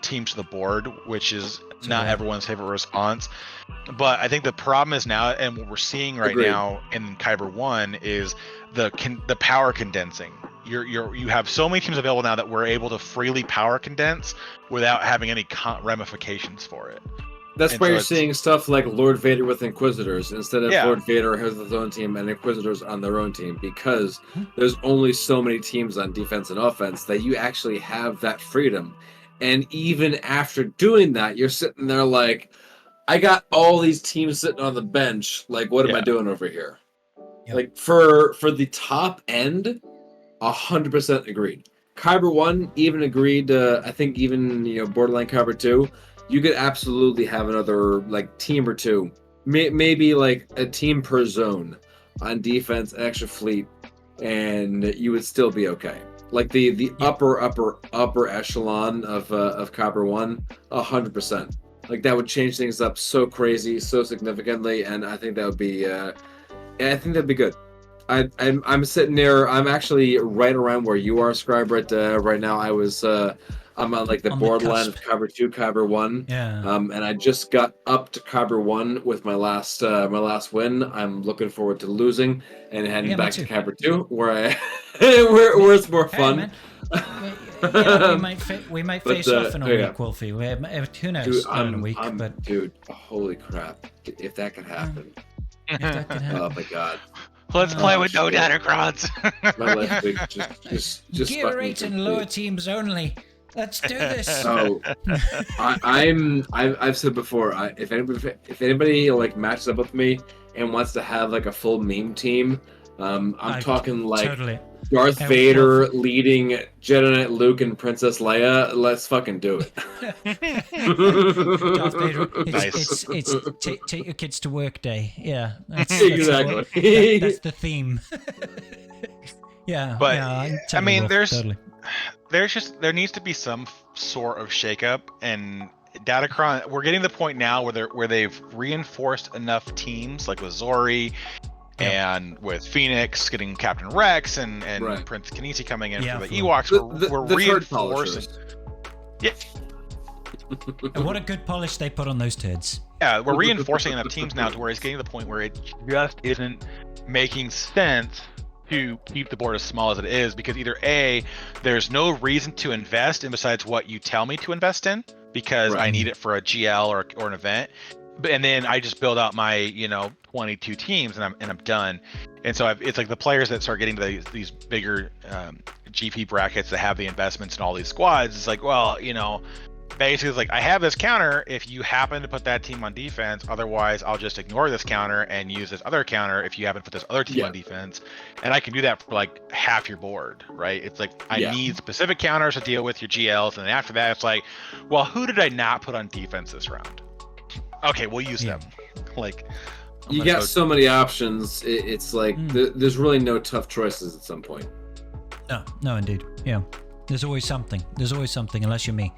teams to the board, which is not everyone's favorite response. But I think the problem is now, and what we're seeing right now in Kyber 1 is the power condensing. You have so many teams available now that we're able to freely power condense without having any ramifications for it. That's why you're seeing stuff like Lord Vader with Inquisitors instead of Lord Vader has his own team and Inquisitors on their own team, because there's only so many teams on defense and offense that you actually have that freedom. And even after doing that, you're sitting there like, I got all these teams sitting on the bench. Like, what am I doing over here? Yep. Like, for the top end, 100% agreed. Kyber 1 even agreed. I think even borderline Kyber 2, you could absolutely have another like team or two, maybe like a team per zone on defense, an extra fleet, and you would still be okay. Like the upper echelon of Kyber 1, 100%. Like that would change things up so crazy, so significantly, and I think that would be, I think that'd be good. I'm sitting there. I'm actually right around where you are, Scrybe. Right now, I'm on like the borderline of Kyber 2, Kyber 1. Yeah. And I just got up to Kyber 1 with my last win. I'm looking forward to losing and heading back to Kyber 2, where where it's more fun. We might face off in a week, Wolfie. Who knows? Dude, in a week, dude, holy crap! If that could happen. Oh my god. Let's play with no Datacrons. My left wing just Gear 8 and lower teams only. Let's do this. So, I've said before, if anybody like matches up with me and wants to have like a full meme team, I'm talking like totally. Darth Vader leading Jedi Knight Luke and Princess Leia. Let's fucking do it. Darth Vader. It's take your kids to work day. Yeah, exactly. That's the theme. Yeah, but I mean, there needs to be some sort of shakeup, and Datacron. We're getting to the point now where they've reinforced enough teams, like with Zori. And with Phoenix getting Captain Rex and Prince Kinesi coming in for the Ewoks, we're reinforcing. Yeah. And what a good polish they put on those turds. Yeah, we're reinforcing enough teams now to where it's getting to the point where it just isn't making sense to keep the board as small as it is, because either A, there's no reason to invest in besides what you tell me to invest in, because I need it for a GL or an event. And then I just build out my 22 teams and I'm done. And so it's like the players that start getting to these bigger GP brackets that have the investments in all these squads. It's like, well, basically it's like, I have this counter if you happen to put that team on defense. Otherwise, I'll just ignore this counter and use this other counter if you happen to put this other team on defense. And I can do that for like half your board, right? It's like I need specific counters to deal with your GLs, and then after that, it's like, well, who did I not put on defense this round? Okay, we'll use them. Like, you got so many options. It's like there's really no tough choices at some point. No, indeed. Yeah, there's always something. Unless you're me.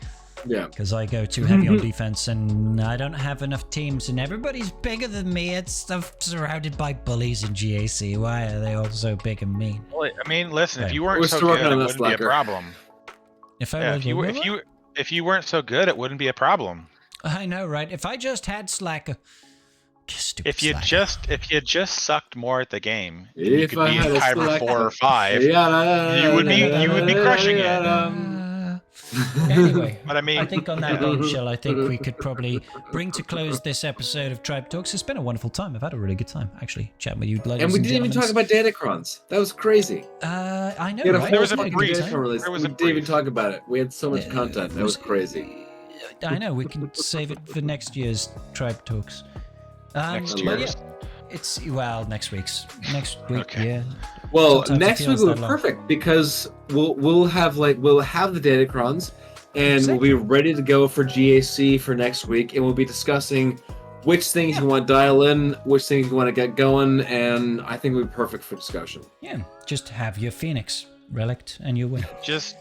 Yeah. Because I go too heavy on defense, and I don't have enough teams, and everybody's bigger than me. I'm surrounded by bullies in GAC. Why are they all so big and mean? Well, I mean, listen, if you weren't so good, it wouldn't be a problem. If you weren't so good, it wouldn't be a problem. I know, right? If I just had Slacker. If you just sucked more at the game, you could be in Kyber 4 or 5. You would be crushing it. Anyway, but I think on that bombshell, I think we could probably bring to close this episode of Tribe Talks. It's been a wonderful time. I've had a really good time, actually, chatting with you, ladies and we didn't even talk about Datacrons. That was crazy. I know, right? There was a brief. We didn't even talk about it. We had so much content. That was crazy. I know, we can save it for next year's Tribe Talks. Next year's. It's next week. Okay. Yeah. Well, Sometimes it next week feels will that be long. perfect because we'll have the Datacrons, and we'll be ready to go for GAC for next week, and we'll be discussing which things you want to dial in, which things you want to get going, and I think it'll be perfect for discussion. Yeah, just have your Phoenix relic and you win. Just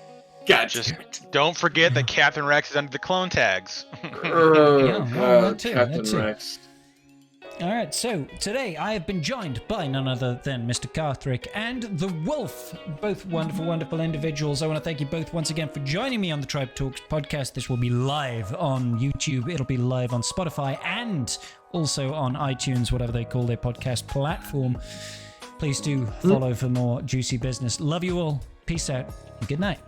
Gotcha. don't forget that Captain Rex is under the clone tags. That too. Captain Rex. All right, so today I have been joined by none other than Mr. Carthric and TheWulffff, both wonderful, wonderful individuals. I want to thank you both once again for joining me on the Tribe Talks podcast. This will be live on YouTube. It'll be live on Spotify and also on iTunes, whatever they call their podcast platform. Please do follow for more juicy business. Love you all. Peace out and good night.